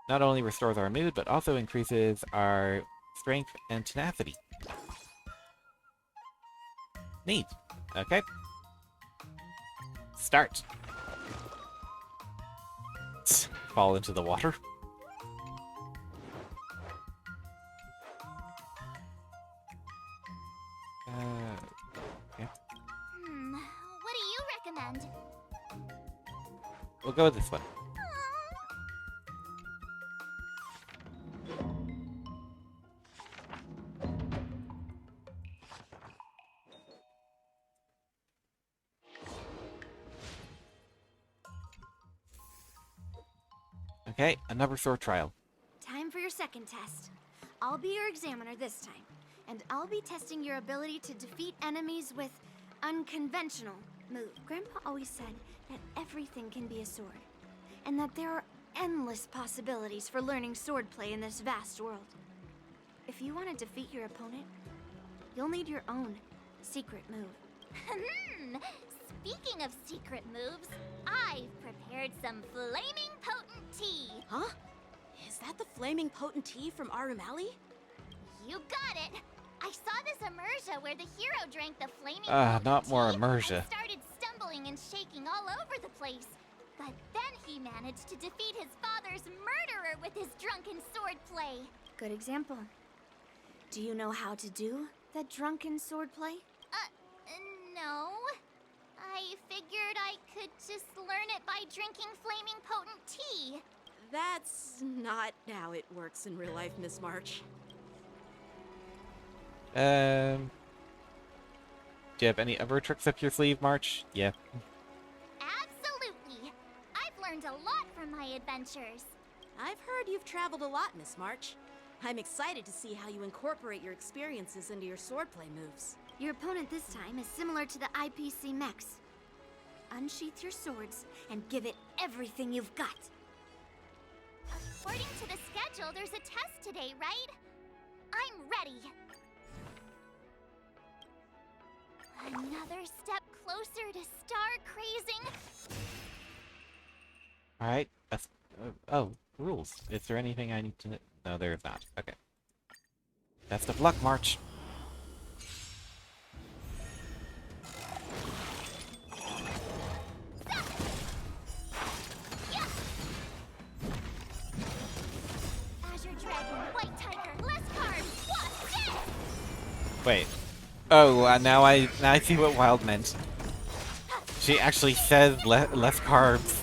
Not only restores our mood, but also increases our strength and tenacity. Neat. Okay. Start. Fall into the water. Okay. What do you recommend? We'll go with this one. Okay, another sword trial. Time for your second test. I'll be your examiner this time, and I'll be testing your ability to defeat enemies with unconventional moves. Grandpa always said that everything can be a sword, and that there are endless possibilities for learning swordplay in this vast world. If you want to defeat your opponent, you'll need your own secret move. Speaking of secret moves, I've prepared some flaming potent tea. Huh? Is that the flaming potent tea from Arumali? You got it. I saw this immersia where the hero drank the flaming Not more immersia. and started stumbling and shaking all over the place. But then he managed to defeat his father's murderer with his drunken swordplay. Good example. Do you know how to do that drunken swordplay? No. I figured I could just learn it by drinking flaming potent tea. That's not how it works in real life, Miss March. Do you have any other tricks up your sleeve, March? Yeah. Absolutely. I've learned a lot from my adventures. I've heard you've traveled a lot, Miss March. I'm excited to see how you incorporate your experiences into your swordplay moves. Your opponent this time is similar to the IPC mechs. Unsheath your swords and give it everything you've got. According to the schedule, there's a test today, right? I'm ready. Another step closer to star crazing. Alright, that's... oh, rules. Is there anything I need to... No, there is not. Okay. Best of luck, March. Azure Dragon, White Tiger, less cards, what's this? Wait. Oh, now I see what wild meant. She actually says less carbs.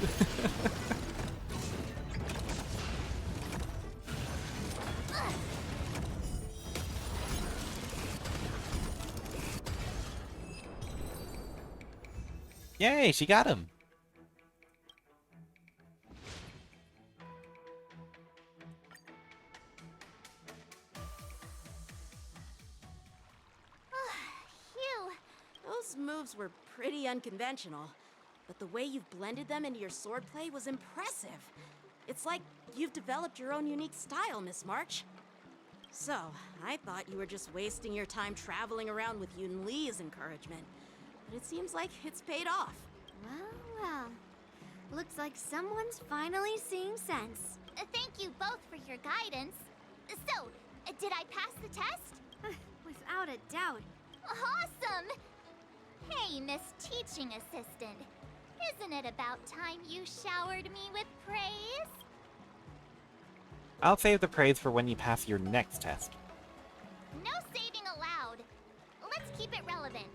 Yay, she got him! Phew. Those moves were pretty unconventional, but the way you've blended them into your swordplay was impressive. It's like you've developed your own unique style, Miss March. So, I thought you were just wasting your time traveling around with Yun Li's encouragement, but it seems like it's paid off. Well, well. Looks like someone's finally seeing sense. Thank you both for your guidance. So, did I pass the test? Without a doubt. Awesome! Hey, Miss Teaching Assistant. Isn't it about time you showered me with praise? I'll save the praise for when you pass your next test. No saving allowed. Let's keep it relevant.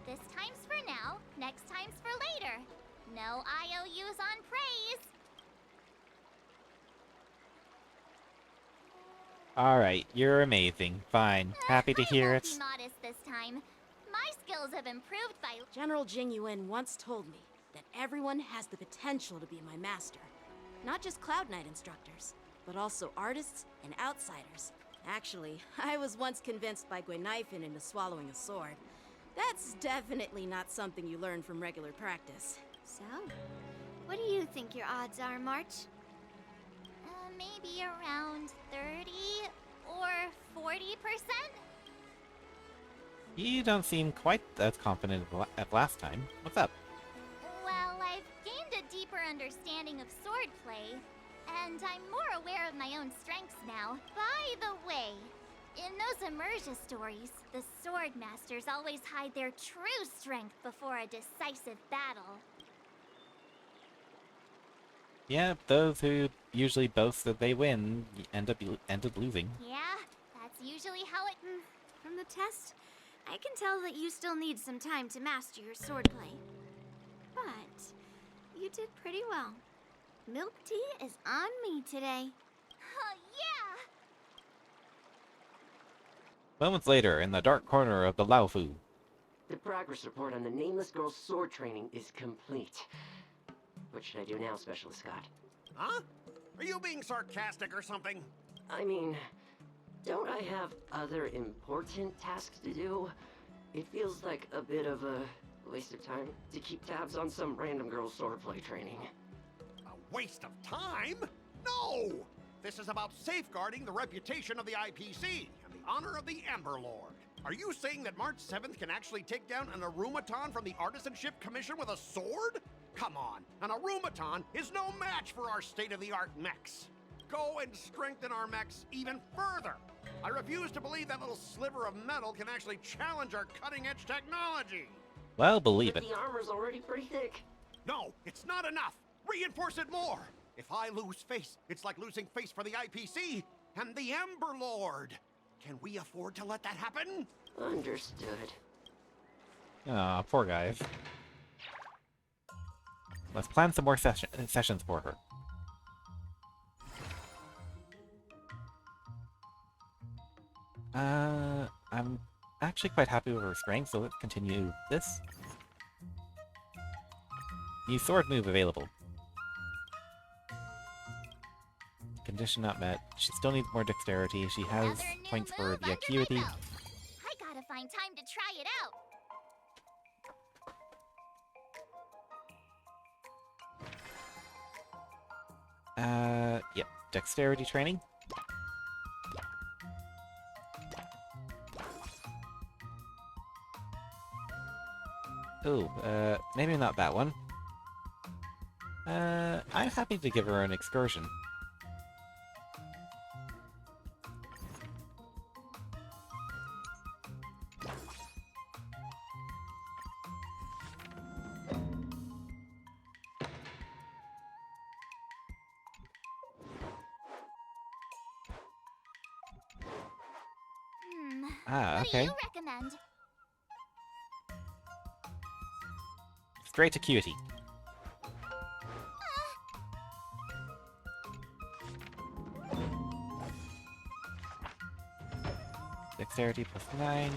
This time's for now, next time's for later. No IOUs on praise. Alright, you're amazing. Fine. Happy to hear it. Be modest this time. My skills have improved by... General Jing Yuan once told me that everyone has the potential to be my master. Not just Cloud Knight instructors, but also artists and outsiders. Actually, I was once convinced by Guinifin into swallowing a sword. That's definitely not something you learn from regular practice. So, what do you think your odds are, March? Maybe around 30 or 40%? You don't seem quite as confident as last time. What's up? Well, I've gained a deeper understanding of swordplay, and I'm more aware of my own strengths now. By the way, in those Immersia stories, the sword masters always hide their true strength before a decisive battle. Yeah, those who usually boast that they win end up losing. Yeah, that's usually how it... From the test, I can tell that you still need some time to master your swordplay. But you did pretty well. Milk tea is on me today. Yeah! Moments later, in the dark corner of the Laofu. The progress report on the nameless girl's sword training is complete. What should I do now, Specialist Scott? Huh? Are you being sarcastic or something? I mean, don't I have other important tasks to do? It feels like a bit of a waste of time to keep tabs on some random girl's swordplay training. A waste of time? No! This is about safeguarding the reputation of the IPC and the honor of the Ember Lord. Are you saying that March 7th can actually take down an Arumaton from the Artisanship Commission with a sword? Come on, an Arumaton is no match for our state-of-the-art mechs. Go and strengthen our mechs even further. I refuse to believe that little sliver of metal can actually challenge our cutting-edge technology. Well, believe it. The armor's already pretty thick. No, it's not enough. Reinforce it more. If I lose face, it's like losing face for the IPC and the Ember Lord. Can we afford to let that happen? Understood. Aw, poor guys. Let's plan some more sessions for her. I'm actually quite happy with her strength, so let's continue this. New sword move available. Condition not met. She still needs more dexterity. She has points for the acuity. I gotta find time to try it out. Yep. Dexterity training. Ooh, maybe not that one. I'm happy to give her an excursion. What okay. do you recommend? Straight acuity. Dexterity plus 9.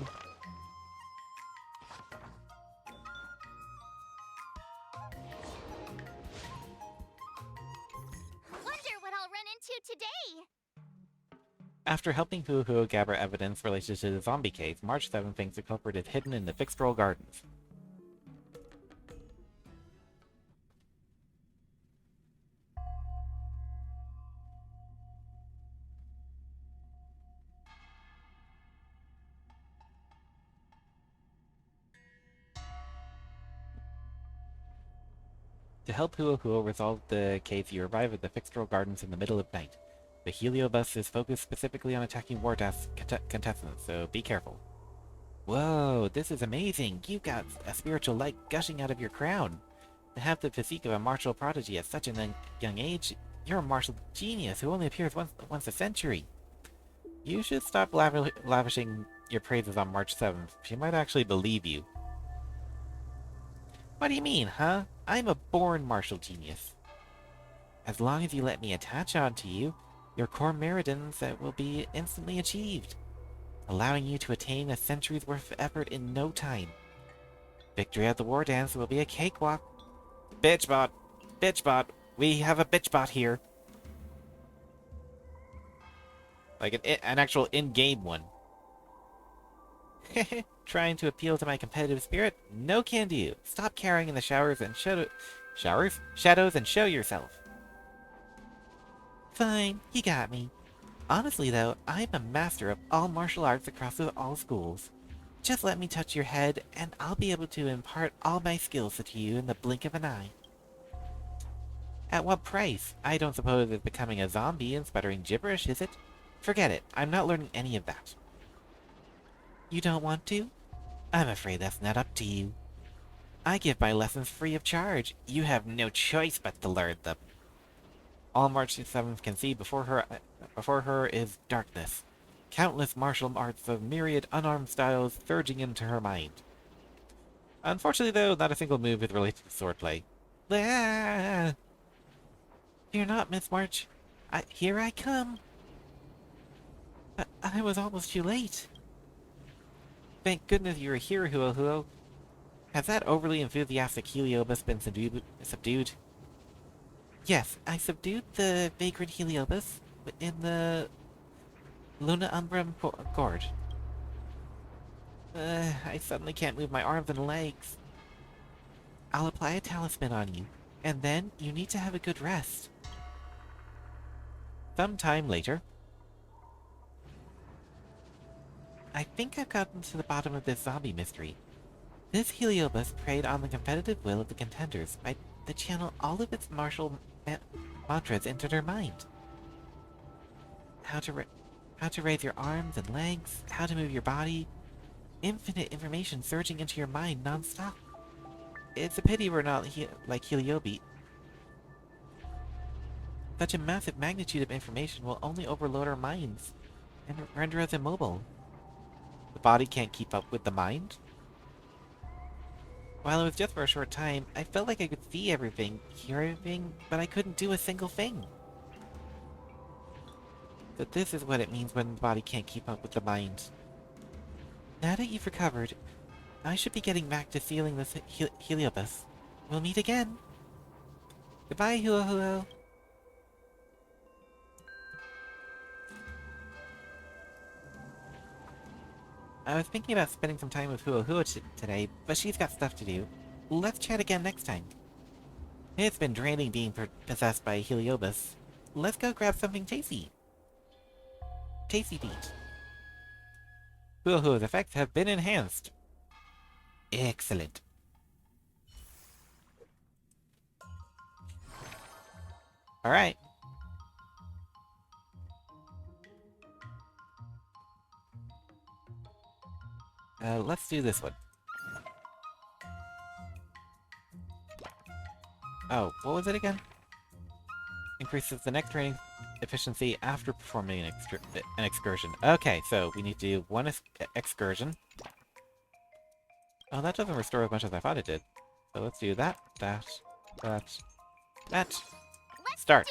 you today? After helping Huohuo gather evidence related to the zombie case, March 7th thinks the culprit is hidden in the Fixed Roll Gardens. To help Huohuo resolve the case, you arrive at the Fixed Roll Gardens in the middle of night. The Heliobus is focused specifically on attacking war death contestants, so be careful. Whoa, this is amazing! You've got a spiritual light gushing out of your crown! To have the physique of a martial prodigy at such a young age, you're a martial genius who only appears once a century. You should stop lavishing your praises on March 7th. She might actually believe you. What do you mean, huh? I'm a born martial genius. As long as you let me attach onto you, your core meridians will be instantly achieved, allowing you to attain a century's worth of effort in no time. Victory at the war dance will be a cakewalk. Bitchbot! Bitchbot! We have a bitchbot here. Like an actual in-game one. Trying to appeal to my competitive spirit? No can do. Stop cowering in the shadows and show yourself. Fine, you got me. Honestly though, I'm a master of all martial arts across all schools. Just let me touch your head, and I'll be able to impart all my skills to you in the blink of an eye. At what price? I don't suppose it's becoming a zombie and sputtering gibberish, is it? Forget it, I'm not learning any of that. You don't want to? I'm afraid that's not up to you. I give my lessons free of charge. You have no choice but to learn them. All March 7th can see before her is darkness. Countless martial arts of myriad unarmed styles surging into her mind. Unfortunately, though, not a single move is related to swordplay. Ah! Fear not, Miss March. Here I come. I was almost too late. Thank goodness you're here, Huohuo. Has that overly enthusiastic Heliobus been subdued? Yes, I subdued the vagrant Heliobus in the Luna Umbrum Gorge. I suddenly can't move my arms and legs. I'll apply a talisman on you, and then you need to have a good rest. Sometime later. I think I've gotten to the bottom of this zombie mystery. This Heliobus preyed on the competitive will of the contenders by to channel all of its martial mantras into their mind. How to raise your arms and legs, how to move your body. Infinite information surging into your mind non-stop. It's a pity we're not like Heliobi. Such a massive magnitude of information will only overload our minds and render us immobile. The body can't keep up with the mind? While it was just for a short time, I felt like I could see everything, hear everything, but I couldn't do a single thing. But this is what it means when the body can't keep up with the mind. Now that you've recovered, I should be getting back to sealing this Heliobus. We'll meet again. Goodbye, Huohuo. I was thinking about spending some time with Huohuo today, but she's got stuff to do. Let's chat again next time. It's been draining being possessed by Heliobus. Let's go grab something tasty. Tasty beat. Huohuo's effects have been enhanced. Excellent. Alright. Let's do this one. Oh, what was it again? Increases the next training efficiency after performing an excursion. Okay, so we need to do one excursion. Oh, that doesn't restore as much as I thought it did. So let's do that, that. Start!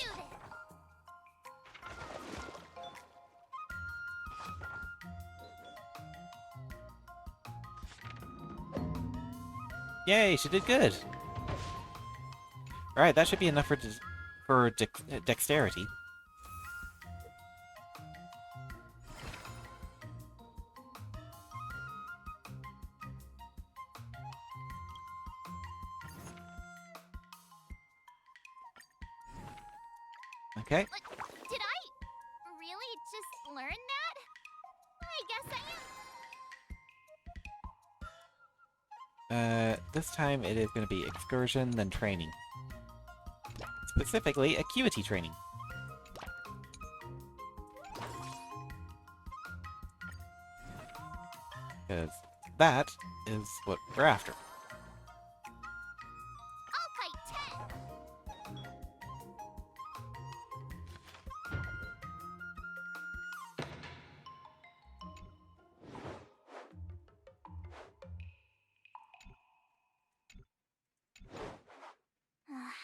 Yay, she did good! Alright, that should be enough for dexterity. Okay. Did I really just learn that? I guess I am. This time it is going to be excursion, then training. Specifically, acuity training. Because that is what we're after. Honkai 10.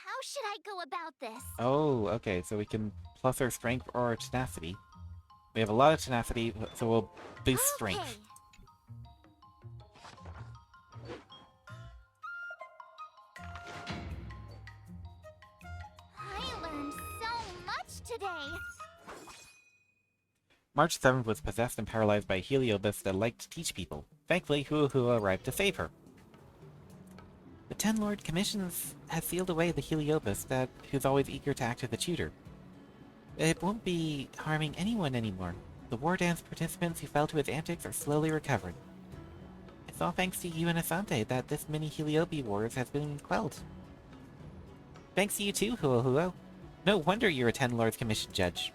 How should I go about this? Oh, okay, so we can plus our strength or our tenacity. We have a lot of tenacity, so we'll boost strength. I learned so much today. March 7th was possessed and paralyzed by a Heliobus that liked to teach people. Thankfully, Hua arrived to save her. The Ten Lord Commissions has sealed away the Heliobus who's always eager to act as a tutor. It won't be harming anyone anymore. The war dance participants who fell to its antics are slowly recovering. It's all thanks to you and Asante that this mini Heliobi wars has been quelled. Thanks to you too, Hua. No wonder you're a Ten Lords Commission judge.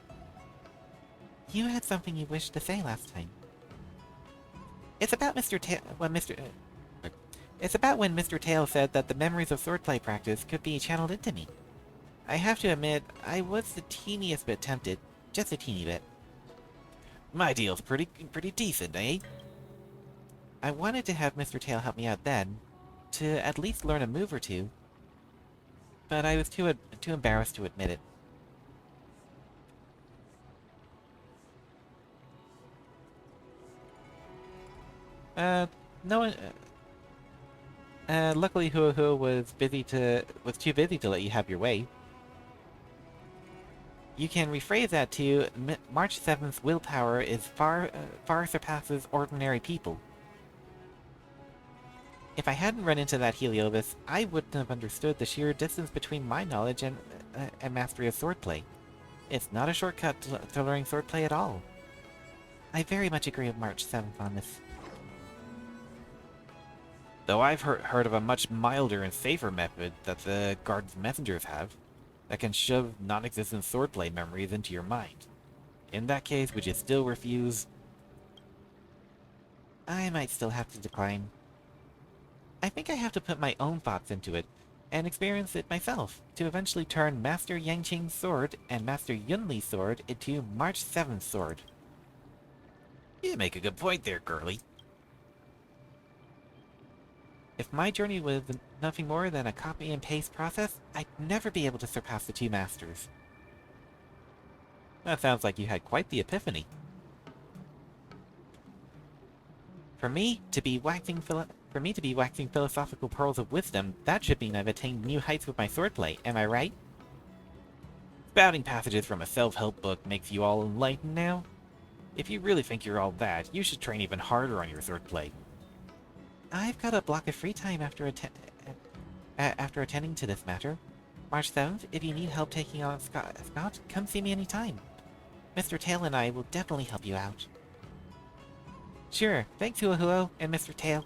You had something you wished to say last time. It's about It's about when Mr. Tail said that the memories of swordplay practice could be channeled into me. I have to admit, I was the teeniest bit tempted. Just a teeny bit. My deal's pretty decent, eh? I wanted to have Mr. Tail help me out then, to at least learn a move or two, but I was too embarrassed to admit it. No one... luckily Hua was too busy to let you have your way. You can rephrase that to, March 7th's willpower is far surpasses ordinary people. If I hadn't run into that Heliobus, I wouldn't have understood the sheer distance between my knowledge and mastery of swordplay. It's not a shortcut to learning swordplay at all. I very much agree with March 7th on this. Though I've heard of a much milder and safer method that the Guard's messengers have, that can shove non-existent swordplay memories into your mind. In that case, would you still refuse? I might still have to decline. I think I have to put my own thoughts into it, and experience it myself, to eventually turn Master Yangqing's sword and Master Yunli's sword into March 7th's sword. You make a good point there, girly. If my journey was nothing more than a copy and paste process, I'd never be able to surpass the two masters. That sounds like you had quite the epiphany. For me to be waxing philosophical pearls of wisdom, that should mean I've attained new heights with my swordplay, am I right? Spouting passages from a self-help book makes you all enlightened now? If you really think you're all that, you should train even harder on your swordplay. I've got a block of free time after attending to this matter. March 7th, if you need help taking on Scott, come see me anytime. Mr. Tail and I will definitely help you out. Sure, thanks Hua and Mr. Tail.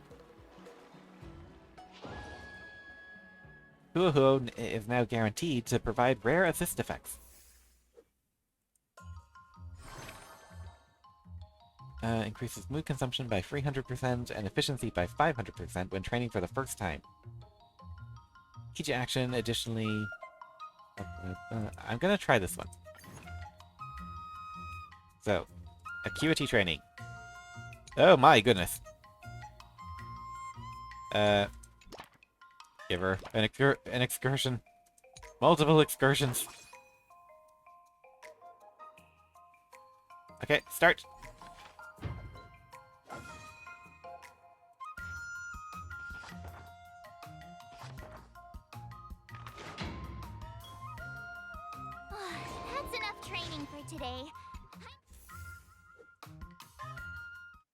Hua is now guaranteed to provide rare assist effects. Increases mood consumption by 300% and efficiency by 500% when training for the first time. Each action additionally... I'm gonna try this one. So, acuity training. Oh my goodness. Give her an excursion. Multiple excursions. Okay, start. That's enough training for today.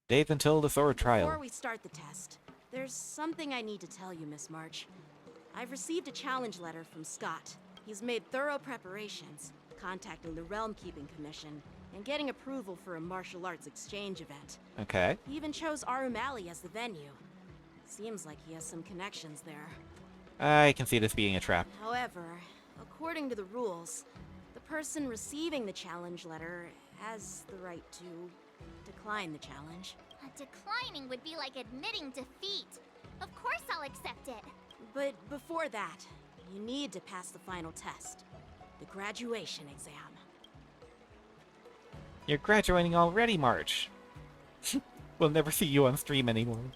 Days until the sword trial. Before we start the test, there's something I need to tell you, Miss March. I've received a challenge letter from Scott. He's made thorough preparations, contacting the Realm Keeping Commission, and getting approval for a martial arts exchange event. Okay. He even chose Arumali as the venue. Seems like he has some connections there. I can see this being a trap. However, according to the rules, the person receiving the challenge letter has the right to decline the challenge. Declining would be like admitting defeat. Of course I'll accept it. But before that, you need to pass the final test, the graduation exam. You're graduating already, March. We'll never see you on stream anymore.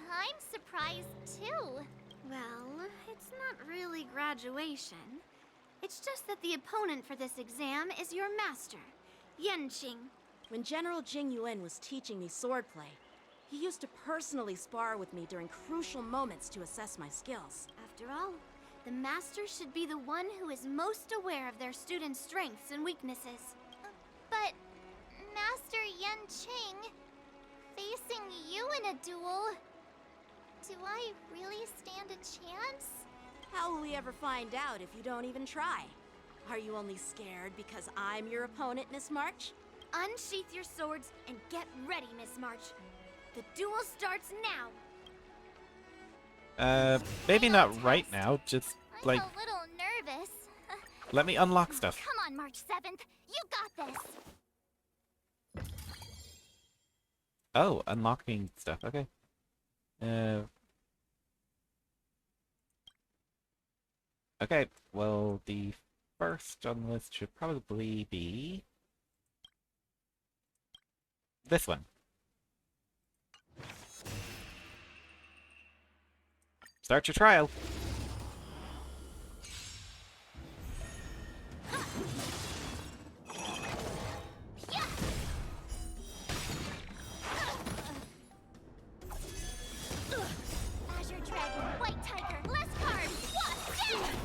I'm surprised too. Well, it's not really graduation. It's just that the opponent for this exam is your master, Yenqing. When General Jing Yuan was teaching me swordplay, he used to personally spar with me during crucial moments to assess my skills. After all, the master should be the one who is most aware of their students' strengths and weaknesses. But, Master Yenqing, facing you in a duel, do I really stand a chance? How will we ever find out if you don't even try? Are you only scared because I'm your opponent, Miss March? Unsheath your swords and get ready, Miss March. The duel starts now. Maybe not right now, just like... I'm a little nervous. Let me unlock stuff. Come on, March 7th. You got this. Oh, unlocking stuff, okay. Okay, well, the first on the list should probably be... this one. Start your trial. Azure Dragon, White Tiger, less carbs. What?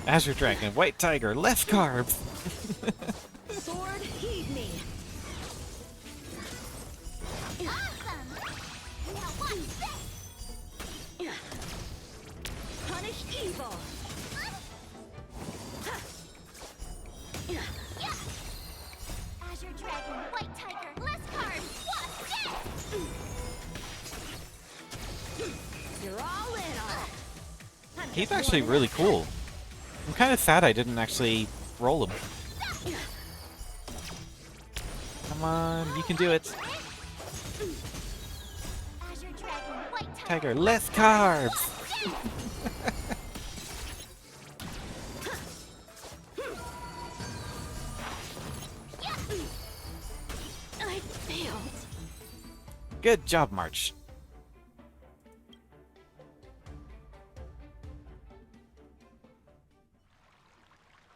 Azure Dragon, White Tiger, less carbs. Sword, heed me. Awesome. Now watch this. Punish evil. Azure Dragon, White Tiger, less carbs. Watch this. You're all in on it. He's actually really cool. I'm kind of sad I didn't actually roll him. Come on, you can do it. Azure Dragon, White Tiger, less carbs. I failed. Good job, March.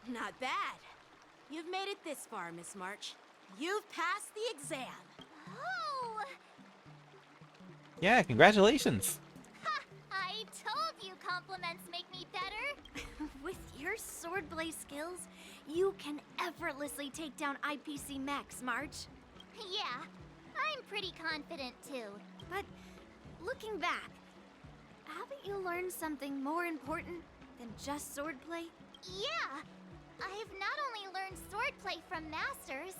Not bad. You've made it this far, Miss March. You've passed the exam. Oh! Yeah, congratulations. I told you compliments make me better. With your swordblade skills, you can effortlessly take down IPC Max, March. Yeah, I'm pretty confident too. But looking back, haven't you learned something more important than just swordplay? Yeah, I've not only learned swordplay from masters,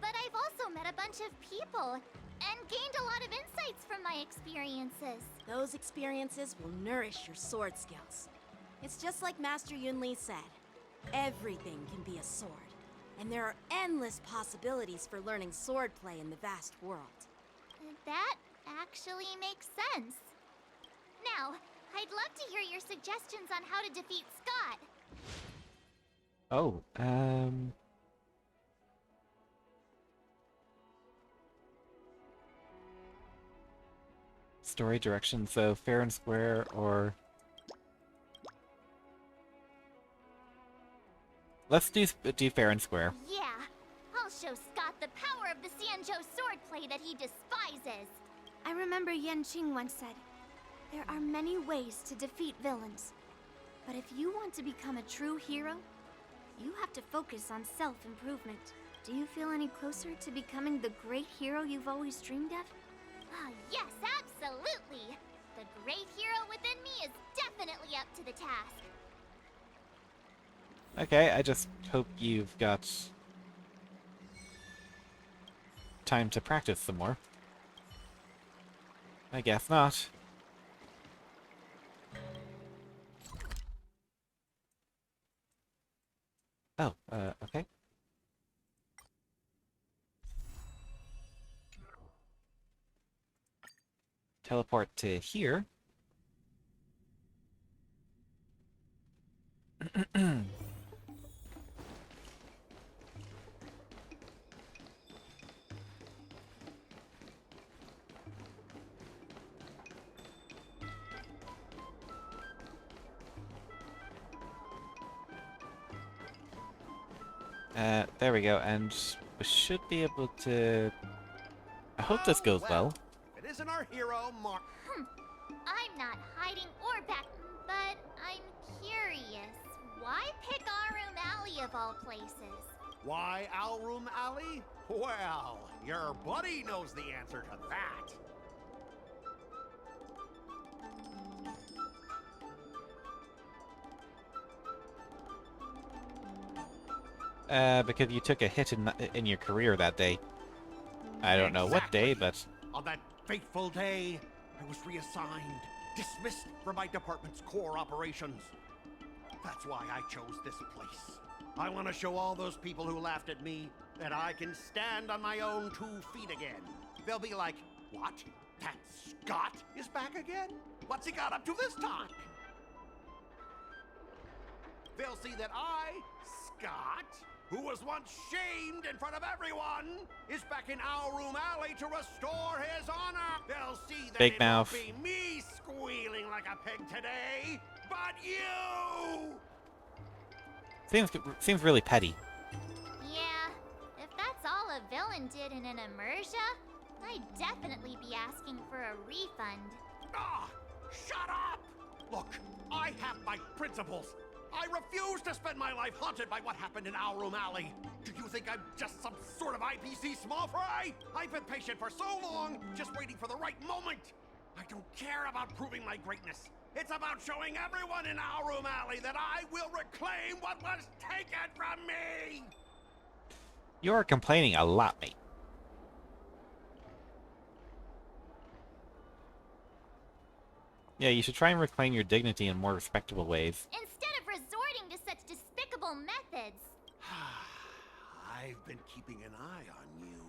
but I've also met a bunch of people and gained a lot of insights from my experiences. Those experiences will nourish your sword skills. It's just like Master Yunli said. Everything can be a sword, and there are endless possibilities for learning swordplay in the vast world. That actually makes sense. Now, I'd love to hear your suggestions on how to defeat Scott. Oh, story direction, so fair and square, or... Let's do fair and square. Yeah, I'll show Scott the power of the Xianzhou swordplay that he despises. I remember Yenqing once said, there are many ways to defeat villains. But if you want to become a true hero, you have to focus on self-improvement. Do you feel any closer to becoming the great hero you've always dreamed of? Yes, absolutely. The great hero within me is definitely up to the task. Okay, I just hope you've got time to practice some more. I guess not. Oh, okay. Teleport to here. There we go, and we should be able to... I hope this goes well. It isn't our hero, Mark. I'm not hiding or back, but I'm curious. Why pick our room alley of all places? Why Alroom Alley? Well, your buddy knows the answer to that. Because you took a hit in your career that day. I don't know what day, but... On that fateful day, I was reassigned, dismissed from my department's core operations. That's why I chose this place. I want to show all those people who laughed at me that I can stand on my own 2 feet again. They'll be like, what? That Scott is back again? What's he got up to this time? They'll see that I, Scott, who was once shamed in front of everyone, is back in our room alley to restore his honor. They'll see that Big it mouth. won't be me squealing like a pig today, but you! Seems really petty. Yeah, if that's all a villain did in an immersia, I'd definitely be asking for a refund. Ah, shut up! Look, I have my principles. I refuse to spend my life haunted by what happened in our room alley. Do you think I'm just some sort of IPC small fry? I've been patient for so long, just waiting for the right moment. I don't care about proving my greatness. It's about showing everyone in our room alley that I will reclaim what was taken from me! You're complaining a lot, mate. Yeah, you should try and reclaim your dignity in more respectable ways. Instead of resorting to such despicable methods. I've been keeping an eye on you.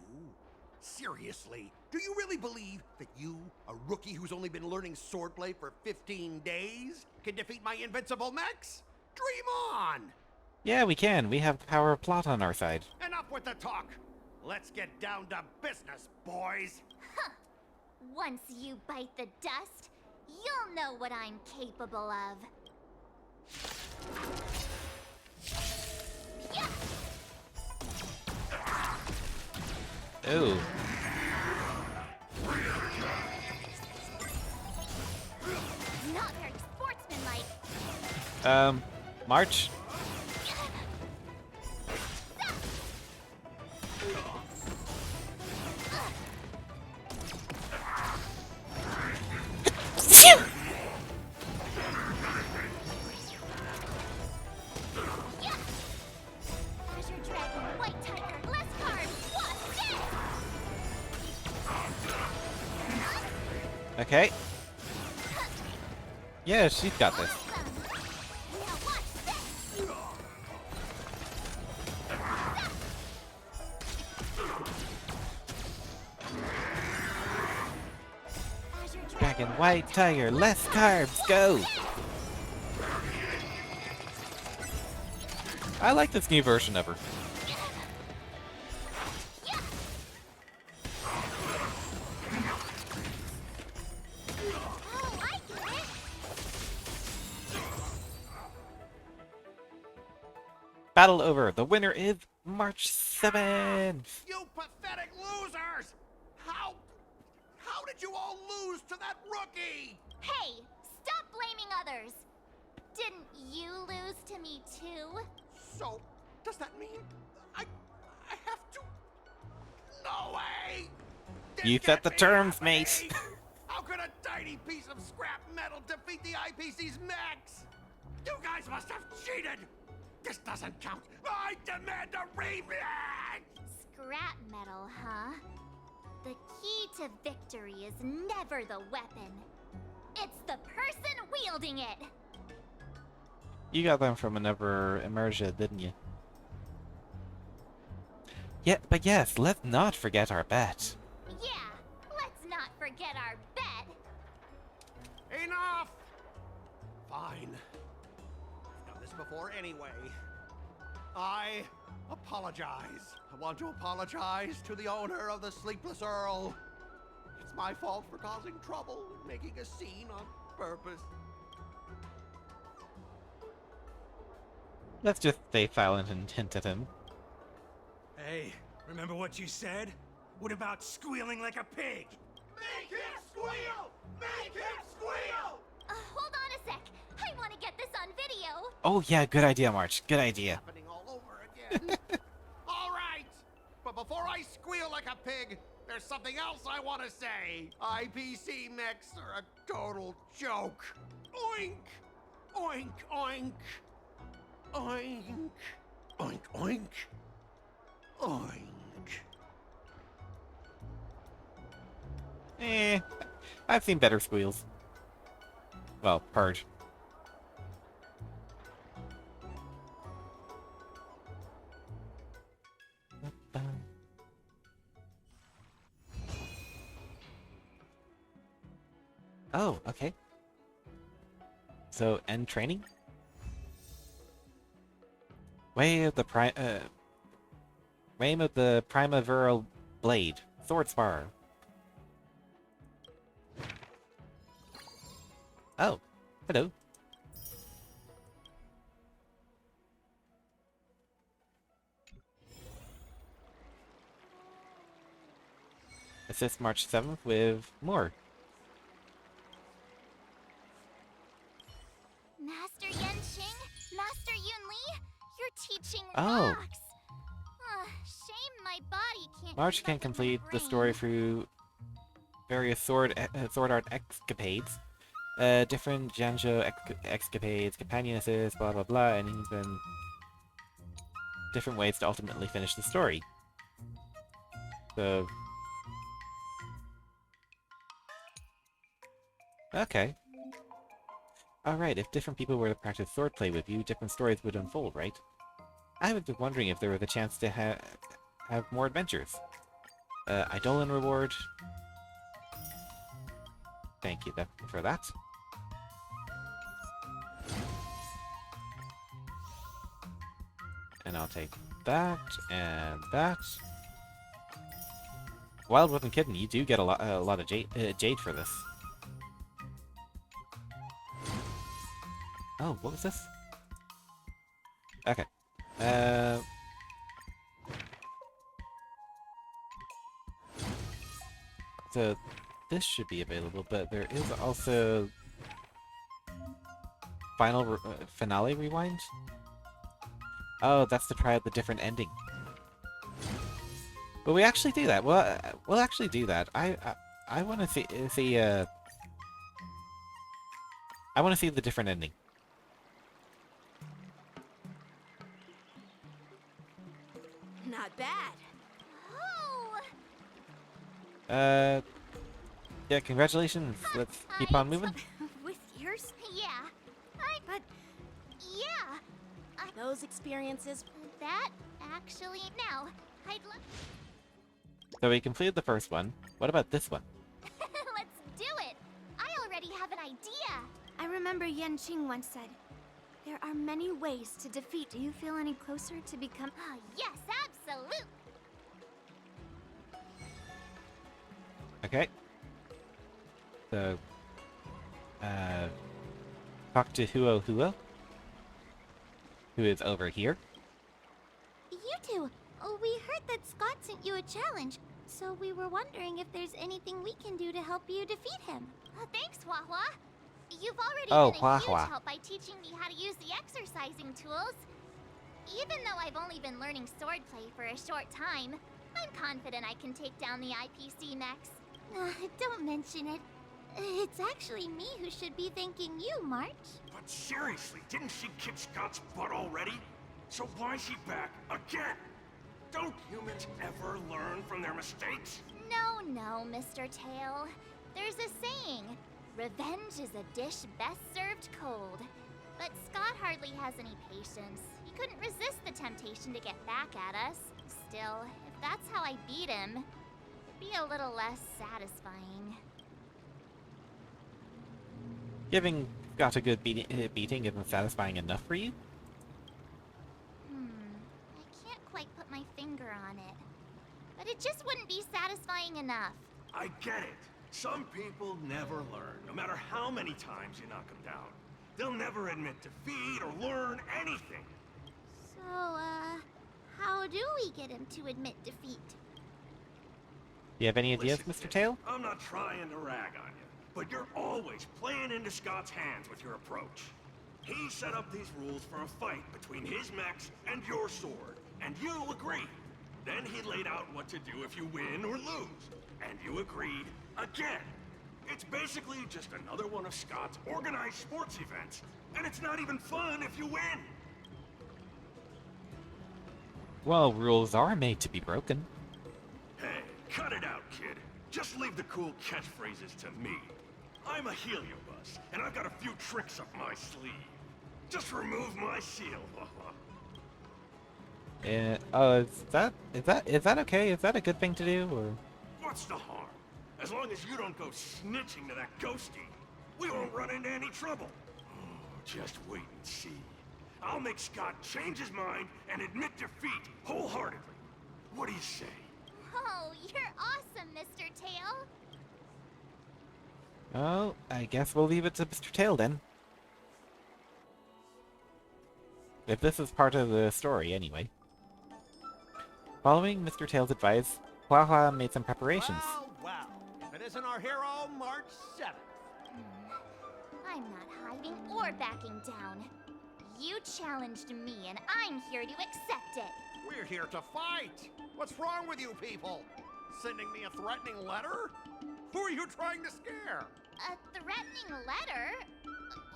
Seriously, do you really believe that you, a rookie who's only been learning swordplay for 15 days, can defeat my invincible mechs? Dream on! Yeah, we can. We have the power of plot on our side. Enough with the talk. Let's get down to business, boys. Huh. Once you bite the dust, you'll know what I'm capable of. Yeah. Ooh. Not very sportsmanlike. March? Okay. Yeah, she's got this. Dragon White Tiger, less carbs, go! I like this new version of her. Battle over. The winner is March 7th. You pathetic losers! How did you all lose to that rookie? Hey, stop blaming others. Didn't you lose to me too? So, does that mean I have to? No way! You set the terms, mate. How could a tiny piece of scrap metal defeat the IPC's mechs? You guys must have cheated! This doesn't count. I demand a rematch! Scrap metal, huh? The key to victory is never the weapon. It's the person wielding it! You got them from another immersion, didn't you? Yeah, but yes, let's not forget our bet. Yeah, let's not forget our bet! Enough! Fine. I've done this before anyway. I apologize. I want to apologize to the owner of the Sleepless Earl. It's my fault for causing trouble and making a scene on purpose. Let's just stay silent and hint at him. Hey, remember what you said? What about squealing like a pig? Make him squeal! Make him squeal! Hold on a sec. I want to get this on video. Oh yeah, good idea, March. Good idea. Happening all over again. All right, but before I squeal like a pig, there's something else I want to say. IPC mechs are a total joke. Oink! Oink, oink. Oink. Oink, oink. Oink. I've seen better squeals. Well, purge. Oh, okay. So, end training? Way of the Primaveral Blade. Sword Spar. Oh, hello. Assist March 7th with more. Master Yenqing, Master Yunli, your teaching Oh. rocks. Shame my body can't. March keep can up with complete my the brain. story through various sword art escapades, different Janjo escapades, companion assists, blah blah blah, and even different ways to ultimately finish the story. So, okay. Alright, if different people were to practice swordplay with you, different stories would unfold, right? I was just wondering if there was a chance to have more adventures. Eidolon reward. Thank you for that. And I'll take that and that. Wild wasn't kidding. You do get a lot of jade for this. Oh, what was this? Okay. So this should be available, but there is also finale rewind. Oh, that's to try out the different ending. But we actually do that. We'll actually do that. I want to see I want to see the different ending. Not bad. Oh! Yeah, congratulations. Let's keep on moving. With yours? Yeah. But yeah. Those experiences. That actually. Now, I'd love. So we completed the first one. What about this one? Let's do it. I already have an idea. I remember Yenqing once said, there are many ways to defeat. Do you feel any closer to become... Yes, absolute. Okay. So, talk to Huo, who is over here. You two, we heard that Scott sent you a challenge, so we were wondering if there's anything we can do to help you defeat him. Thanks, Hua Hua. You've already been Hua a huge Hua. help by teaching me how to use the exercising tools. Even though I've only been learning swordplay for a short time, I'm confident I can take down the IPC mechs. Don't mention it. It's actually me who should be thanking you, March. But seriously, didn't she kick Scott's butt already? So why is she back again? Don't humans ever learn from their mistakes? No, Mr. Tail. There's a saying, revenge is a dish best served cold. But Scott hardly has any patience. He couldn't resist the temptation to get back at us. Still, if that's how I beat him, it'd be a little less satisfying. Giving Scott a good beating isn't satisfying enough for you? I can't quite put my finger on it. But it just wouldn't be satisfying enough. I get it. Some people never learn, no matter how many times you knock them down. They'll never admit defeat or learn anything. So, how do we get him to admit defeat? Do you have any ideas, Listen, Mr. Tail? I'm not trying to rag on you, but you're always playing into Scott's hands with your approach. He set up these rules for a fight between his mechs and your sword, and you agreed. Then he laid out what to do if you win or lose, and you agreed again. It's basically just another one of Scott's organized sports events, and it's not even fun if you win. Well, rules are made to be broken. Hey, cut it out, kid. Just leave the cool catchphrases to me. I'm a heliobus, and I've got a few tricks up my sleeve. Just remove my seal. Is that okay? Is that a good thing to do, or? What's the harm? As long as you don't go snitching to that ghostie, we won't run into any trouble. Oh, just wait and see. I'll make Scott change his mind and admit defeat wholeheartedly. What do you say? Oh, you're awesome, Mr. Tail. Oh, I guess we'll leave it to Mr. Tail then. If this is part of the story, anyway. Following Mr. Tail's advice, Hua made some preparations. Well, if it isn't our hero, March 7th. I'm not hiding or backing down. You challenged me, and I'm here to accept it. We're here to fight. What's wrong with you people? Sending me a threatening letter? Who are you trying to scare? A threatening letter?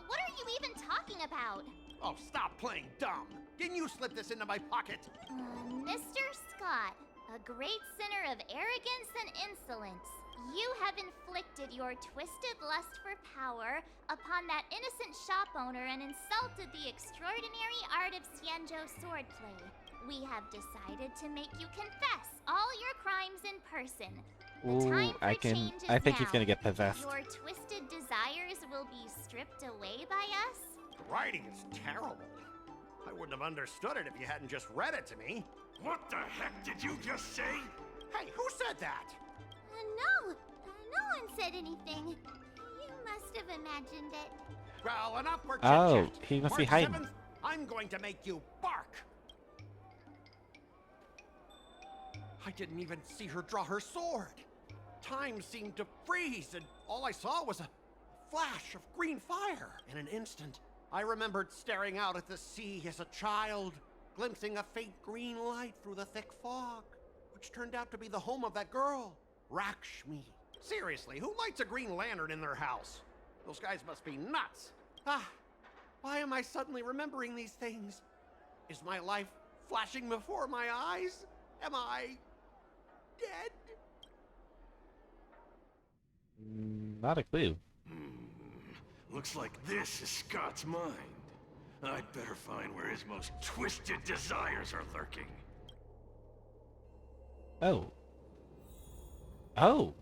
What are you even talking about? Oh, stop playing dumb. Didn't you slip this into my pocket? Mr. Scott, a great sinner of arrogance and insolence. You have inflicted your twisted lust for power upon that innocent shop owner and insulted the extraordinary art of Xianzhou swordplay. We have decided to make you confess all your crimes in person. Ooh, I think he's gonna get possessed. Your twisted desires will be stripped away by us. The writing is terrible. I wouldn't have understood it if you hadn't just read it to me. What the heck did you just say? Hey, who said that? No one said anything. You must have imagined it. Well, enough for Oh, chit-chat. he must be March hiding. 7th, I'm going to make you bark. I didn't even see her draw her sword. Time seemed to freeze, and all I saw was a flash of green fire. In an instant, I remembered staring out at the sea as a child, glimpsing a faint green light through the thick fog, which turned out to be the home of that girl, Rakshmi. Seriously, who lights a green lantern in their house? Those guys must be nuts. Why am I suddenly remembering these things? Is my life flashing before my eyes? Am I dead? Not a clue. Looks like this is Scott's mind. I'd better find where his most twisted desires are lurking. Oh. Oh.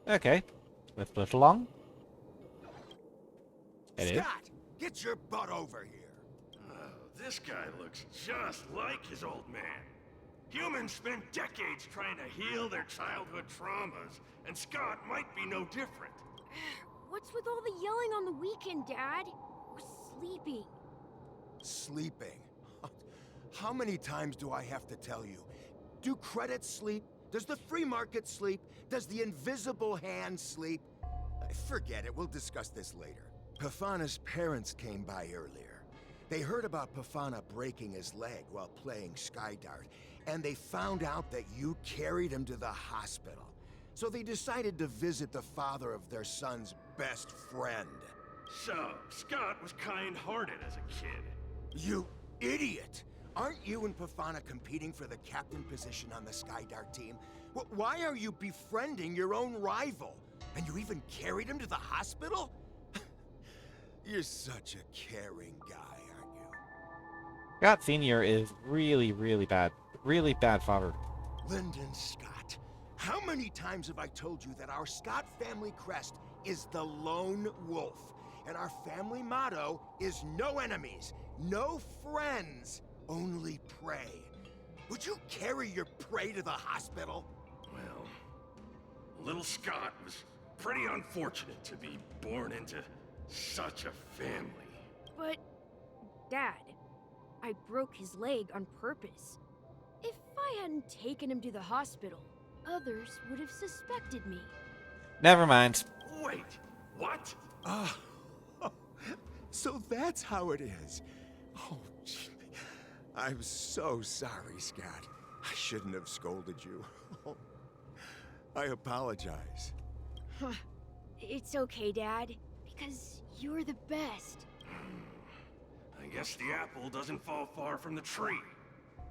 Okay. Let's push along. It is. Scott, get your butt over here. Oh, this guy looks just like his old man. Humans spent decades trying to heal their childhood traumas, and Scott might be no different. What's with all the yelling on the weekend, Dad? We're sleeping. Sleeping? How many times do I have to tell you? Do credits sleep? Does the free market sleep? Does the invisible hand sleep? Forget it, we'll discuss this later. Pafana's parents came by earlier. They heard about Pafana breaking his leg while playing Skydart, and they found out that you carried him to the hospital. So they decided to visit the father of their son's best friend. So, Scott was kind-hearted as a kid. You idiot! Aren't you and Pafana competing for the captain position on the Skydart team? Why are you befriending your own rival? And you even carried him to the hospital? You're such a caring guy, aren't you? Scott Sr. is really, really bad. Really bad father. Lyndon Scott, how many times have I told you that our Scott family crest is the lone wolf? And our family motto is no enemies, no friends, only prey. Would you carry your prey to the hospital? Well, little Scott was pretty unfortunate to be born into such a family. But, Dad, I broke his leg on purpose. If I hadn't taken him to the hospital, others would have suspected me. Never mind. Wait, what? So that's how it is. Oh, gee. I'm so sorry, Scott. I shouldn't have scolded you. I apologize. Huh. It's okay, Dad, because you're the best. I guess the apple doesn't fall far from the tree.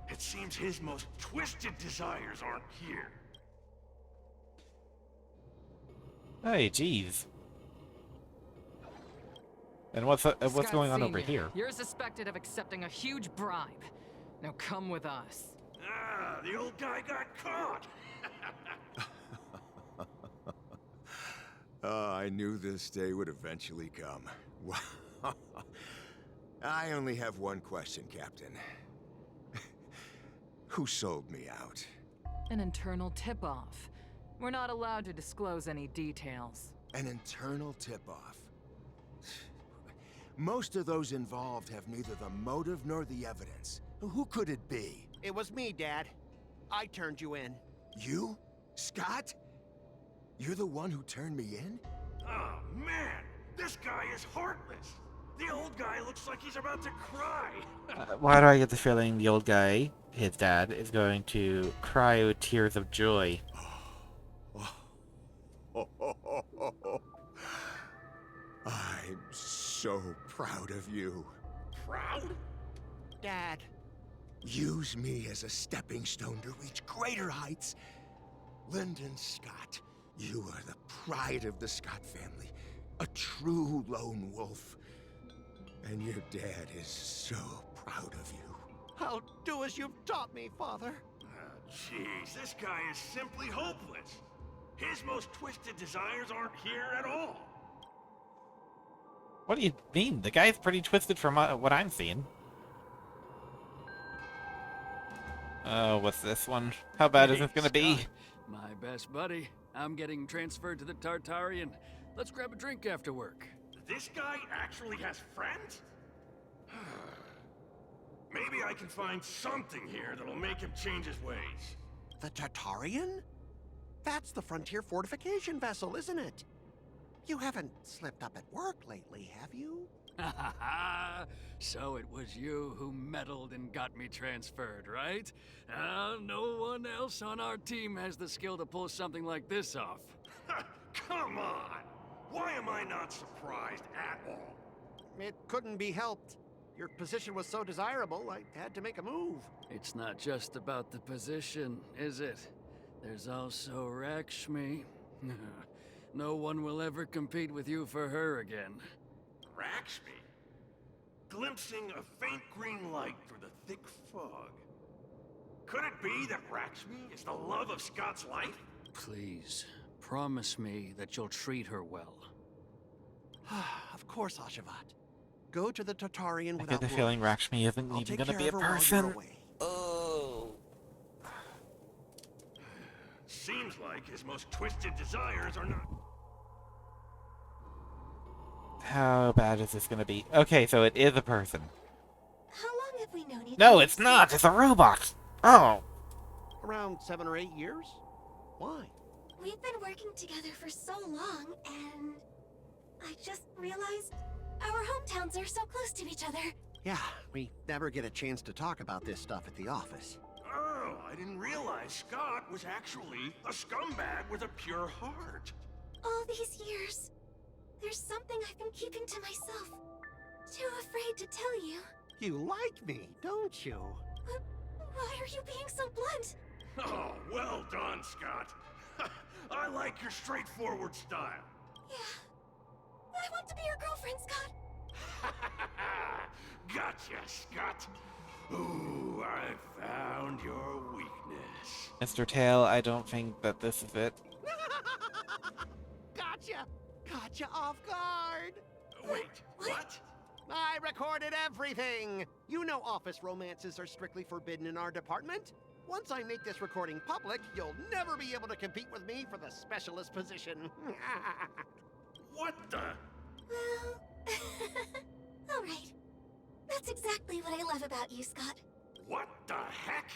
It seems his most twisted desires aren't here. Hey, jeez. And what's going on over here? You're suspected of accepting a huge bribe. Now come with us. Ah, the old guy got caught. I knew this day would eventually come. I only have one question, Captain. Who sold me out? An internal tip-off. We're not allowed to disclose any details. An internal tip-off. Most of those involved have neither the motive nor the evidence. Who could it be? It was me, Dad. I turned you in. You? Scott? You're the one who turned me in? Oh, man! This guy is heartless! The old guy looks like he's about to cry! Why do I get the feeling the old guy, his dad, is going to cry with tears of joy? I'm so proud of you. Proud? Dad. Use me as a stepping stone to reach greater heights. Lyndon Scott, you are the pride of the Scott family. A true lone wolf. And your dad is so proud of you. I'll do as you've taught me, Father. Jeez, this guy is simply hopeless. His most twisted desires aren't here at all. What do you mean? The guy's pretty twisted from what I'm seeing. Oh, what's this one? How bad is this gonna be? My best buddy. I'm getting transferred to the Tartarian. Let's grab a drink after work. This guy actually has friends? Maybe I can find something here that'll make him change his ways. The Tartarian? That's the frontier fortification vessel, isn't it? You haven't slipped up at work lately, have you? So it was you who meddled and got me transferred, right? No one else on our team has the skill to pull something like this off. Come on! Why am I not surprised at all? It couldn't be helped. Your position was so desirable, I had to make a move. It's not just about the position, is it? There's also Rakshmi. No one will ever compete with you for her again. Rakshmi? Glimpsing a faint green light through the thick fog. Could it be that Rakshmi is the love of Scott's life? Please, promise me that you'll treat her well. Of course, Ashavat. Go to the Tartarian I without get the feeling Rakshmi isn't even gonna be a person. Oh. Seems like his most twisted desires are not... How bad is this gonna be? Okay, so it is a person. How long have we known each other? No, it's not! It's a robot! Oh! Around 7 or 8 years? Why? We've been working together for so long, and I just realized our hometowns are so close to each other. Yeah, we never get a chance to talk about this stuff at the office. Oh, I didn't realize Scott was actually a scumbag with a pure heart. All these years, There's something I've been keeping to myself. Too afraid to tell you. You like me, don't you? Why are you being so blunt? Oh, well done, Scott. I like your straightforward style. Yeah. I want to be your girlfriend, Scott. Gotcha, Scott. Ooh, I found your weakness. Mr. Tail, I don't think that this is it. Gotcha! Gotcha off guard! Wait, what? I recorded everything! You know office romances are strictly forbidden in our department. Once I make this recording public, you'll never be able to compete with me for the specialist position. What the? Well, all right. That's exactly what I love about you, Scott. What the heck?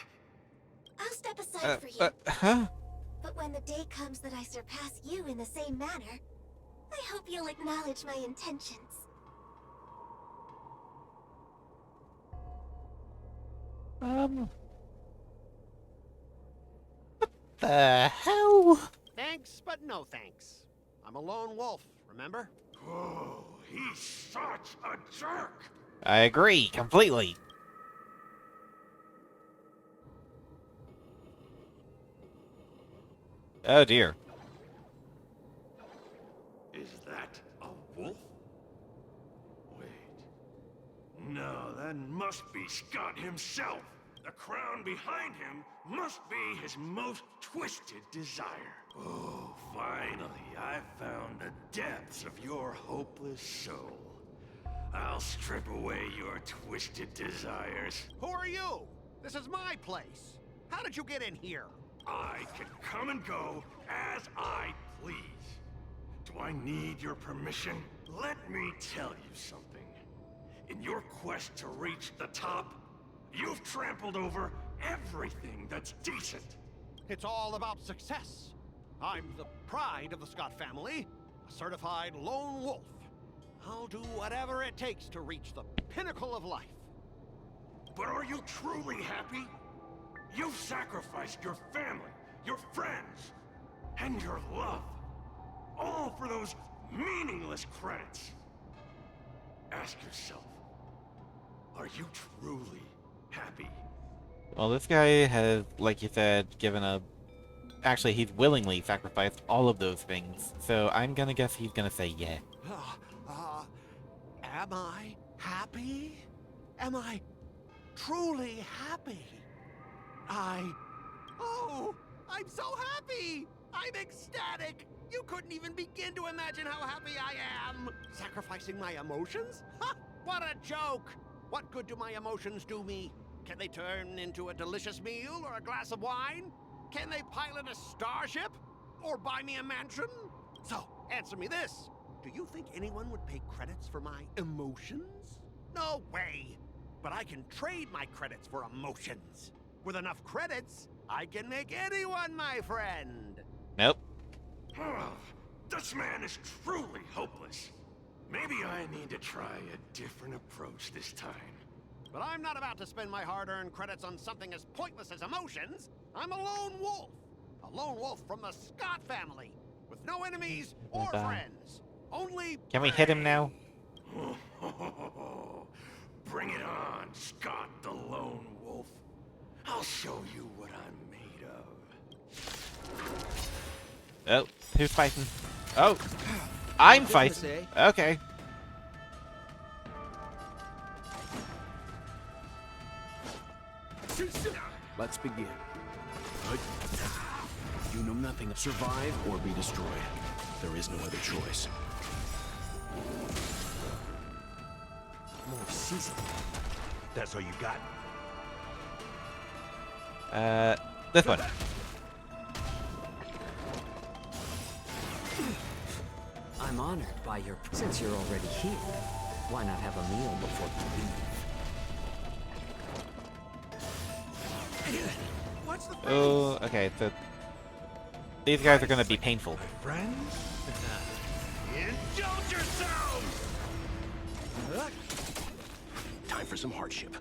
I'll step aside for you. Huh? But when the day comes that I surpass you in the same manner, I hope you'll acknowledge my intentions. What the hell? Thanks, but no thanks. I'm a lone wolf, remember? Oh, he's such a jerk. I agree, completely. Oh dear. Is that a wolf? Wait. No, that must be Scott himself. The crown behind him must be his most twisted desire. Oh, finally, I found the depths of your hopeless soul. I'll strip away your twisted desires. Who are you? This is my place. How did you get in here? I can come and go as I please. Do I need your permission? Let me tell you something. In your quest to reach the top, you've trampled over everything that's decent. It's all about success. I'm the pride of the Scott family, a certified lone wolf. I'll do whatever it takes to reach the pinnacle of life. But are you truly happy? You've sacrificed your family, your friends, and your love. All for those meaningless credits. Ask yourself, are you truly happy? Well, this guy has, like you said, given a... Actually, he's willingly sacrificed all of those things. So I'm gonna guess he's gonna say yeah. Am I happy? Am I truly happy? Oh, I'm so happy! I'm ecstatic! You couldn't even begin to imagine how happy I am! Sacrificing my emotions? Ha! What a joke! What good do my emotions do me? Can they turn into a delicious meal or a glass of wine? Can they pilot a starship? Or buy me a mansion? So, answer me this. Do you think anyone would pay credits for my emotions? No way! But I can trade my credits for emotions. With enough credits, I can make anyone my friend. Nope. This man is truly hopeless. Maybe I need to try a different approach this time. But I'm not about to spend my hard-earned credits on something as pointless as emotions. I'm a lone wolf. A lone wolf from the Scott family. With no enemies or friends. Only... Can we hit him now? Bring it on, Scott the Lone Wolf. I'll show you what I'm made of. Oh, who's fighting? Oh, I'm fighting. Okay. Let's begin. Good. You know nothing of survive or be destroyed. There is no other choice. More seasoned. That's all you got? This one. I'm honored by your... Since you're already here, why not have a meal before you leave? What's the Oh, okay, so... These guys are gonna be painful. friends? Indulge yourselves! Time for some hardship.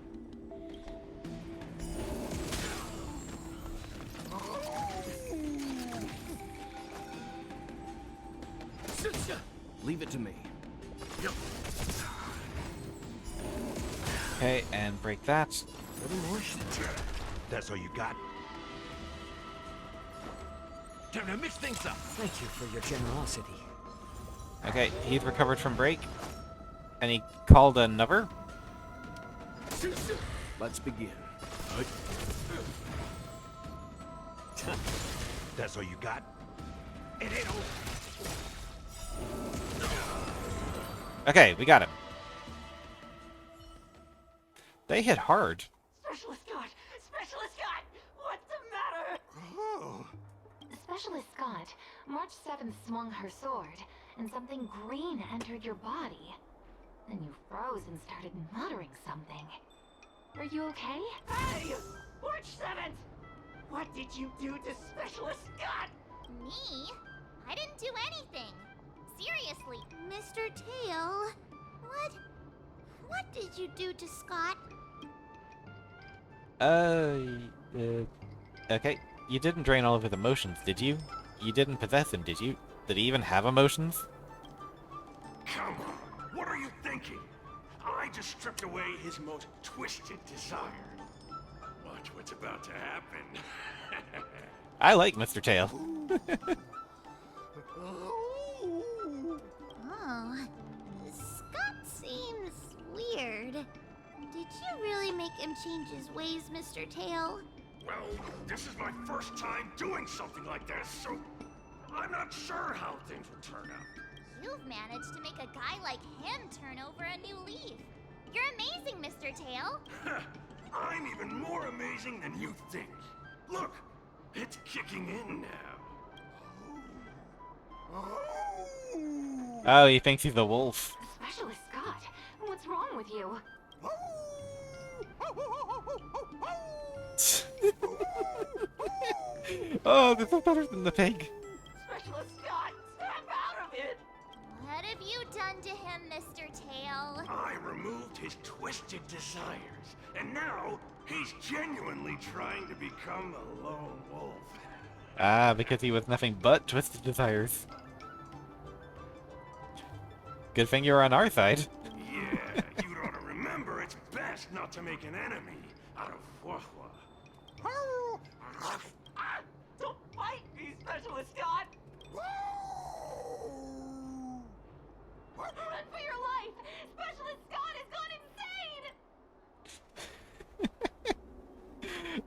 Leave it to me. Okay, and break that. Little more. That's all you got? Time to mix things up. Thank you for your generosity. Okay, he's recovered from break. And he called another? Let's begin. That's all you got? It ain't over. Okay, we got him. They hit hard. Specialist Scott! Specialist Scott! What's the matter? Oh. Specialist Scott, March 7th swung her sword, and something green entered your body. Then you froze and started muttering something. Are you okay? Hey! March 7th! What did you do to Specialist Scott? Me? I didn't do anything. Seriously. Mr. Tail, what did you do to Scott? Okay. You didn't drain all of his emotions, did you? You didn't possess him, did you? Did he even have emotions? Come on, what are you thinking? I just stripped away his most twisted desire. Watch what's about to happen. I like Mr. Tail. Oh, Scott seems weird. Did you really make him change his ways, Mr. Tail? Well, this is my first time doing something like this, so I'm not sure how things will turn out. You've managed to make a guy like him turn over a new leaf. You're amazing, Mr. Tail. I'm even more amazing than you think. Look, it's kicking in now. Oh, he thinks he's a wolf. Specialist Scott, what's wrong with you? Oh, this is better than the pig. Specialist Scott, snap out of it! What have you done to him, Mr. Tail? I removed his twisted desires, and now he's genuinely trying to become a lone wolf. Ah, because he was nothing but twisted desires. Good thing you're on our side. Yeah, you ought to remember it's best not to make an enemy out of Wahwa. Don't fight me, Specialist Scott! Run for your life! Specialist Scott has gone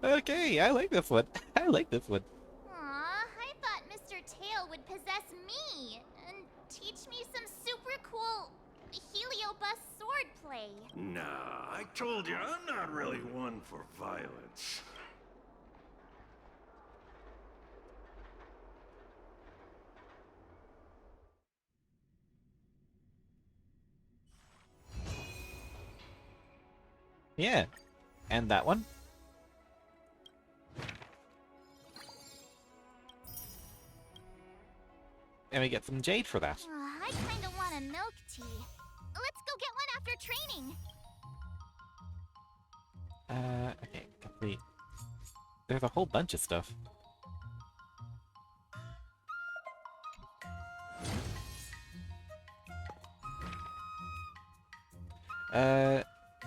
insane! Okay, I like this one. I like this one. Aw, I thought Mr. Tail would possess me and teach me some super cool Heliobus swordplay. Nah, I told you I'm not really one for violence. Yeah. And that one? And we get some jade for that. I kinda want a milk tea. Let's go get one after training. Okay, complete. There's a whole bunch of stuff.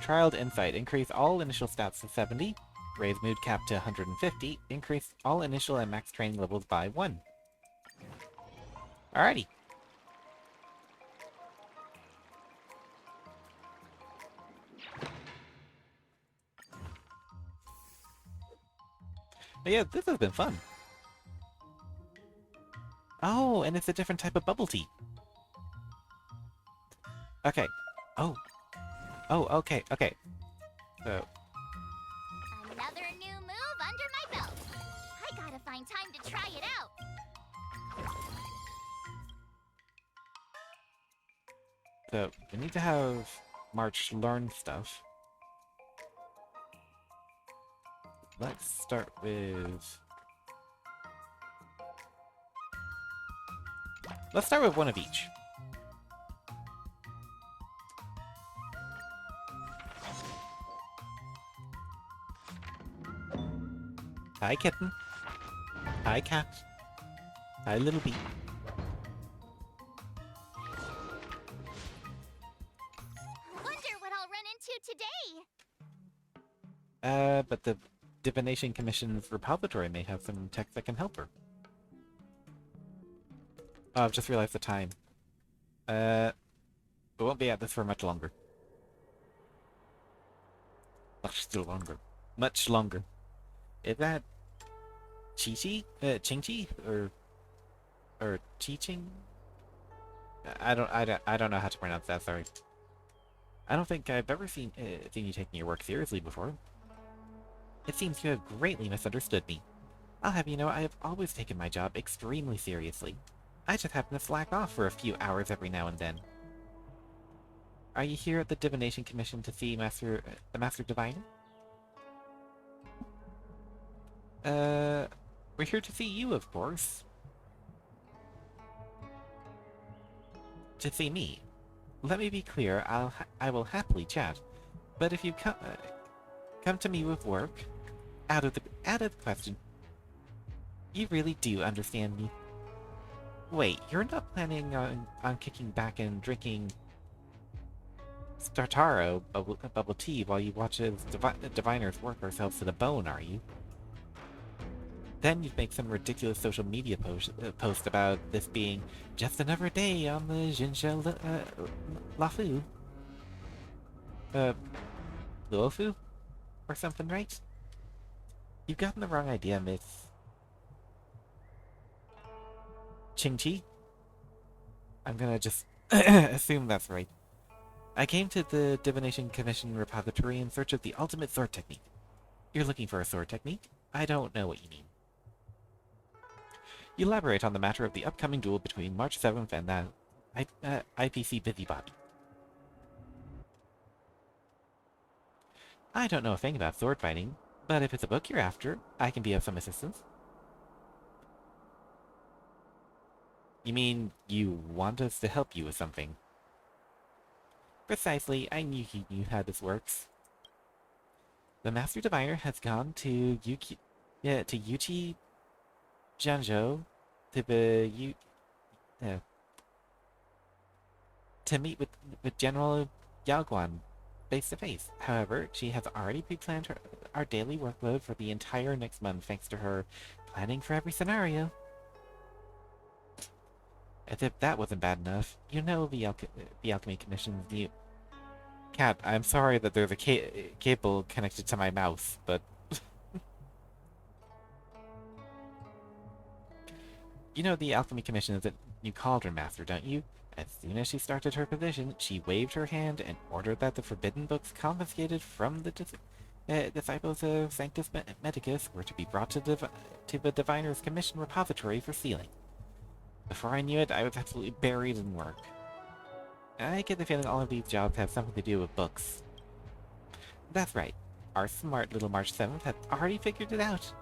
Trialed Insight. Increase all initial stats to 70. Raise mood cap to 150. Increase all initial and max training levels by 1. Alrighty. But yeah, this has been fun. Oh, and it's a different type of bubble tea. Okay. Oh. Oh, okay, okay. So, Another new move under my belt. I gotta find time to try it out. so we need to have March learn stuff. Let's start with... Let's start with one of each. Hi, kitten. Hi, cat. Hi, little bee. today. But the Divination Commission's repository may have some tech that can help her. Oh, I've just realized the time. We won't be at this for much longer. Still longer. Much longer. Is that Chi-Chi? Ching-Chi? Or Chi-Ching? I don't know how to pronounce that, sorry. I don't think I've ever seen you taking your work seriously before. It seems you have greatly misunderstood me. I'll have you know I have always taken my job extremely seriously. I just happen to slack off for a few hours every now and then. Are you here at the Divination Commission to see the Master Diviner? We're here to see you, of course. To see me. Let me be clear, I will happily chat, but if you come to me with work, out of the question. You really do understand me. Wait, you're not planning on kicking back and drinking Startaro bubble tea while you watch as diviners work ourselves to the bone, are you? Then you'd make some ridiculous social media post about this being just another day on the Jinja Lafu. Luofu? Or something, right? You've gotten the wrong idea, Miss Ching-Chi? I'm gonna just assume that's right. I came to the Divination Commission repository in search of the ultimate sword technique. You're looking for a sword technique? I don't know what you mean. You elaborate on the matter of the upcoming duel between March 7th and that IPC busybody. I don't know a thing about sword fighting, but if it's a book you're after, I can be of some assistance. You mean you want us to help you with something? Precisely, I knew he knew how this works. The Master Diviner has gone to Yuchi Janzhou to meet with General Yaoguan face to face. However, she has already pre-planned our daily workload for the entire next month thanks to her planning for every scenario. As if that wasn't bad enough, you know the Alchemy Commission's new... Cat, I'm sorry that there's a cable connected to my mouse, but... You know the Alchemy Commission is a new Cauldron Master, don't you? As soon as she started her position, she waved her hand and ordered that the forbidden books confiscated from the disciples of Sanctus Medicus were to be brought to the Diviner's Commission repository for sealing. Before I knew it, I was absolutely buried in work. I get the feeling all of these jobs have something to do with books. That's right. Our smart little March 7th has already figured it out.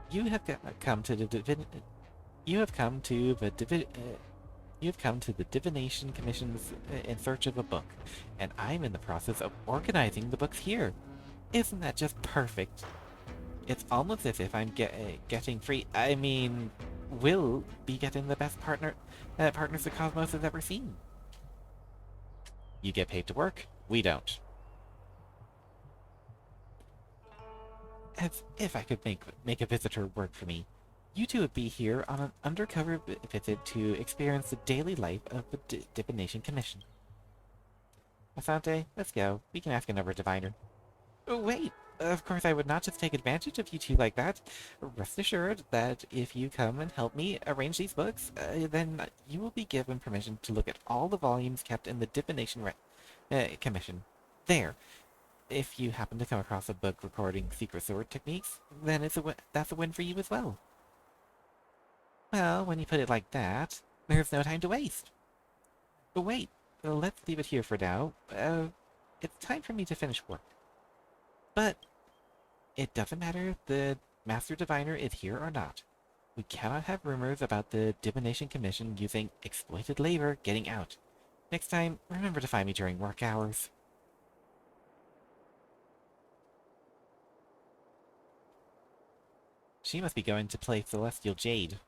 You have come to the Divination Commission's in search of a book, and I'm in the process of organizing the books here. Isn't that just perfect? It's almost as if I'm getting free. I mean, we'll be getting the best partners the Cosmos has ever seen. You get paid to work, we don't. As if I could make a visitor work for me. You two would be here on an undercover visit to experience the daily life of the Divination Commission. Asante, let's go. We can ask another diviner. Oh, wait! Of course I would not just take advantage of you two like that. Rest assured that if you come and help me arrange these books, then you will be given permission to look at all the volumes kept in the Divination Commission. There! If you happen to come across a book recording secret sword techniques, then that's a win for you as well. Well, when you put it like that, there's no time to waste. But wait, let's leave it here for now. It's time for me to finish work. But it doesn't matter if the Master Diviner is here or not. We cannot have rumors about the Divination Commission using exploited labor getting out. Next time, remember to find me during work hours. She must be going to play Celestial Jade.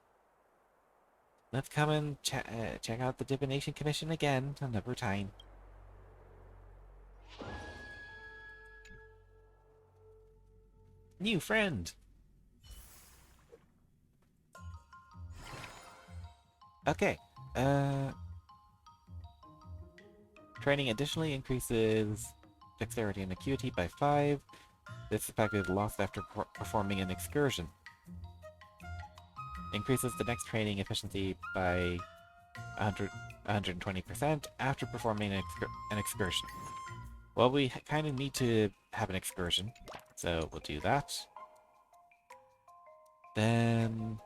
Let's come and check out the Divination Commission again another time. New friend! Okay. Training additionally increases dexterity and acuity by 5. This effect is lost after performing an excursion. Increases the next training efficiency by 120% after performing an excursion. Well, we kind of need to have an excursion, so we'll do that. Then...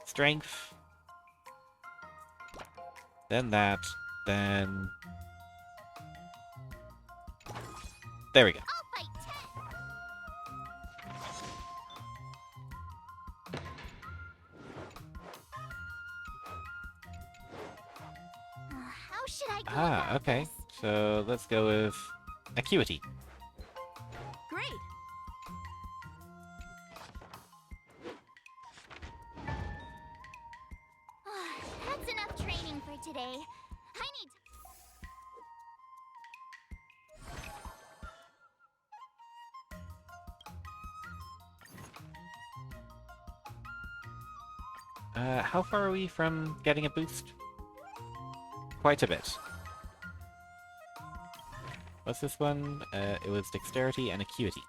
strength. Then that. Then... there we go. How should I go Ah, about okay. this? So let's go with acuity. Great. That's enough training for today. I need How far are we from getting a boost? Quite a bit. What's this one? It was dexterity and acuity.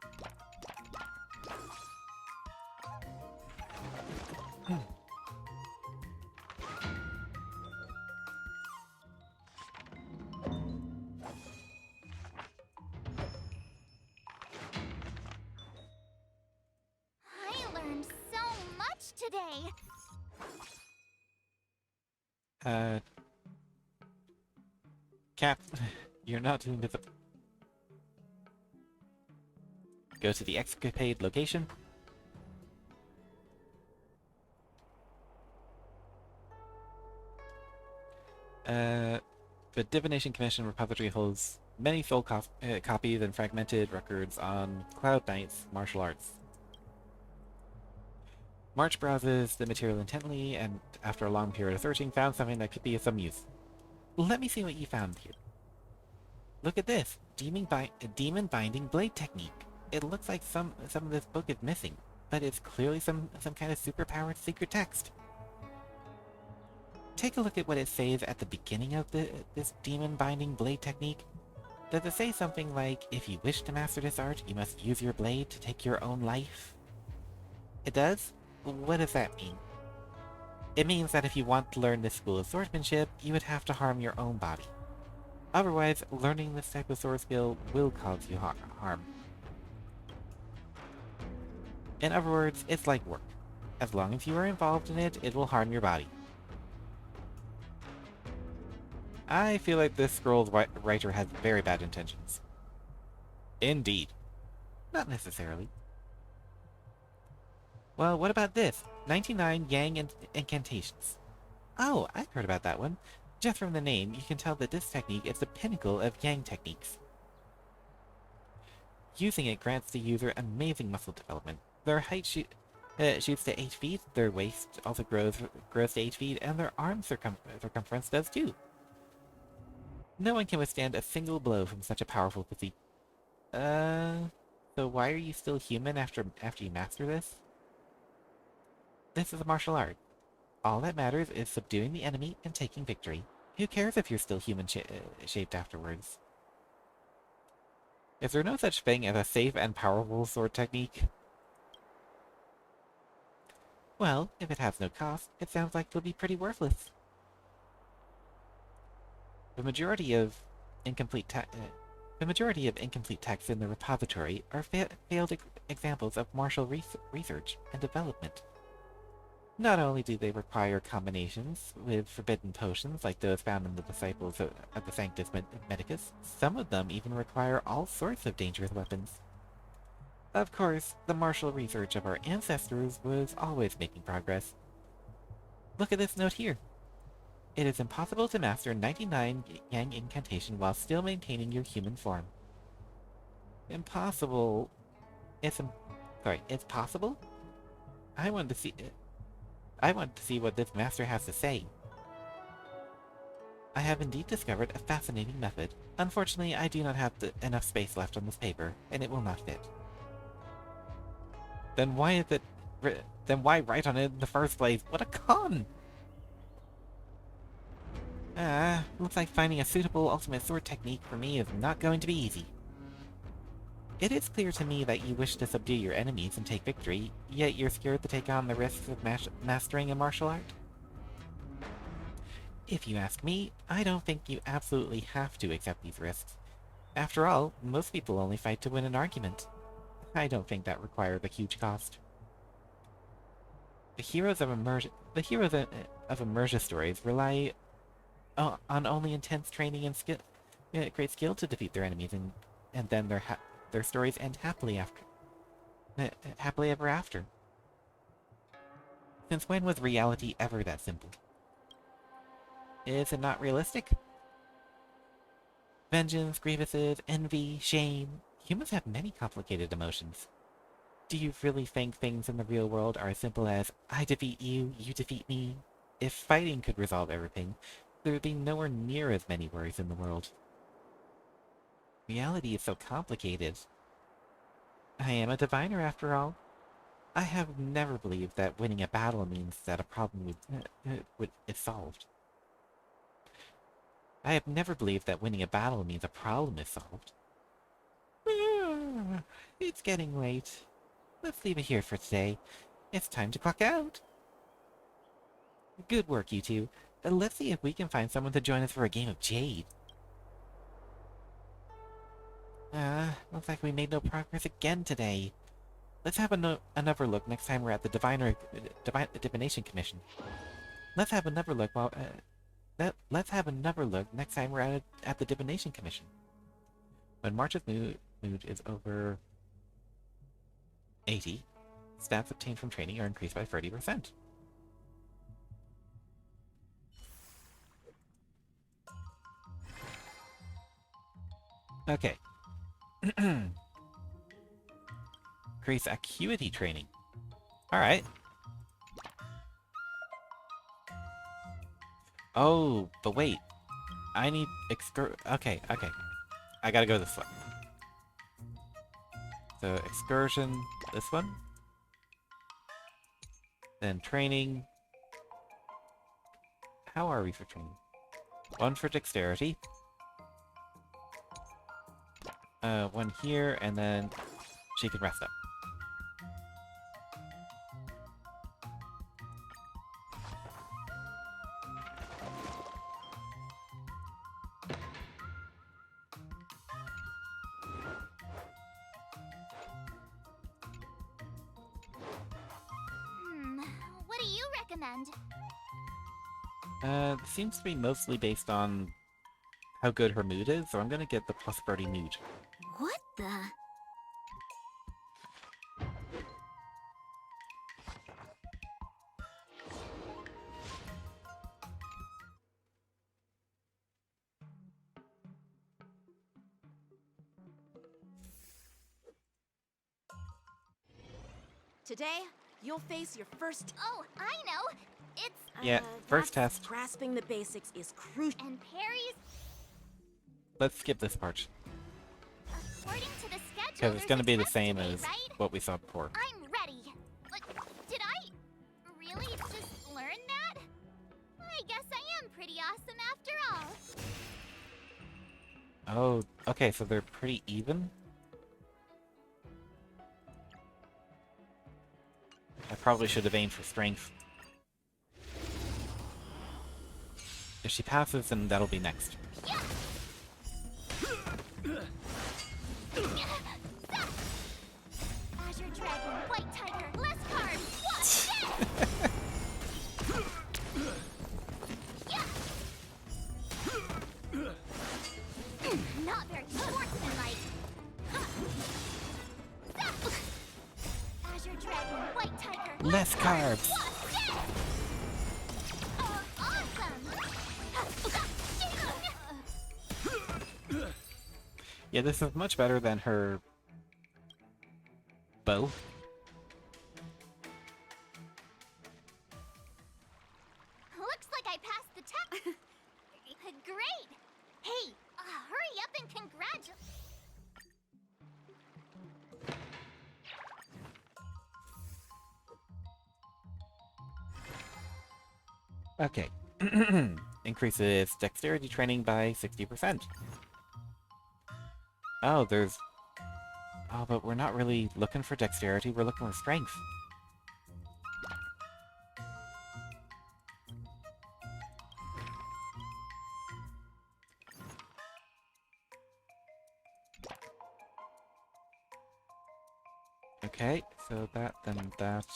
I learned so much today. Cap, you're not invisible. Go to the escapade location. The Divination Commission repository holds many sold copies and fragmented records on Cloud Knight's martial arts. March browses the material intently, and after a long period of searching, found something that could be of some use. Let me see what you found here. Look at this! Demon binding blade technique. It looks like some of this book is missing, but it's clearly some kind of superpowered secret text. Take a look at what it says at the beginning of this demon binding blade technique. Does it say something like, if you wish to master this art, you must use your blade to take your own life? It does? What does that mean? It means that if you want to learn this school of swordsmanship, you would have to harm your own body. Otherwise, learning this type of sword skill will cause you harm. In other words, it's like work. As long as you are involved in it, it will harm your body. I feel like this scroll's writer has very bad intentions. Indeed. Not necessarily. Well, what about this? 99 Yang incantations. Oh, I've heard about that one. Just from the name, you can tell that this technique is the pinnacle of Yang techniques. Using it grants the user amazing muscle development. Their height shoots to 8 feet, their waist also grows to 8 feet, and their arm circumference does too. No one can withstand a single blow from such a powerful physique. So why are you still human after you master this? This is a martial art. All that matters is subduing the enemy and taking victory. Who cares if you're still human shaped afterwards? Is there no such thing as a safe and powerful sword technique? Well, if it has no cost, it sounds like it'll be pretty worthless. The majority of incomplete texts in the repository are failed examples of martial research and development. Not only do they require combinations with forbidden potions like those found in the disciples of the Sanctus Medicus, some of them even require all sorts of dangerous weapons. Of course, the martial research of our ancestors was always making progress. Look at this note here. It is impossible to master 99 Yang incantation while still maintaining your human form. Impossible. It's possible? I want to see what this master has to say. I have indeed discovered a fascinating method. Unfortunately, I do not have enough space left on this paper, and it will not fit. Then why is it... Then why write on it in the first place? What a con! Looks like finding a suitable ultimate sword technique for me is not going to be easy. It is clear to me that you wish to subdue your enemies and take victory, yet you're scared to take on the risks of mastering a martial art? If you ask me, I don't think you absolutely have to accept these risks. After all, most people only fight to win an argument. I don't think that requires a huge cost. The heroes of Immersia stories rely on only intense training and skill, great skill to defeat their enemies, and then their stories end happily ever after. Since when was reality ever that simple? Is it not realistic? Vengeance, grievances, envy, shame. Humans have many complicated emotions. Do you really think things in the real world are as simple as, I defeat you, you defeat me? If fighting could resolve everything, there would be nowhere near as many worries in the world. Reality is so complicated. I am a diviner after all. I have never believed that winning a battle means that a problem is solved. I have never believed that winning a battle means a problem is solved. It's getting late. Let's leave it here for today. It's time to clock out. Good work, you two. Let's see if we can find someone to join us for a game of Jade. Looks like we made no progress again today. Let's have another look next time we're at the Divination Commission. Let's have another look let's have another look next time we're at the Divination Commission. When March's mood is over 80, stats obtained from training are increased by 30%. Okay. Increase acuity training. Alright. Oh, but wait. I need okay. I gotta go this way. So, excursion, this one. Then training. How are we for training? 1 for dexterity. 1 here, and then she can rest up. What do you recommend? It seems to be mostly based on how good her mood is, so I'm gonna get the prosperity mood. What the? Today, you'll face your first... Oh, I know! It's... Yeah, first test. Grasping the basics is crucial. And parries? Let's skip this part. According to the schedule, Because it's gonna be the same as what we saw before. I'm ready. Did I really just learn that? I guess I am pretty awesome after all. Oh, okay, so they're pretty even? I probably should have aimed for strength. If she passes, then that'll be next. Azure Dragon, White Tiger, less cards. Not very sportsmanlike. Azure Dragon, White Tiger, Less carbs. Yeah, this is much better than her bow. Looks like I passed the test. Okay. Increases dexterity training by 60%. Oh, there's... Oh, but we're not really looking for dexterity, we're looking for strength. Okay, so that, then that...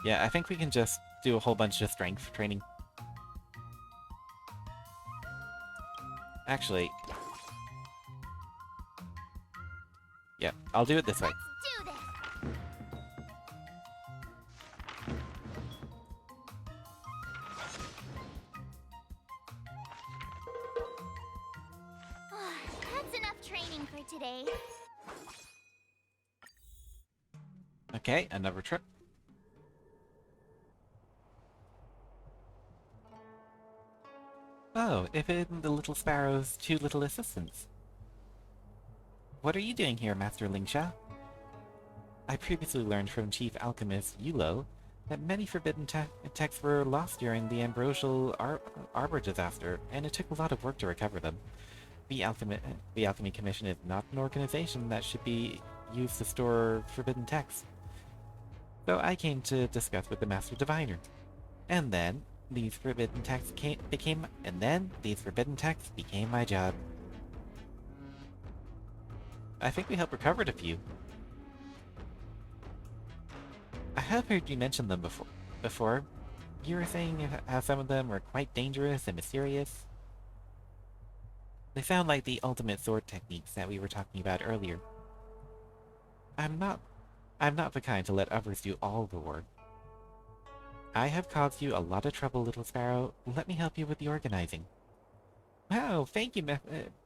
Yeah, I think we can just do a whole bunch of strength training. Actually... Yeah, I'll do it this way. Do this. That's enough training for today. Okay, another trip. Oh, Ifid and the little sparrow's two little assistants. What are you doing here, Master Lingsha? I previously learned from Chief Alchemist Yulo that many forbidden texts were lost during the Ambrosial Arbor disaster, and it took a lot of work to recover them. The Alchemy Commission is not an organization that should be used to store forbidden texts. So I came to discuss with the Master Diviner. And then, these forbidden texts became my job. I think we helped recover a few. I have heard you mention them before. You were saying how some of them were quite dangerous and mysterious. They sound like the ultimate sword techniques that we were talking about earlier. I'm not the kind to let others do all the work. I have caused you a lot of trouble, little sparrow. Let me help you with the organizing. Wow, thank you,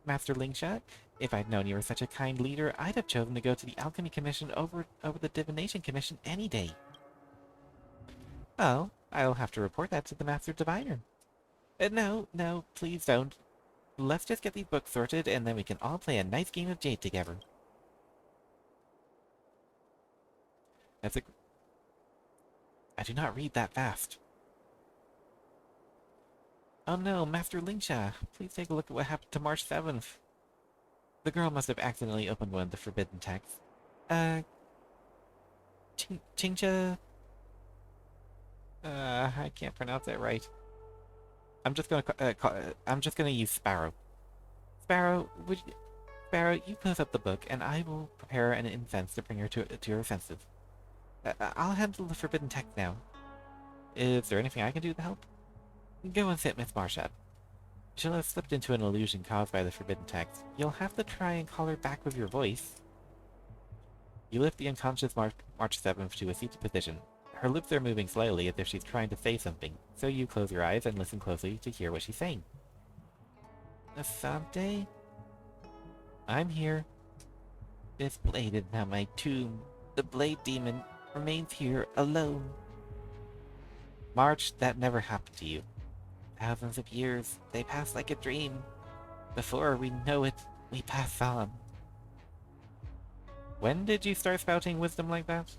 Master Lingsha. If I'd known you were such a kind leader, I'd have chosen to go to the Alchemy Commission over the Divination Commission any day. Oh, I'll have to report that to the Master Diviner. No, please don't. Let's just get these books sorted, and then we can all play a nice game of Jade together. I do not read that fast. Oh no, Master Lingsha, please take a look at what happened to March 7th. The girl must have accidentally opened one of the forbidden texts. Chingcha... I can't pronounce that right. I'm just gonna use Sparrow. Sparrow, you close up the book, and I will prepare an incense to bring her to her senses. I'll handle the forbidden text now. Is there anything I can do to help? Go and sit Miss Marshat. She'll have slipped into an illusion caused by the forbidden text. You'll have to try and call her back with your voice. You lift the unconscious March 7th to a seated position. Her lips are moving slowly as if she's trying to say something, so you close your eyes and listen closely to hear what she's saying. Asante? I'm here. This blade is now my tomb. The blade demon remains here alone. March, that never happened to you. Thousands of years, they pass like a dream. Before we know it, we pass on. When did you start spouting wisdom like that?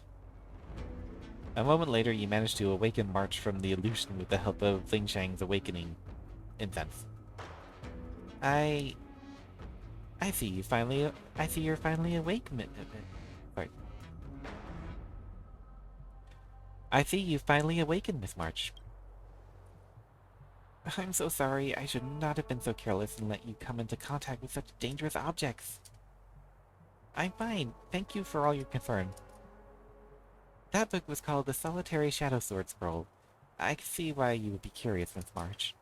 A moment later, you managed to awaken March from the illusion with the help of Lingshang's awakening incense. I see you're finally awake, sorry. I see you've finally awakened, Miss March. I'm so sorry. I should not have been so careless and let you come into contact with such dangerous objects. I'm fine. Thank you for all your concern. That book was called The Solitary Shadow Sword Scroll. I can see why you would be curious, Miss March.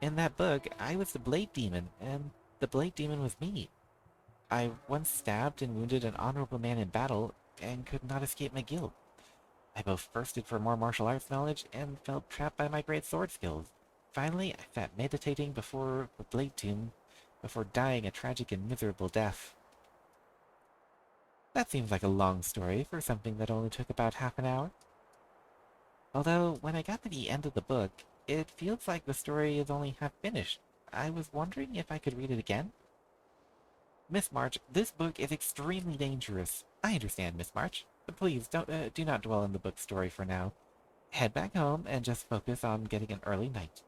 In that book, I was the Blade Demon, and the Blade Demon was me. I once stabbed and wounded an honorable man in battle, and could not escape my guilt. I both thirsted for more martial arts knowledge, and felt trapped by my great sword skills. Finally, I sat meditating before the Blade Tomb, before dying a tragic and miserable death. That seems like a long story for something that only took about half an hour. Although, when I got to the end of the book, it feels like the story is only half finished. I was wondering if I could read it again? Miss March, this book is extremely dangerous. I understand, Miss March. But please, do not dwell on the book story for now. Head back home and just focus on getting an early night.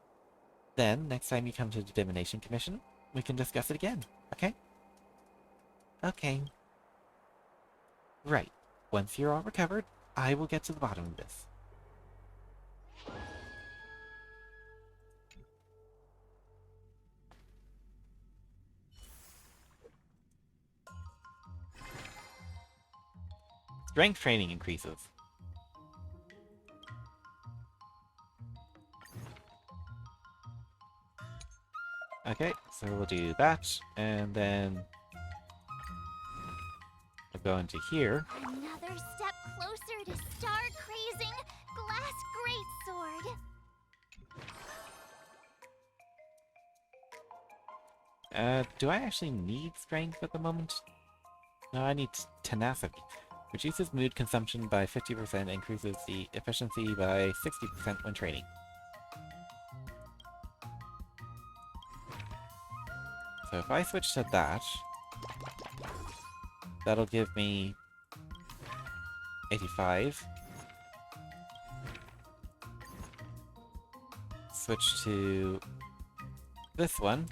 Then, next time you come to the Divination Commission, we can discuss it again, okay? Okay. Right. Once you're all recovered, I will get to the bottom of this. Strength training increases. Okay, so we'll do that, and then we'll go into here. Another step closer to star-crazing glass greatsword. Do I actually need strength at the moment? No, I need tenacity. Reduces mood consumption by 50%, increases the efficiency by 60% when training. So if I switch to that, that'll give me 85. Switch to this one.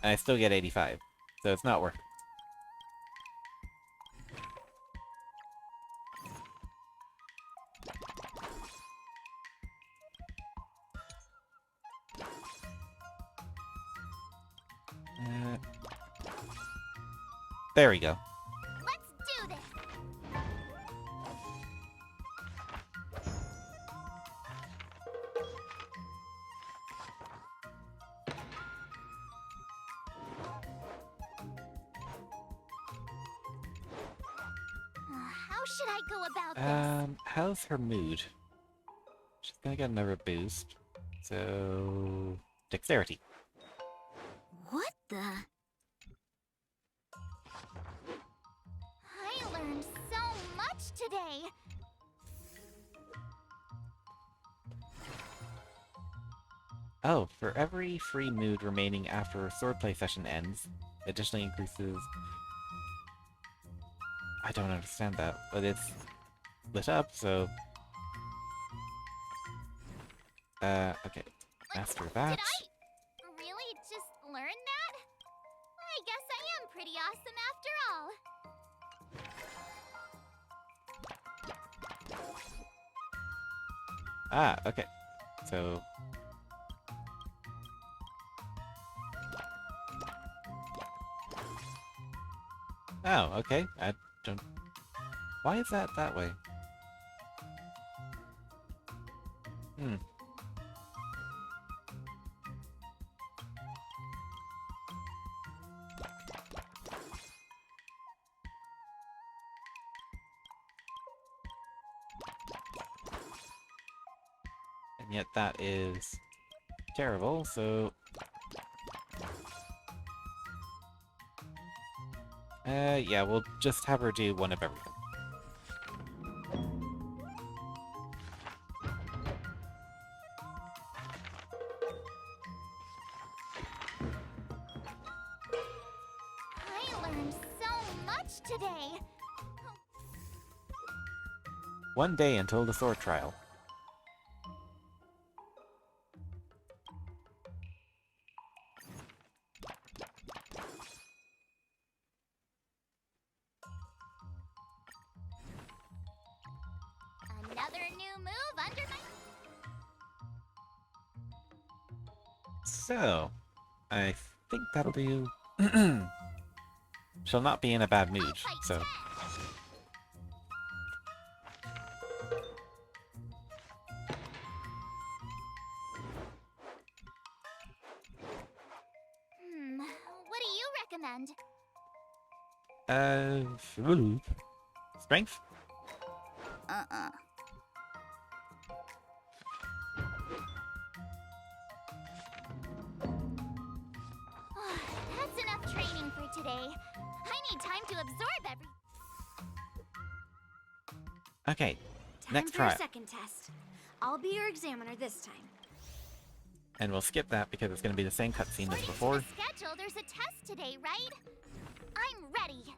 And I still get 85. So it's not worth it. There we go. Let's do this. How should I go about this? How's her mood? She's gonna get another boost. So, dexterity. What the? I learned so much today. Oh, for every free mood remaining after a swordplay session ends, additionally increases... I don't understand that, but it's lit up, so... okay. Master that. Did I really just learn that? I guess I am pretty awesome after all. Ah, okay. So... Oh, okay. I don't... Why is that that way? Hmm. And yet that is terrible, so... yeah, we'll just have her do one of everything. I learned so much today. One day until the sword trial. Another new move under my... So, I think that'll do. She'll not be in a bad mood, so... What do you recommend? Strength? That's enough training for today. I need time to absorb every... Okay, Time next for trial. your second test. I'll be your examiner this time. And we'll skip that because it's going to be the same cutscene as before. Schedule, there's a test today, right? I'm ready.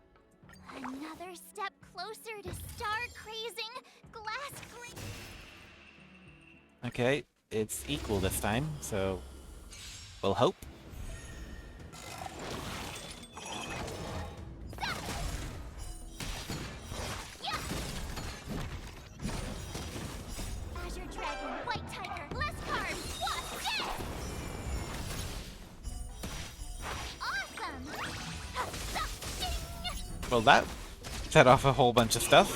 Another step closer to star-crazing, glass-green... Okay, it's equal this time, so we'll hope. Azure Dragon, White Tiger, less cards, wasp, dead! Awesome! Ding! Well, that set off a whole bunch of stuff.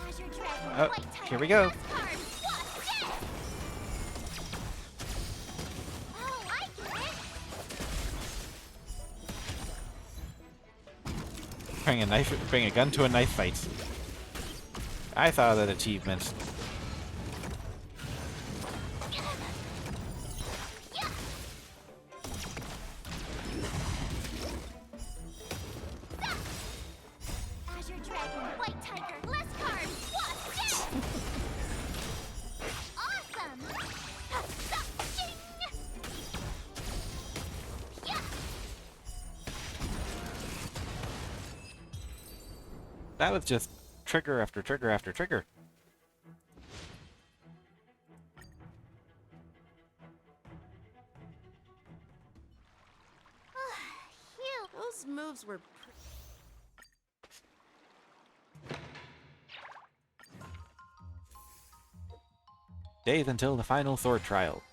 Azure Dragon, Oh, White Tiger, here we go. less cards, wasp, dead! Oh, I get it! Bring a gun to a knife fight. I saw that achievement. Azure Dragon, White Tiger, less cards, wasp, dead! Awesome! Ding! That was just trigger after trigger after trigger. Phew. Those moves were Days until the final sword trial.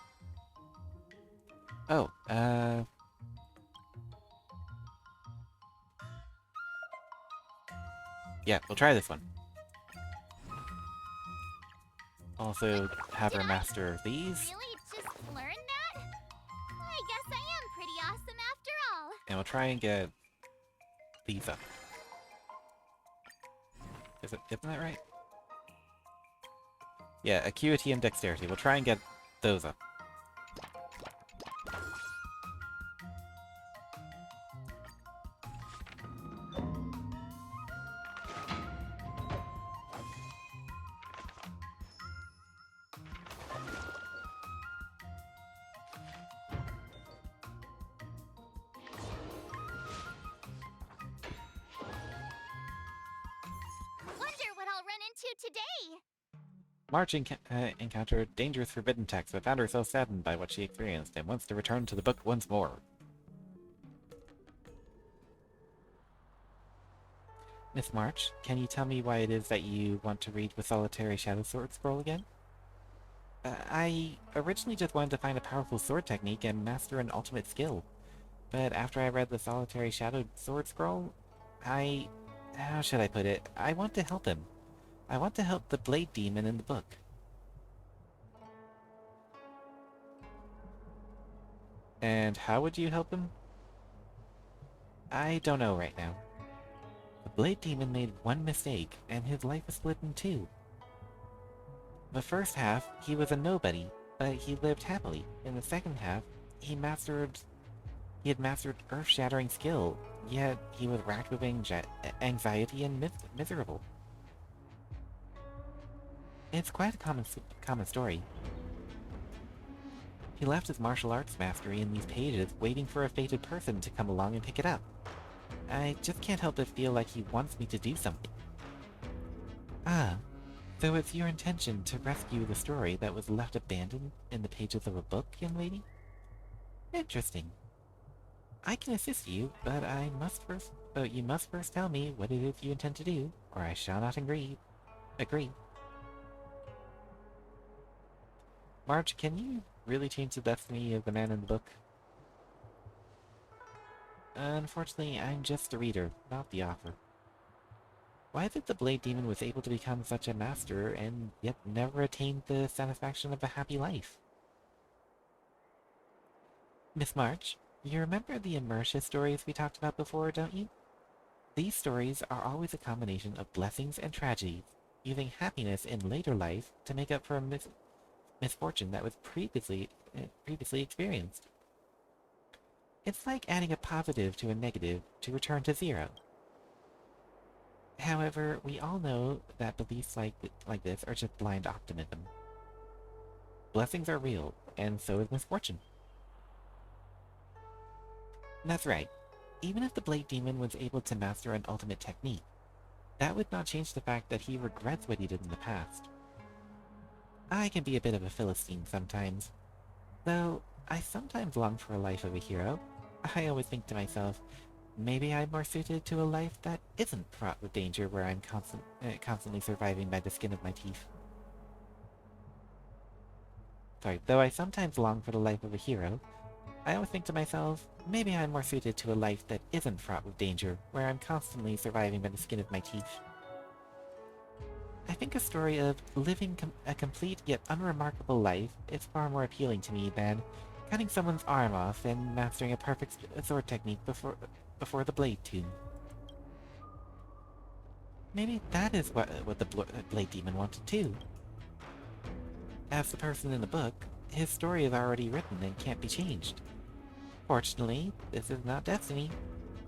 Oh, yeah, we'll try this one. Also, have her master these, Really just learn that? I guess I am pretty awesome after all. and we'll try and get these up. Isn't that right? Yeah, acuity and dexterity. We'll try and get those up. Wonder what I'll run into today. March encountered dangerous forbidden texts, but found herself saddened by what she experienced and wants to return to the book once more. Miss March, can you tell me why it is that you want to read the Solitary Shadow Sword Scroll again? I originally just wanted to find a powerful sword technique and master an ultimate skill. But after I read the Solitary Shadow Sword Scroll, how should I put it? I want to help him. I want to help the Blade Demon in the book. And how would you help him? I don't know right now. The Blade Demon made one mistake, and his life was split in two. The first half, he was a nobody, but he lived happily. In the second half, he had mastered earth-shattering skill, yet he was racked with anxiety and miserable. It's quite a common story. He left his martial arts mastery in these pages, waiting for a fated person to come along and pick it up. I just can't help but feel like he wants me to do something. Ah, so it's your intention to rescue the story that was left abandoned in the pages of a book, young lady? Interesting. I can assist you, but you must first tell me what it is you intend to do, or I shall not agree. Marge, can you really change the destiny of the man in the book? Unfortunately, I'm just a reader, not the author. Why is it the Blade Demon was able to become such a master and yet never attained the satisfaction of a happy life? Miss March, you remember the Immersia stories we talked about before, don't you? These stories are always a combination of blessings and tragedies, using happiness in later life to make up for a misfortune that was previously experienced. It's like adding a positive to a negative to return to zero. However, we all know that beliefs like this are just blind optimism. Blessings are real, and so is misfortune. That's right. Even if the Blade Demon was able to master an ultimate technique, that would not change the fact that he regrets what he did in the past. I can be a bit of a Philistine sometimes. Though, I sometimes long for a life of a hero. I always think to myself, maybe I'm more suited to a life that isn't fraught with danger where I'm constantly surviving by the skin of my teeth. Sorry, though I sometimes long for the life of a hero, I always think to myself, maybe I'm more suited to a life that isn't fraught with danger, where I'm constantly surviving by the skin of my teeth. I think a story of living a complete yet unremarkable life is far more appealing to me than cutting someone's arm off and mastering a perfect sword technique before the Blade Tomb. Maybe that is what the Blade Demon wanted too. As the person in the book, his story is already written and can't be changed. Fortunately, this is not destiny.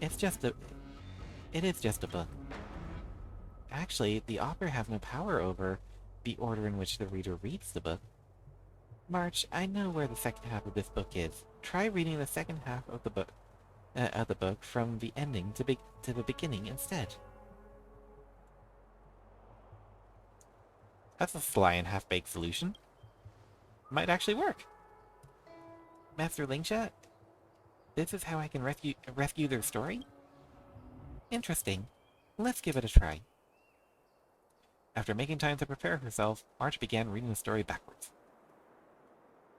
It is just a book. Actually, the author has no power over the order in which the reader reads the book. March, I know where the second half of this book is. Try reading the second half of the book from the ending to the beginning instead. That's a sly and half-baked solution. Might actually work. Master Lingsha, this is how I can rescue their story? Interesting. Let's give it a try. After making time to prepare herself, March began reading the story backwards.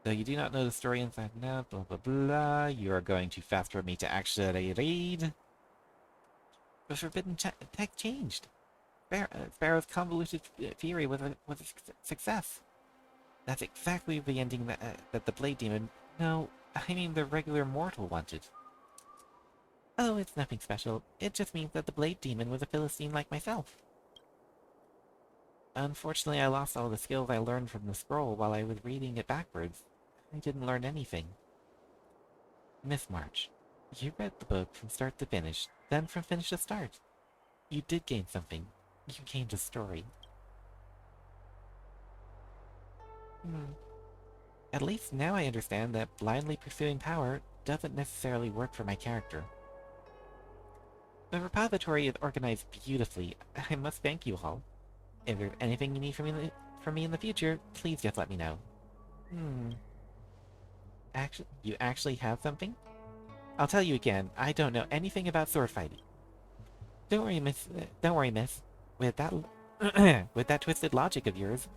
Though you do not know the story inside and out, blah blah blah, you are going too fast for me to actually read. The forbidden tech changed. Sparrow's convoluted theory was a success. That's exactly the ending that the Blade Demon, no, I mean the regular mortal wanted. Oh, it's nothing special. It just means that the Blade Demon was a Philistine like myself. Unfortunately, I lost all the skills I learned from the scroll while I was reading it backwards. I didn't learn anything. Miss March, you read the book from start to finish, then from finish to start. You did gain something. You gained a story. At least now I understand that blindly pursuing power doesn't necessarily work for my character. The repository is organized beautifully. I must thank you all. If there's anything you need from me in the future, please just let me know. You actually have something? I'll tell you again, I don't know anything about sword fighting. Don't worry, miss. With that, with that twisted logic of yours,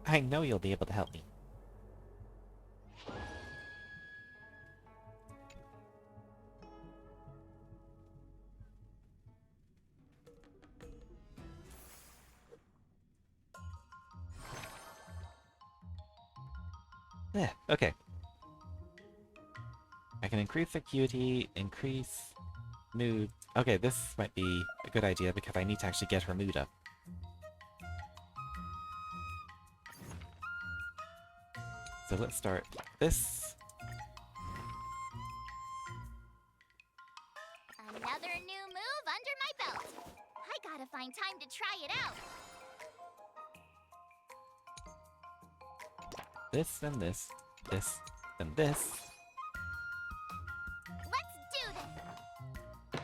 I know you'll be able to help me. Okay. I can increase acuity, increase mood. Okay, this might be a good idea because I need to actually get her mood up. So let's start this. Another new move under my belt. I gotta find time to try it out. This, then this, this, then this. Let's do this!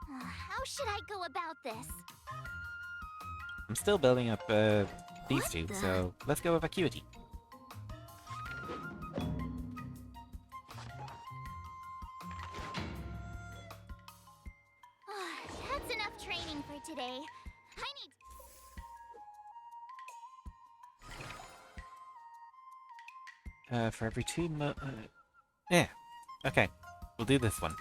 How should I go about this? I'm still building up these two, so let's go with acuity. That's enough training for today. I need... For every 2 yeah. Okay. We'll do this one.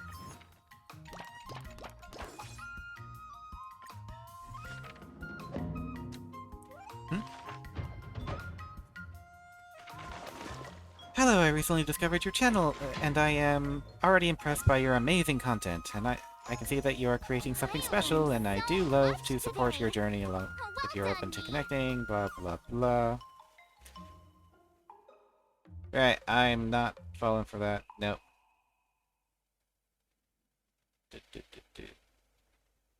Hello, I recently discovered your channel, and I am already impressed by your amazing content, and I can see that you are creating something special, and I do love to support your journey along if you're open to connecting, blah blah blah. Right, I'm not falling for that. Nope.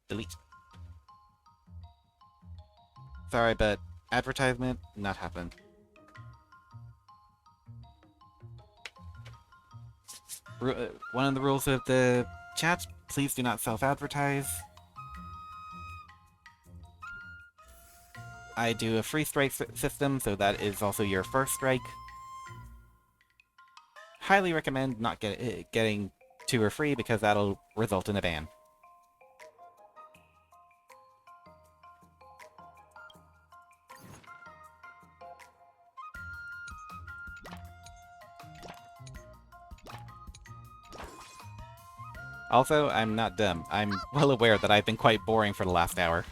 Delete. Sorry, but advertisement, not happening. One of the rules of the chat, please do not self-advertise. I do a free strike system, so that is also your first strike. Highly recommend not getting 2 or free because that'll result in a ban. Also, I'm not dumb. I'm well aware that I've been quite boring for the last hour.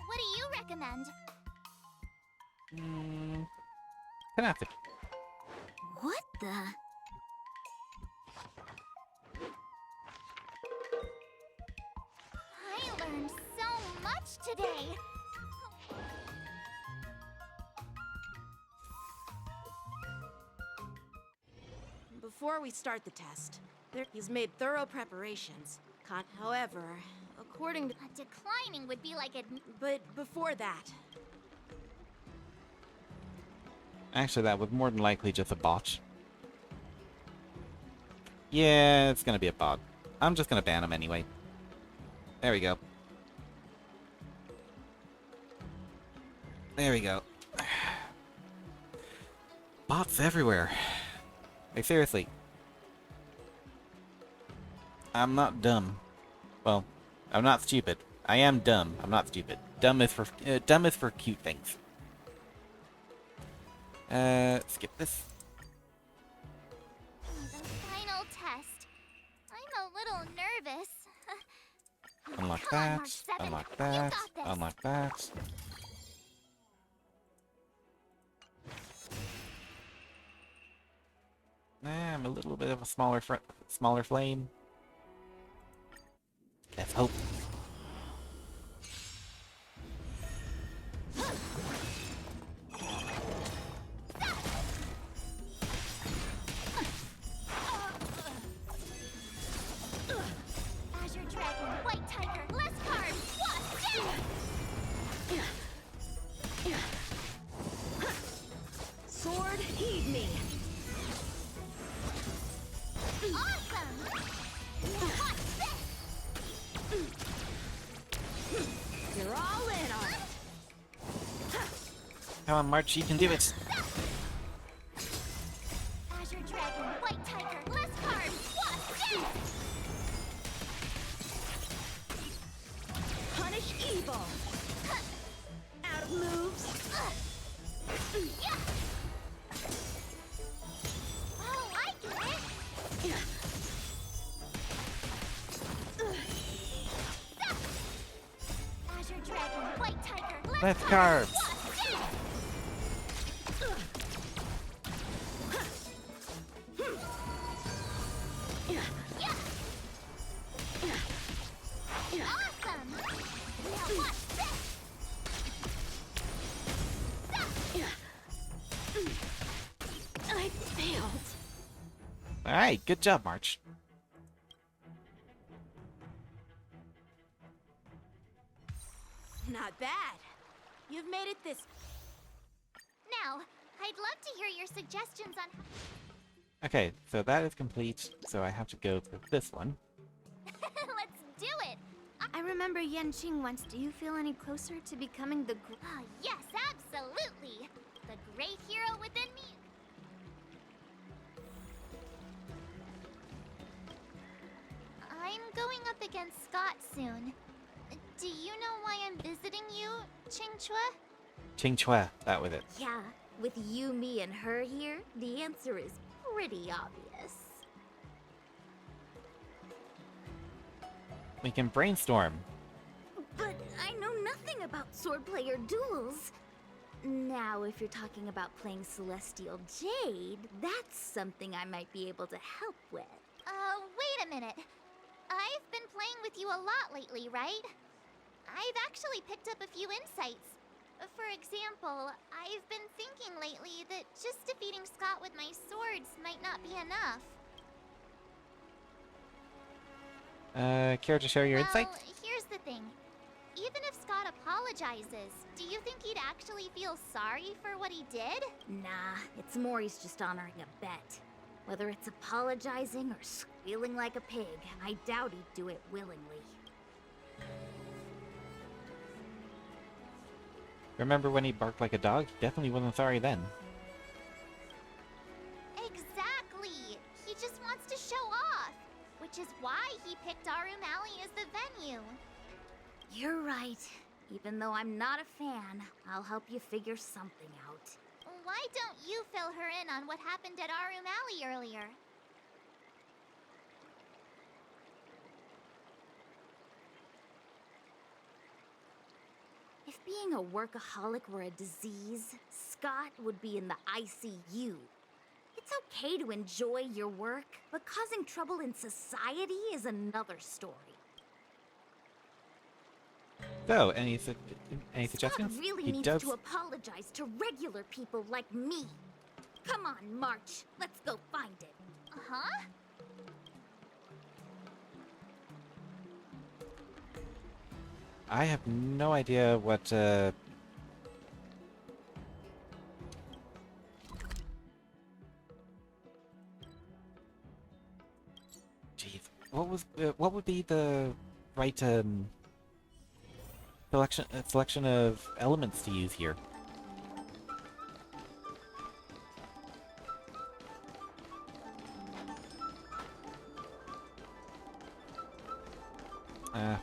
What do you recommend? Canaptic. What the? I learned so much today. Before we start the test, he's made thorough preparations. However, according to... Declining would be like a... But before that... Actually, that was more than likely just a bot. Yeah, it's gonna be a bot. I'm just gonna ban him anyway. There we go. There we go. Bots everywhere. Like, seriously. I'm not dumb. Well, I'm not stupid. I am dumb. I'm not stupid. Dumb is for cute things. Skip this. The final test. I'm a little nervous. Unlock Come on, that. March 7. Unlock You that. got this. Unlock that. I'm a little bit of a smaller flame. Let's hope. Azure Dragon, White Tiger, less cards. Sword, heed me. Awesome! Watch this! You're all in on it. Come on, March, you can do it. Azure Dragon, White Tiger, less cards. Watch this! Punish evil. Out of moves. Oh, I get it! Azure Dragon, White Tiger, Left cards. Awesome! Now watch this! I failed. Alright, good job, March. Not bad. You've made it this... Now, I'd love to hear your suggestions on... Okay, so that is complete, so I have to go to this one. Let's do it! I remember Yanqing once. Do you feel any closer to becoming the Yes, absolutely! The great hero within me... I'm going up against Scott soon. Do you know why I'm visiting you, Qingchua? Ching Chua, that was it. Yeah, with you, me, and her here, the answer is pretty obvious. We can brainstorm. But I know nothing about swordplay or duels. Now, if you're talking about playing Celestial Jade, that's something I might be able to help with. Wait a minute. I've been playing with you a lot lately, right? I've actually picked up a few insights. For example, I've been thinking lately that just defeating Scott with my swords might not be enough. Care to share your insights? Well, here's the thing. Even if Scott apologizes, do you think he'd actually feel sorry for what he did? Nah, it's more he's just honoring a bet. Whether it's apologizing or squealing like a pig, I doubt he'd do it willingly. Remember when he barked like a dog? Definitely wasn't sorry then. Exactly! He just wants to show off, which is why he picked Arum Alley as the venue. You're right. Even though I'm not a fan, I'll help you figure something out. Why don't you fill her in on what happened at Arum Alley earlier? If being a workaholic were a disease, Scott would be in the ICU. It's okay to enjoy your work, but causing trouble in society is another story. So, any suggestions? Scott really He needs does. to apologize to regular people like me. Come on, March. Let's go find it. Uh-huh? I have no idea what. Jeez, what would be the right selection of elements to use here?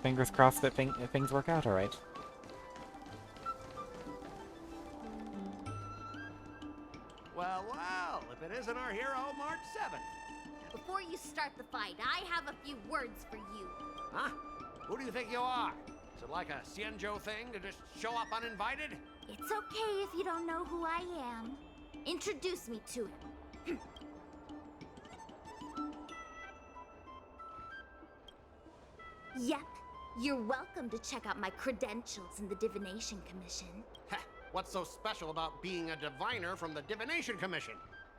Fingers crossed that things work out all right. Well, well, if it isn't our hero, March 7th. Before you start the fight, I have a few words for you. Huh? Who do you think you are? Is it like a Xianzhou thing to just show up uninvited? It's okay if you don't know who I am. Introduce me to him. Yep, you're welcome to check out my credentials in the Divination Commission. Heh, what's so special about being a diviner from the Divination Commission?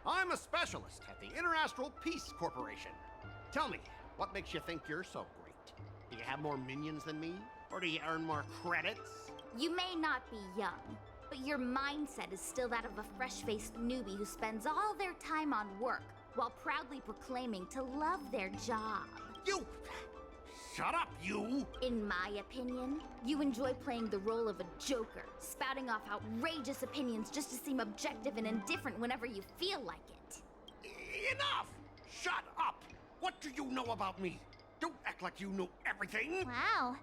I'm a specialist at the Interastral Peace Corporation. Tell me, what makes you think you're so great? Do you have more minions than me? Or do you earn more credits? You may not be young, but your mindset is still that of a fresh-faced newbie who spends all their time on work while proudly proclaiming to love their job. You! Shut up, you! In my opinion, you enjoy playing the role of a joker, spouting off outrageous opinions just to seem objective and indifferent whenever you feel like it. Enough! Shut up! What do you know about me? Don't act like you know everything! Wow.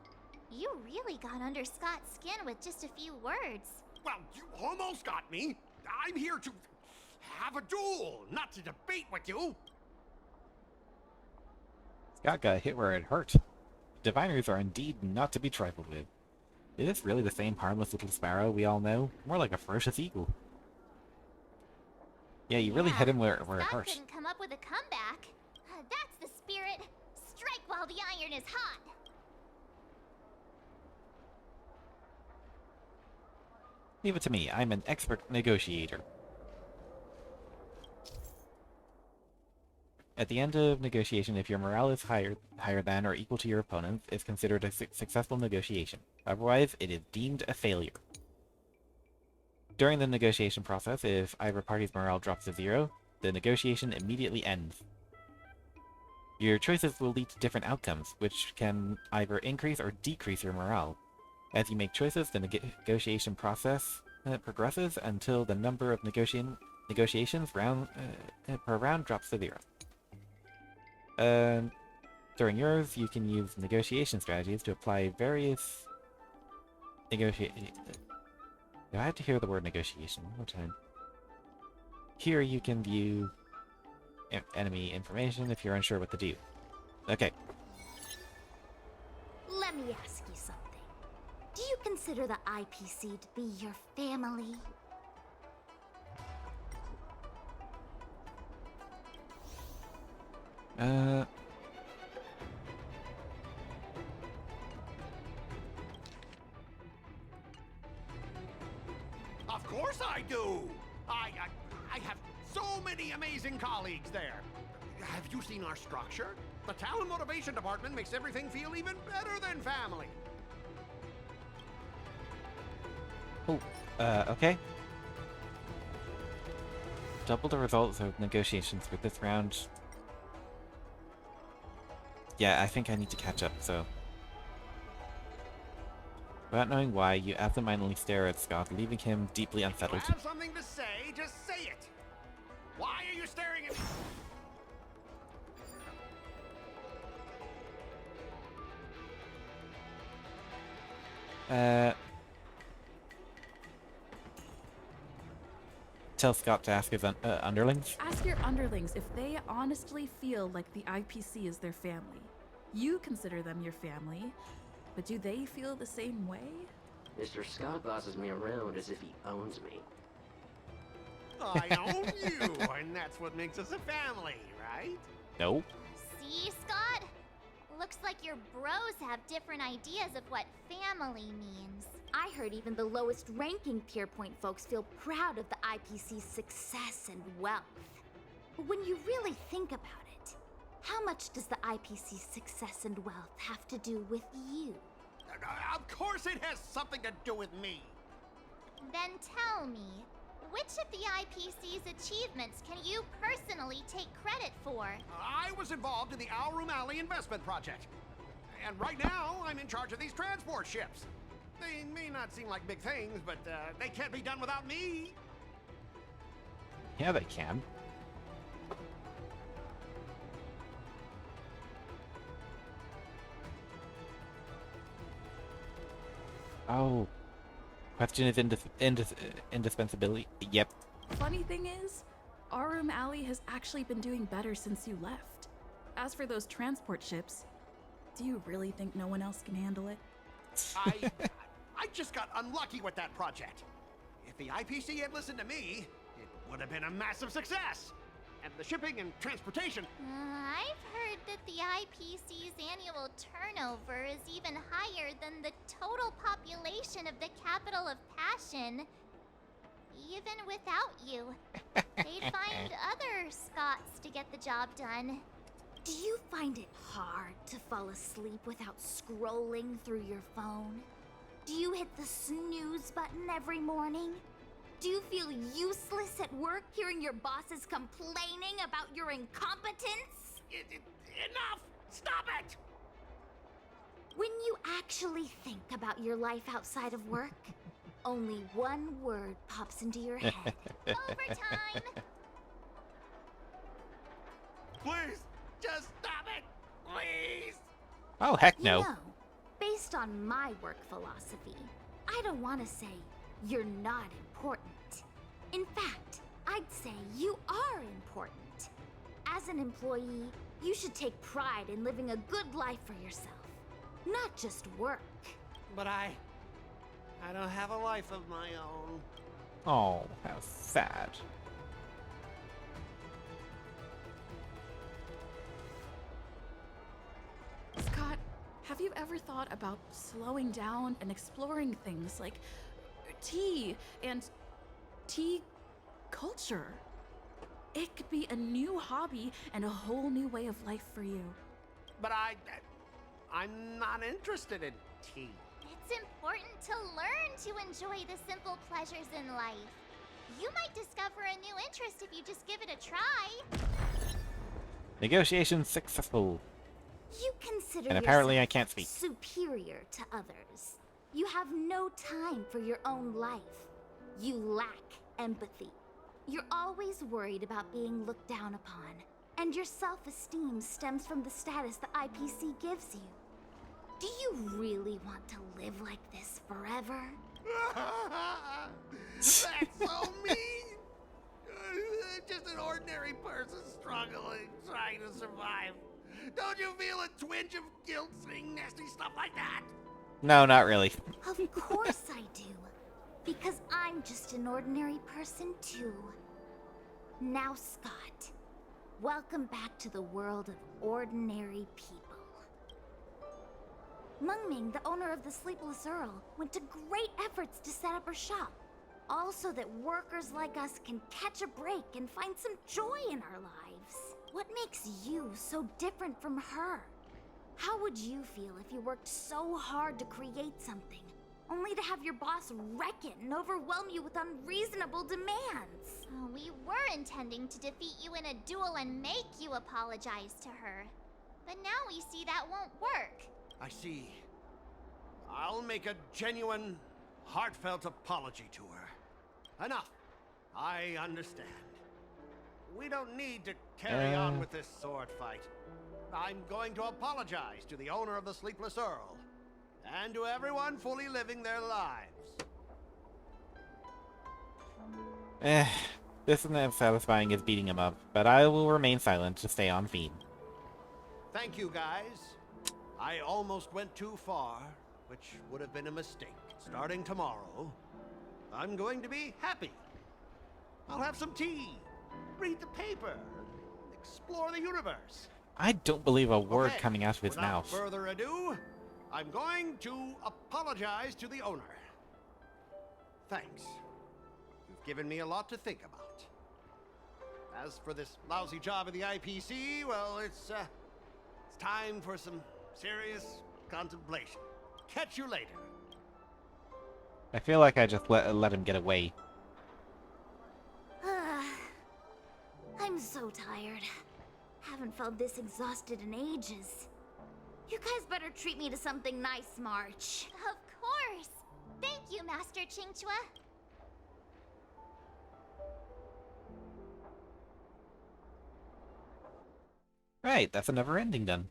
You really got under Scott's skin with just a few words. Well, you almost got me. I'm here to have a duel, not to debate with you. Scott got hit where it hurt. Diviners are indeed not to be trifled with. Is this really the same harmless little sparrow we all know? More like a ferocious eagle. Yeah, you really hit him where it Scott hurt. couldn't come up with a comeback. That's the spirit. Strike while the iron is hot. Leave it to me. I'm an expert negotiator. At the end of negotiation, if your morale is higher than or equal to your opponent's, it's considered a successful negotiation. Otherwise, it is deemed a failure. During the negotiation process, if either party's morale drops to 0, the negotiation immediately ends. Your choices will lead to different outcomes, which can either increase or decrease your morale. As you make choices, the negotiation process progresses until the number of negotiations per round drops to 0. During yours, you can use negotiation strategies to apply various I had to hear the word negotiation. What time? Here you can view enemy information if you're unsure what to do. Okay. Let me ask you something. Do you consider the IPC to be your family? course I do. I have so many amazing colleagues there. Have you seen our structure? The talent motivation department makes everything feel even better than family. Oh, okay. Double the results of negotiations for this round. Yeah, I think I need to catch up, so... Without knowing why, you absentmindedly stare at Scott, leaving him deeply unsettled. If you have something to say, just say it. Why are you staring at me? Tell Scott to ask his underlings. Ask your underlings if they honestly feel like the IPC is their family. You consider them your family, but do they feel the same way? Mr. Scott bosses me around as if he owns me. I own you, and that's what makes us a family, right? Nope. See, Scott? Looks like your bros have different ideas of what family means. I heard even the lowest ranking Pierpoint folks feel proud of the IPC's success and wealth. But when you really think about it, how much does the IPC's success and wealth have to do with you? Of course it has something to do with me. Then tell me, which of the IPC's achievements can you personally take credit for? I was involved in the Alroom Alley investment project. And right now, I'm in charge of these transport ships. They may not seem like big things, but they can't be done without me. Yeah, they can. Oh. Question is indispensability. Yep. Funny thing is, Arum Alley has actually been doing better since you left. As for those transport ships, do you really think no one else can handle it? I just got unlucky with that project. If the IPC had listened to me, it would have been a massive success. And the shipping and transportation... I've heard that the IPC's annual turnover is even higher than the total population of the capital of Passion. Even without you, they'd find other Scots to get the job done. Do you find it hard to fall asleep without scrolling through your phone? Do you hit the snooze button every morning? Do you feel useless at work hearing your bosses complaining about your incompetence? Enough! Stop it! When you actually think about your life outside of work, only one word pops into your head. Overtime! Please, just stop it! Please! Oh, heck no. You know, based on my work philosophy, I don't want to say you're not important. In fact, I'd say you are important. As an employee, you should take pride in living a good life for yourself, not just work. But I don't have a life of my own. Oh, how sad. Scott, have you ever thought about slowing down and exploring things like tea and tea culture? It could be a new hobby and a whole new way of life for you. But I'm not interested in tea. It's important to learn to enjoy the simple pleasures in life. You might discover a new interest if you just give it a try. Negotiation successful. You consider And apparently yourself I can't speak. superior to others. You have no time for your own life. You lack empathy. You're always worried about being looked down upon, and your self-esteem stems from the status the IPC gives you. Do you really want to live like this forever? That's so mean! Just an ordinary person struggling, trying to survive. Don't you feel a twinge of guilt saying nasty stuff like that? No, not really. Of course I do. Because I'm just an ordinary person too. Now, Scott, welcome back to the world of ordinary people. Mengming, the owner of the Sleepless Earl, went to great efforts to set up her shop. also that workers like us can catch a break and find some joy in our lives. What makes you so different from her? How would you feel if you worked so hard to create something, only to have your boss wreck it and overwhelm you with unreasonable demands? Oh, we were intending to defeat you in a duel and make you apologize to her. But now we see that won't work. I see. I'll make a genuine, heartfelt apology to her. Enough. I understand. We don't need to carry on with this sword fight. I'm going to apologize to the owner of the Sleepless Earl, and to everyone fully living their lives. This isn't as satisfying as beating him up, but I will remain silent to stay on theme. Thank you, guys. I almost went too far, which would have been a mistake. Starting tomorrow, I'm going to be happy. I'll have some tea, read the paper, explore the universe. I don't believe a word coming out of his Without mouth. further ado, I'm going to apologize to the owner. Thanks. You've given me a lot to think about. As for this lousy job at the IPC, well, it's time for some serious contemplation. Catch you later. I feel like I just let him get away. I'm so tired. Haven't felt this exhausted in ages. You guys better treat me to something nice, March. Of course. Thank you, Master Chingchua. Right, that's another ending done.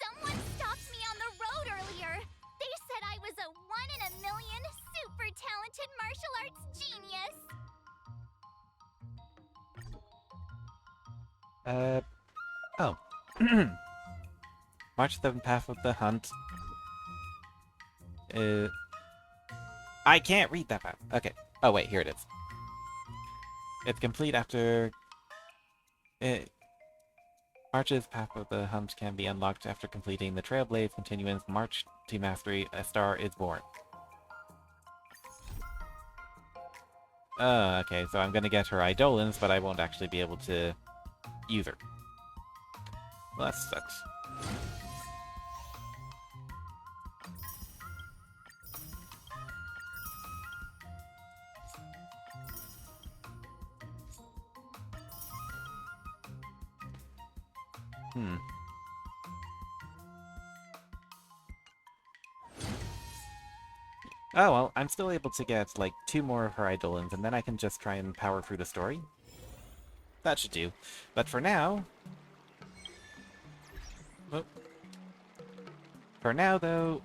Someone stopped me on the road earlier. They said I was a 1 in a million super talented martial arts genius. Oh. March 7th Path of the Hunt. I can't read that map. Okay. Oh, wait, here it is. It's complete after... March's Path of the Hunt can be unlocked after completing the Trailblaze Continuance March to Mastery. A Star is Born. Okay, so I'm gonna get her Eidolons, but I won't actually be able to use her. Well, that sucks. Oh, well, I'm still able to get, like, 2 more of her Eidolons, and then I can just try and power through the story. That should do. But for now... Oh. For now, though,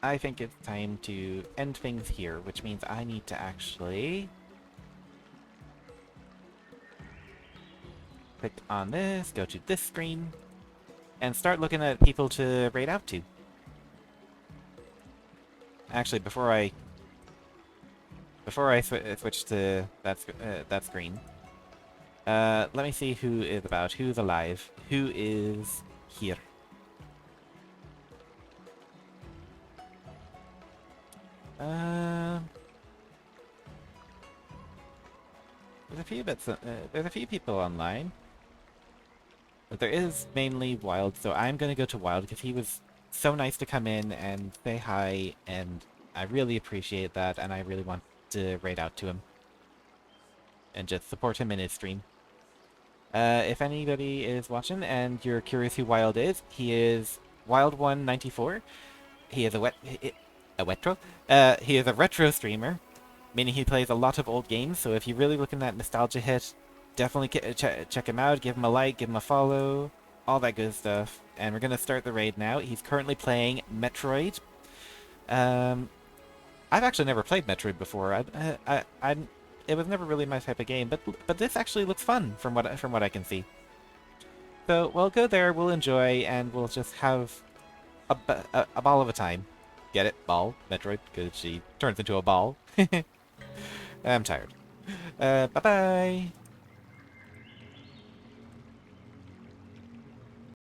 I think it's time to end things here, which means I need to actually... click on this, go to this screen, and start looking at people to raid out to. Actually, before I switch to that screen, let me see who is about, who's alive, who is here. There's a few people online, but there is mainly Wild, so I'm gonna go to Wild because he was so nice to come in and say hi, and I really appreciate that, and I really want to raid out to him and just support him in his stream. If anybody is watching and you're curious who Wild is, he is Wild194. He is he is a retro streamer, meaning he plays a lot of old games, so if you're really looking at nostalgia hit, definitely check him out, give him a like, give him a follow, all that good stuff. And we're gonna start the raid now. He's currently playing Metroid. I've actually never played Metroid before. It was never really my type of game, but this actually looks fun from what I can see. So we'll go there, we'll enjoy, and we'll just have a ball of a time. Get it? Ball? Metroid? Because she turns into a ball. I'm tired. Bye-bye!